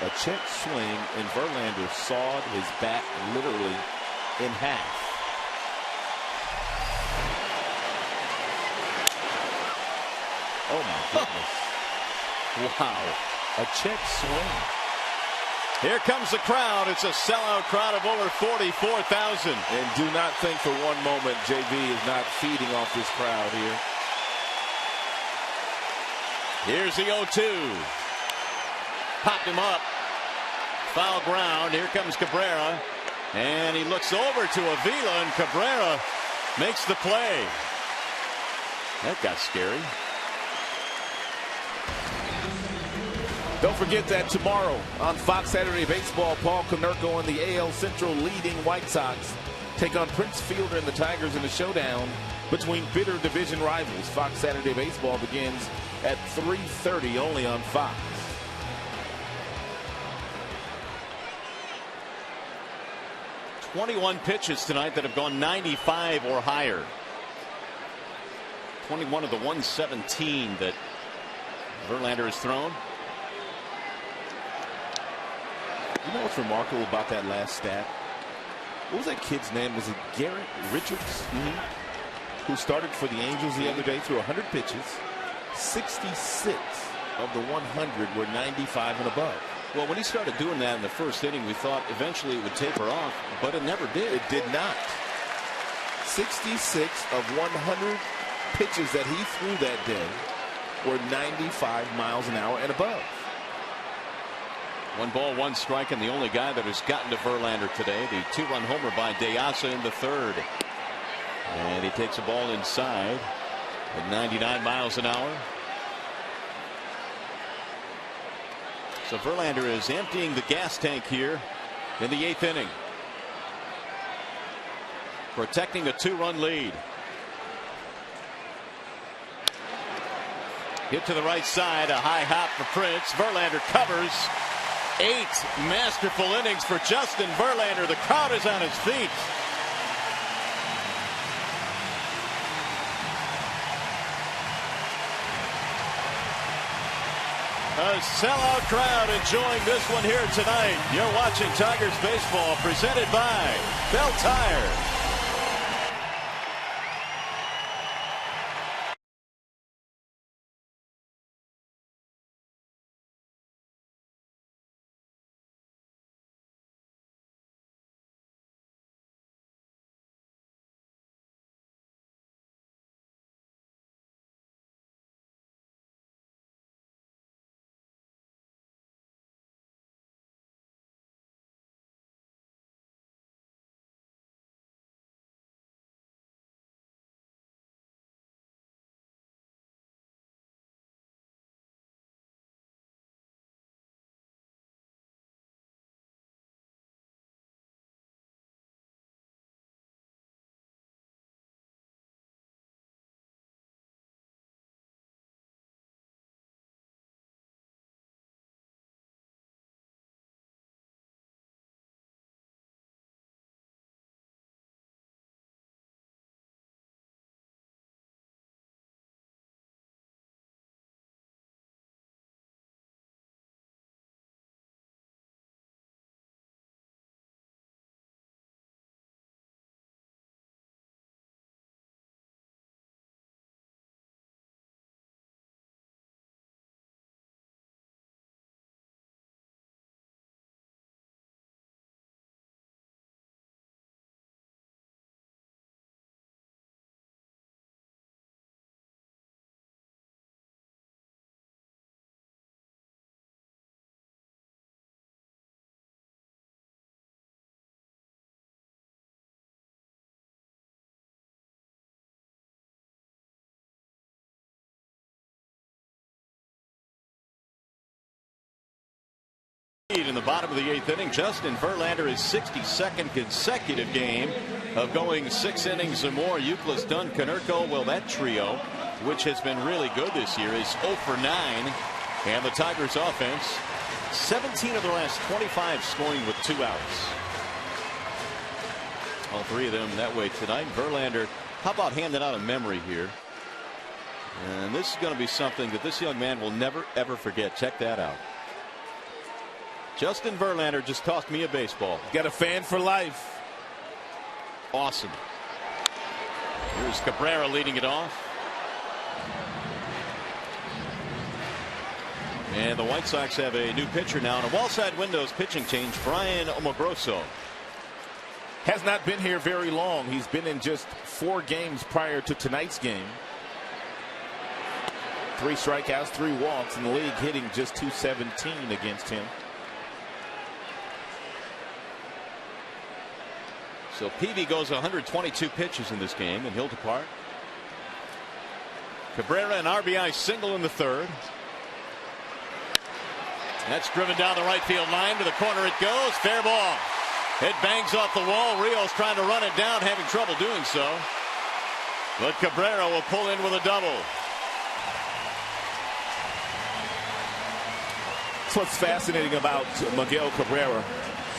A check swing, and Verlander sawed his bat literally in half. Oh my goodness. Wow. A check swing. Here comes the crowd. It's a sellout crowd of over 44,000. And do not think for one moment JV is not feeding off this crowd here. Here's the 0-2. Popped him up. Foul ground. Here comes Cabrera. And he looks over to Avila, and Cabrera makes the play. That got scary. Don't forget that tomorrow on Fox Saturday Baseball, Paul Konerko and the AL Central leading White Sox take on Prince Fielder and the Tigers in a showdown between bitter division rivals. Fox Saturday Baseball begins at 3:30 only on Fox. 21 pitches tonight that have gone 95 or higher. 21 of the 117 that Verlander has thrown. You know what's remarkable about that last stat? What was that kid's name? Was it Garrett Richards? Who started for the Angels the other day, threw 100 pitches. 66 of the 100 were 95 and above. Well, when he started doing that in the first inning, we thought eventually it would taper off, but it never did. It did not. 66 of 100 pitches that he threw that day were 95 miles an hour and above. 1 ball, 1 strike, and the only guy that has gotten to Verlander today, the 2-run homer by De Asa in the 3rd. And he takes a ball inside at 99 miles an hour. So Verlander is emptying the gas tank here in the 8th inning, protecting a 2-run lead. Hit to the right side, a high hop for Prince. Verlander covers. 8 masterful innings for Justin Verlander. The crowd is on its feet. A sellout crowd enjoying this one here tonight. You're watching Tigers baseball presented by Bell Tire. In the bottom of the 8th inning, Justin Verlander is 62nd consecutive game of going 6 innings or more. Euclid, Dunn, Konerko, well, that trio, which has been really good this year, is 0 for 9. And the Tigers offense, 17 of the last 25 scoring with 2 outs. All 3 of them that way tonight. Verlander, how about handing out a memory here? And this is going to be something that this young man will never, ever forget. Check that out. Justin Verlander just tossed me a baseball. Got a fan for life. Awesome. Here's Cabrera leading it off. And the White Sox have a new pitcher now in a wall-side windows pitching change. Brian Omogroso has not been here very long. He's been in just 4 games prior to tonight's game. 3 strikeouts, 3 walks in the league, hitting just .217 against him. So Peavy goes 122 pitches in this game, and Hilda Park. Cabrera an RBI single in the 3rd. That's driven down the right field line. To the corner it goes. Fair ball. It bangs off the wall. Rios trying to run it down, having trouble doing so. But Cabrera will pull in with a double. That's what's fascinating about Miguel Cabrera.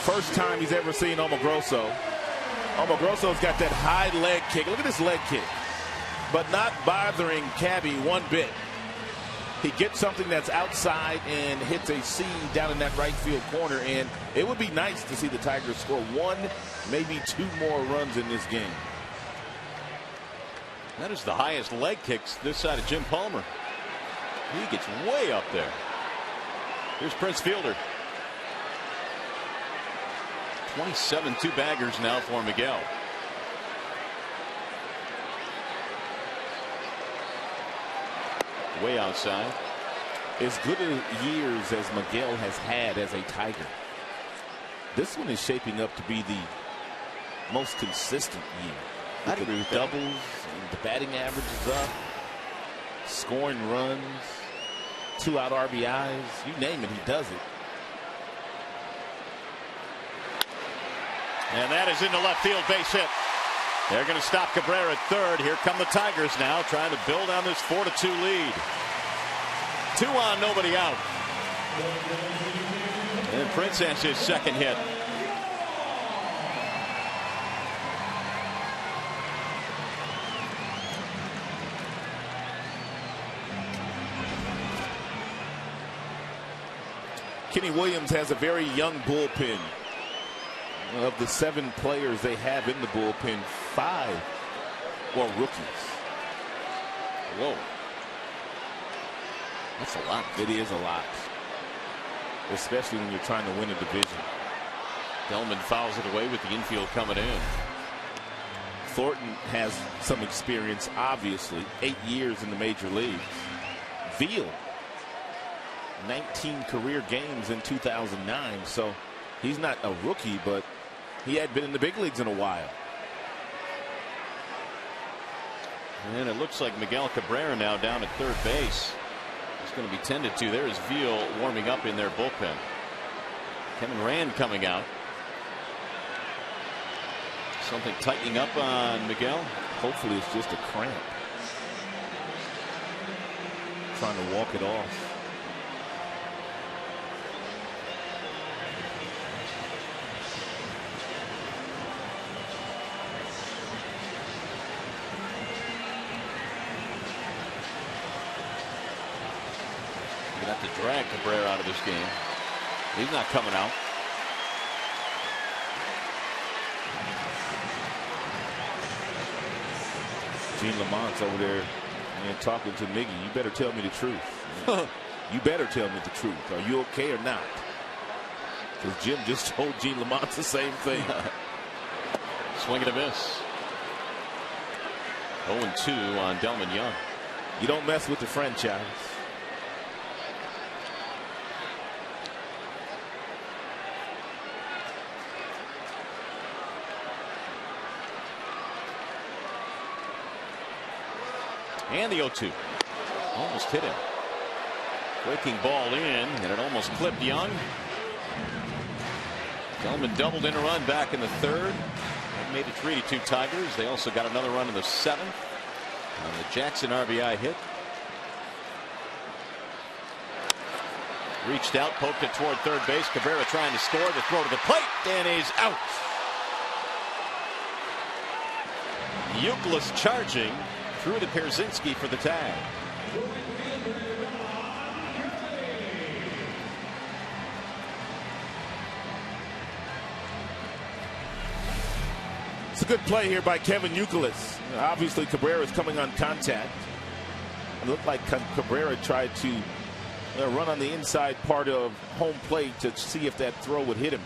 First time he's ever seen Omogroso. Oh, Grosso's got that high leg kick. Look at this leg kick. But not bothering Cabby one bit. He gets something that's outside and hits a C down in that right field corner. And it would be nice to see the Tigers score one, maybe two more runs in this game. That is the highest leg kicks this side of Jim Palmer. He gets way up there. Here's Prince Fielder. 27 two-baggers now for Miguel. Way outside. As good a years as Miguel has had as a Tiger, this one is shaping up to be the most consistent year. I'd agree with doubles, and the batting average is up, scoring runs, 2-out RBIs, you name it, he does it. And that is into left field, base hit. They're going to stop Cabrera at third. Here come the Tigers now, trying to build on this 4-2 lead. 2 on, nobody out. And Prince has his second hit. Kenny Williams has a very young bullpen. Of the 7 players they have in the bullpen, 5 were rookies. Whoa. That's a lot. It is a lot. Especially when you're trying to win a division. Delman fouls it away with the infield coming in. Thornton has some experience, obviously. 8 years in the major leagues. Veal, 19 career games in 2009. So he's not a rookie, but he had been in the big leagues in a while. And it looks like Miguel Cabrera now down at third base. It's going to be tended to. There is Veal warming up in their bullpen. Kevin Rand coming out. Something tightening up on Miguel. Hopefully it's just a cramp. Trying to walk it off. Have to drag Cabrera out of this game. He's not coming out. Gene Lamont's over there and talking to Miggy. You better tell me the truth. You better tell me the truth. Are you okay or not? Because Jim just told Gene Lamont the same thing. Swing and a miss. 0-2 on Delman Young. You don't mess with the franchise. And the 0-2. Almost hit him. Breaking ball in, and it almost clipped Young. Delman doubled in a run back in the third. That made it 3-2 Tigers. They also got another run in the seventh on the Jackson RBI hit. Reached out, poked it toward third base. Cabrera trying to score. The throw to the plate, and he's out. Youkilis charging through to Pierzynski for the tag. It's a good play here by Kevin Youkilis. Obviously Cabrera is coming on contact. It looked like Cabrera tried to run on the inside part of home plate to see if that throw would hit him.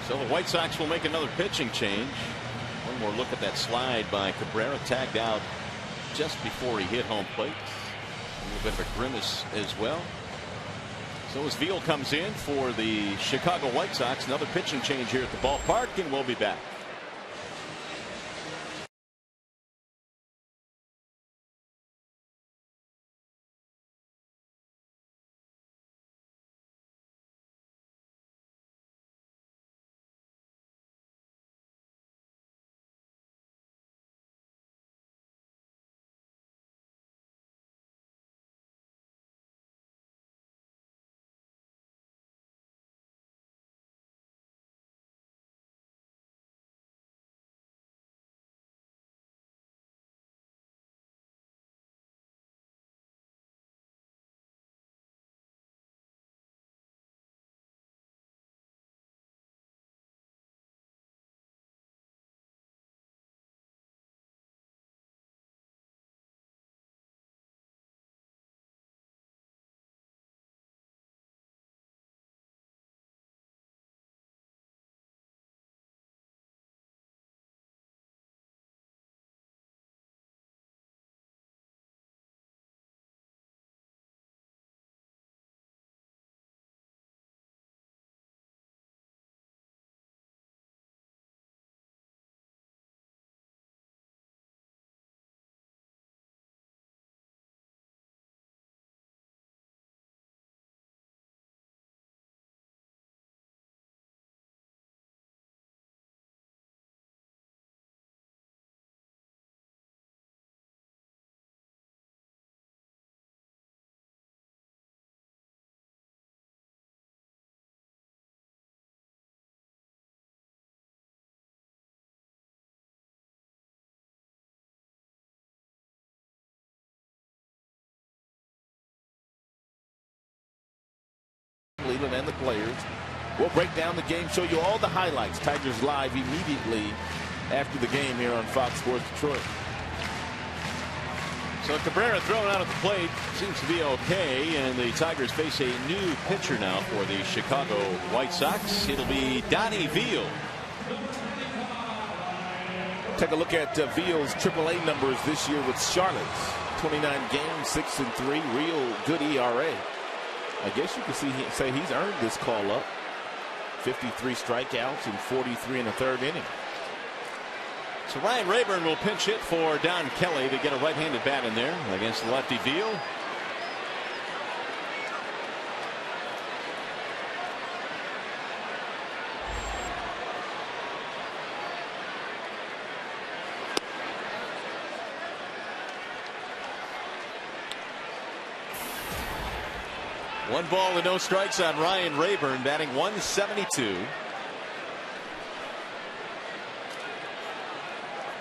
So the White Sox will make another pitching change. One more look at that slide by Cabrera, tagged out just before he hit home plate. A little bit of a grimace as well. So as Veal comes in for the Chicago White Sox, another pitching change here at the ballpark, and we'll be back. Thielen and the players. We'll break down the game, show you all the highlights. Tigers live immediately after the game here on Fox Sports Detroit. So Cabrera thrown out at the plate seems to be okay, and the Tigers face a new pitcher now for the Chicago White Sox. It'll be Donnie Veal. Take a look at Veal's AAA numbers this year with Charlotte. 29 games, 6-3, real good ERA. I guess you could say he's earned this call up. 53 strikeouts and 43 in the third inning. So Ryan Rayburn will pinch hit for Don Kelly to get a right-handed bat in there against the lefty Veal. One ball and no strikes on Ryan Rayburn, batting .172.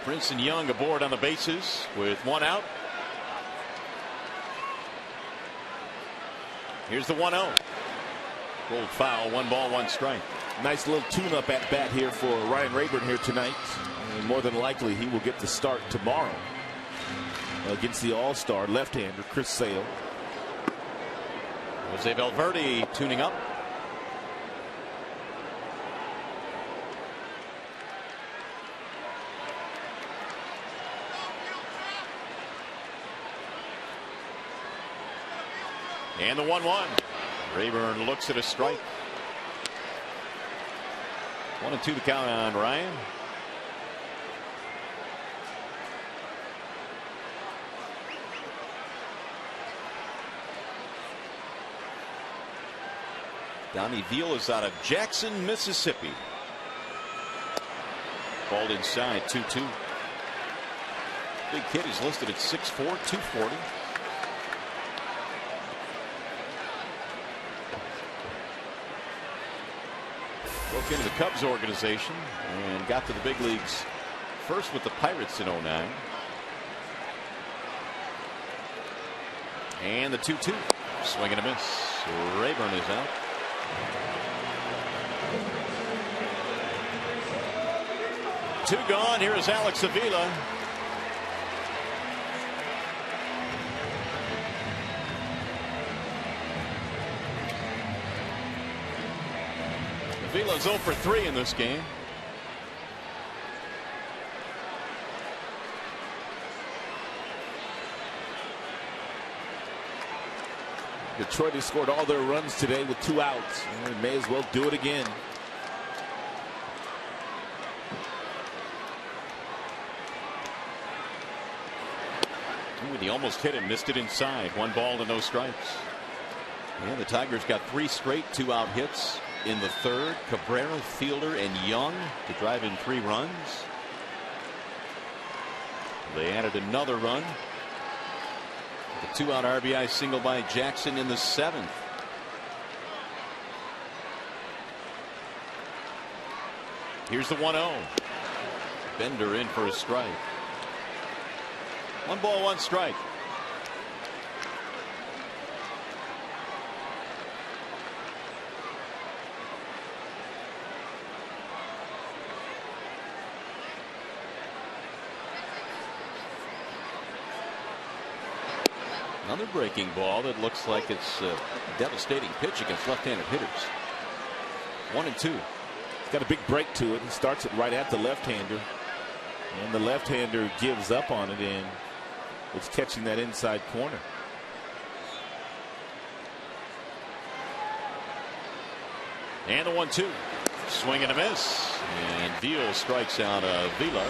Prince and Young aboard on the bases with one out. Here's the 1-0. Rolled foul, 1 ball, 1 strike. Nice little tune-up at bat here for Ryan Rayburn here tonight. And more than likely he will get the start tomorrow against the all-star left-hander Chris Sale. Jose Valverde tuning up. And the 1-1. Rayburn looks at a strike. 1-2 to count on Ryan. Donnie Veal is out of Jackson, Mississippi. Balled inside, 2-2. Big kid is listed at 6'4", 240. Broke into the Cubs organization and got to the big leagues first with the Pirates in '09. And the 2-2. Swing and a miss. Rayburn is out. Two gone. Here is Alex Avila. Avila's 0 for 3 in this game. Detroit has scored all their runs today with 2 outs. And may as well do it again. Ooh, he almost hit him, missed it inside. 1 ball to no strikes. And the Tigers got 3 straight 2-out hits in the third. Cabrera, Fielder, and Young to drive in 3 runs. They added another run. The 2-out RBI single by Jackson in the 7th. Here's the 1-0. Bender in for a strike. 1 ball, 1 strike. Another breaking ball that looks like it's a devastating pitch against left-handed hitters. 1-2. It's got a big break to it. He starts it right at the left-hander. And the left-hander gives up on it, and it's catching that inside corner. And the 1-2. Swing and a miss. And Veal strikes out Vila.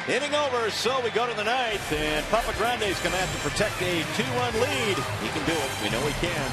Inning over, so we go to the 9th, and Papa Grande's going to have to protect a 2-1 lead. He can do it. We know he can.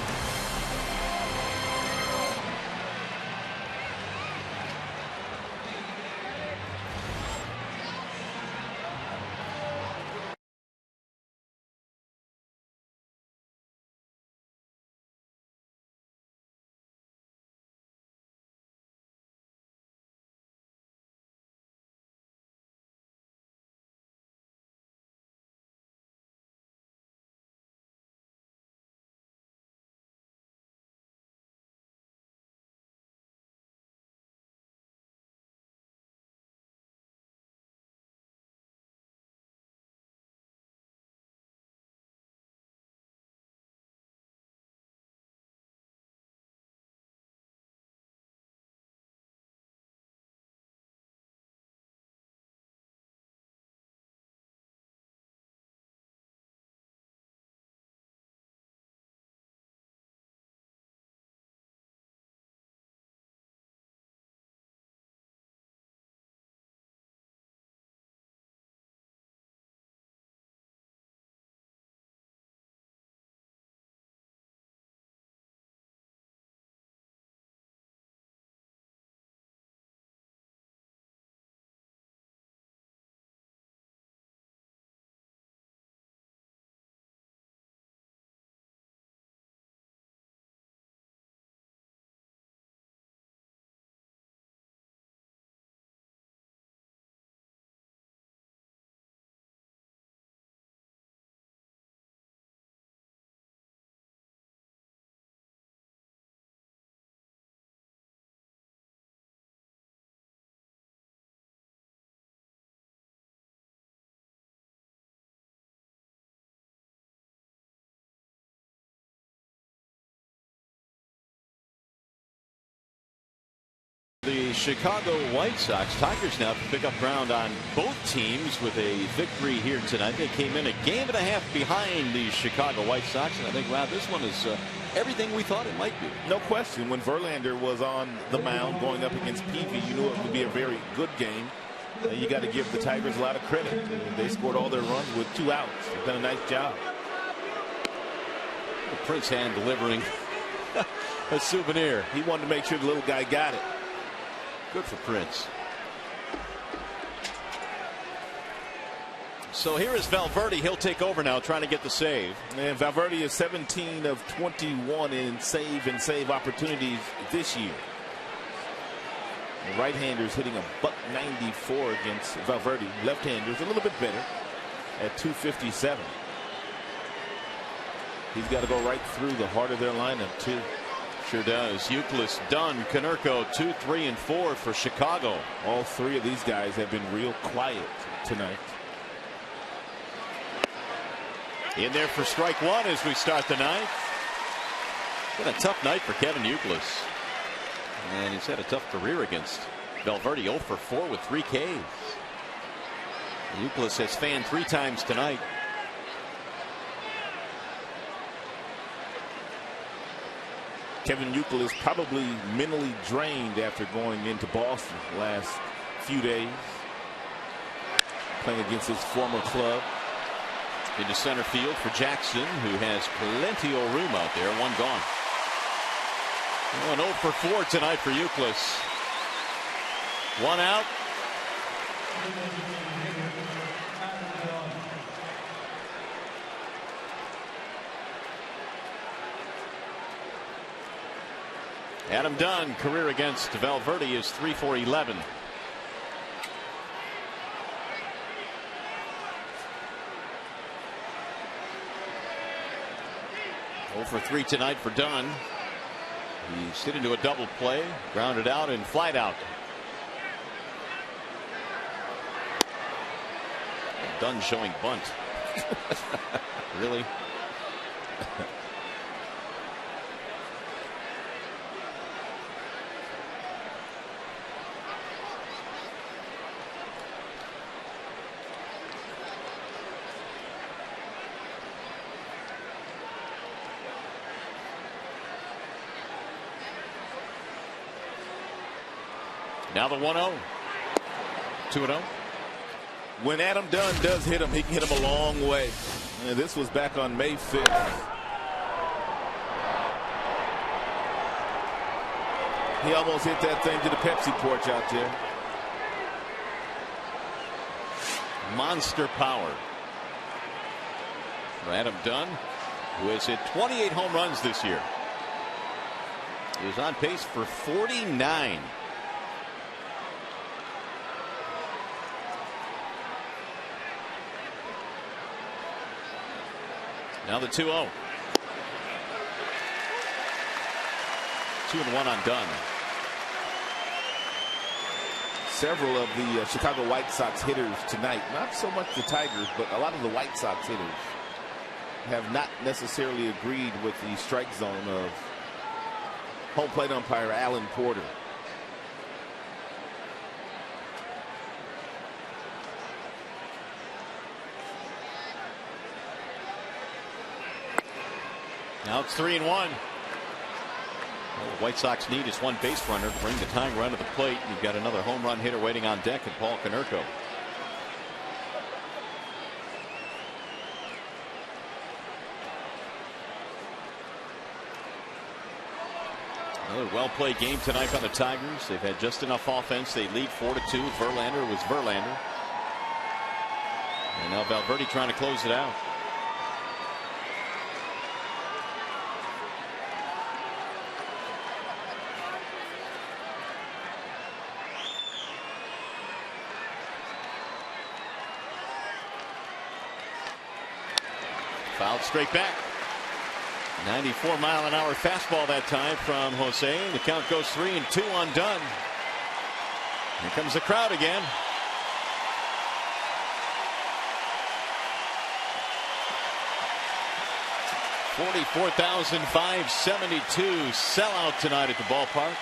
Chicago White Sox. Tigers now pick up ground on both teams with a victory here tonight. They came in a game and a half behind the Chicago White Sox, and I think, wow, this one is everything we thought it might be. No question. When Verlander was on the mound going up against Peavy, you knew it would be a very good game. And you got to give the Tigers a lot of credit. They scored all their runs with 2 outs. They've done a nice job. Prince hand delivering a souvenir. He wanted to make sure the little guy got it. Good for Prince. So here is Valverde. He'll take over now, trying to get the save. And Valverde is 17 of 21 in save opportunities this year. The right-handers hitting a .194 against Valverde. Left-handers a little bit better at .257. He's got to go right through the heart of their lineup, too. Sure does. Euclid, Dunn, Konerko, 2, 3, and 4 for Chicago. All 3 of these guys have been real quiet tonight. In there for strike 1 as we start the ninth. Been a tough night for Kevin Euclid. And he's had a tough career against Valverde. 0 for 4 with 3 Ks. Euclid has fanned 3 times tonight. Kevin Euclid is probably mentally drained after going into Boston the last few days, playing against his former club. Into center field for Jackson, who has plenty of room out there. 1 gone. 0 for 4 tonight for Euclid. 1 out. Adam Dunn, career against Valverde is 3 for 11. For 3 tonight for Dunn. He's hit into a double play, grounded out and flied out. Dunn showing bunt. Really? Now the 1-0. 2-0. When Adam Dunn does hit him, he can hit him a long way. And this was back on May 5th. He almost hit that thing to the Pepsi porch out there. Monster power for Adam Dunn, who has hit 28 home runs this year. He is on pace for 49. Now the 2-0. 2-1 on Dunn. Several of the Chicago White Sox hitters tonight, not so much the Tigers, but a lot of the White Sox hitters have not necessarily agreed with the strike zone of home plate umpire Alan Porter. Now it's 3-1. Well, the White Sox need is 1 base runner to bring the tying run to the plate. You've got another home run hitter waiting on deck in Paul Konerko. Another well-played game tonight by the Tigers. They've had just enough offense. They lead 4-2. Verlander was Verlander. And now Valverde trying to close it out. Fouled straight back. 94-mile-an-hour fastball that time from Jose. The count goes 3-2 on Dunn. Here comes the crowd again. $44,572 sellout tonight at the ballpark.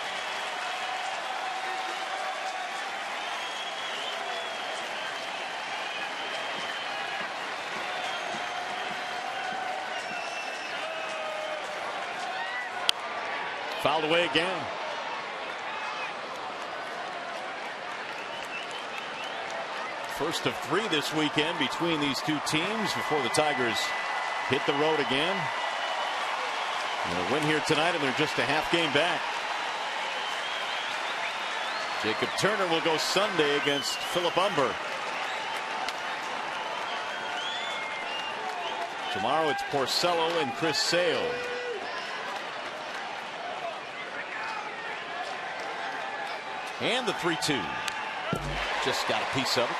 Fouled away again. First of 3 this weekend between these two teams before the Tigers hit the road again. And a win here tonight, and they're just a half game back. Jacob Turner will go Sunday against Philip Umber. Tomorrow it's Porcello and Chris Sale. And the 3-2. Just got a piece of it.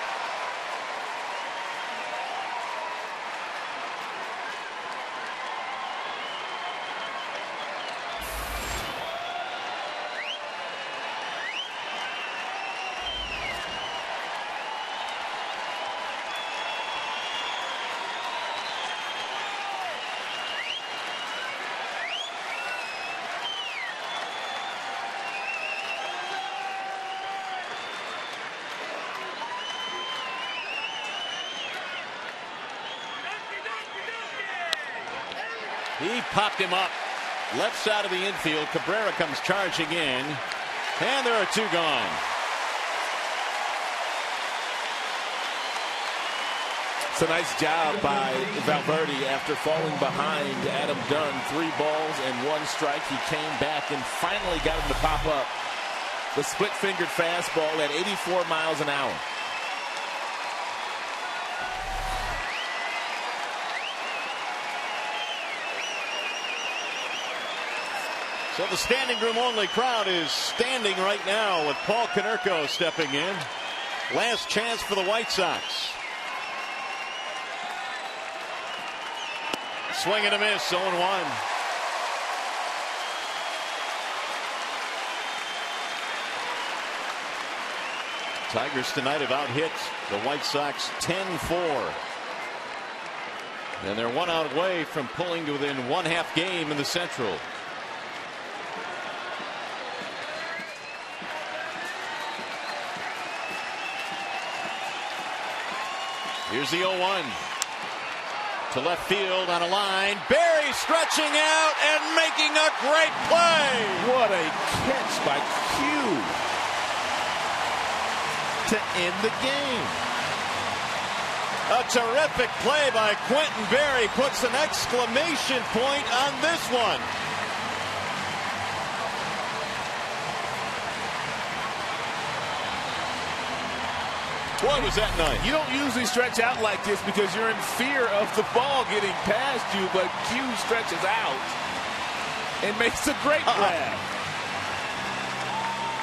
He popped him up left side of the infield. Cabrera comes charging in, and there are 2 gone. It's a nice job by Valverde after falling behind Adam Dunn. 3 balls and 1 strike. He came back and finally got him to pop up. The split-fingered fastball at 84 miles an hour. So the standing room only crowd is standing right now with Paul Konerko stepping in. Last chance for the White Sox. Swing and a miss, 0-1. Tigers tonight have out-hit the White Sox 10-4. And they're 1 out away from pulling to within 1/2 game in the Central. Here's the 0-1 to left field on a line. Berry stretching out and making a great play. What a catch by Q to end the game. A terrific play by Quentin Berry puts an exclamation point on this one. Boy, was that nice. You don't usually stretch out like this because you're in fear of the ball getting past you, but Q stretches out and makes a great grab.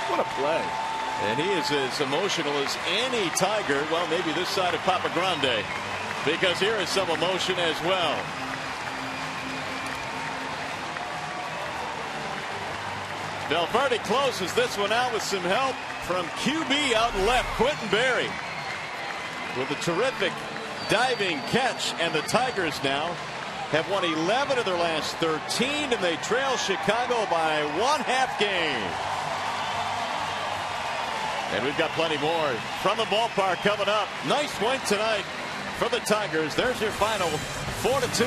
What a play. And he is as emotional as any Tiger. Well, maybe this side of Papa Grande, because here is some emotion as well. Valverde closes this one out with some help from QB out left, Quentin Berry, with a terrific diving catch. And the Tigers now have won 11 of their last 13, and they trail Chicago by 1/2 game. And we've got plenty more from the ballpark coming up. Nice win tonight for the Tigers. There's your final 4-2.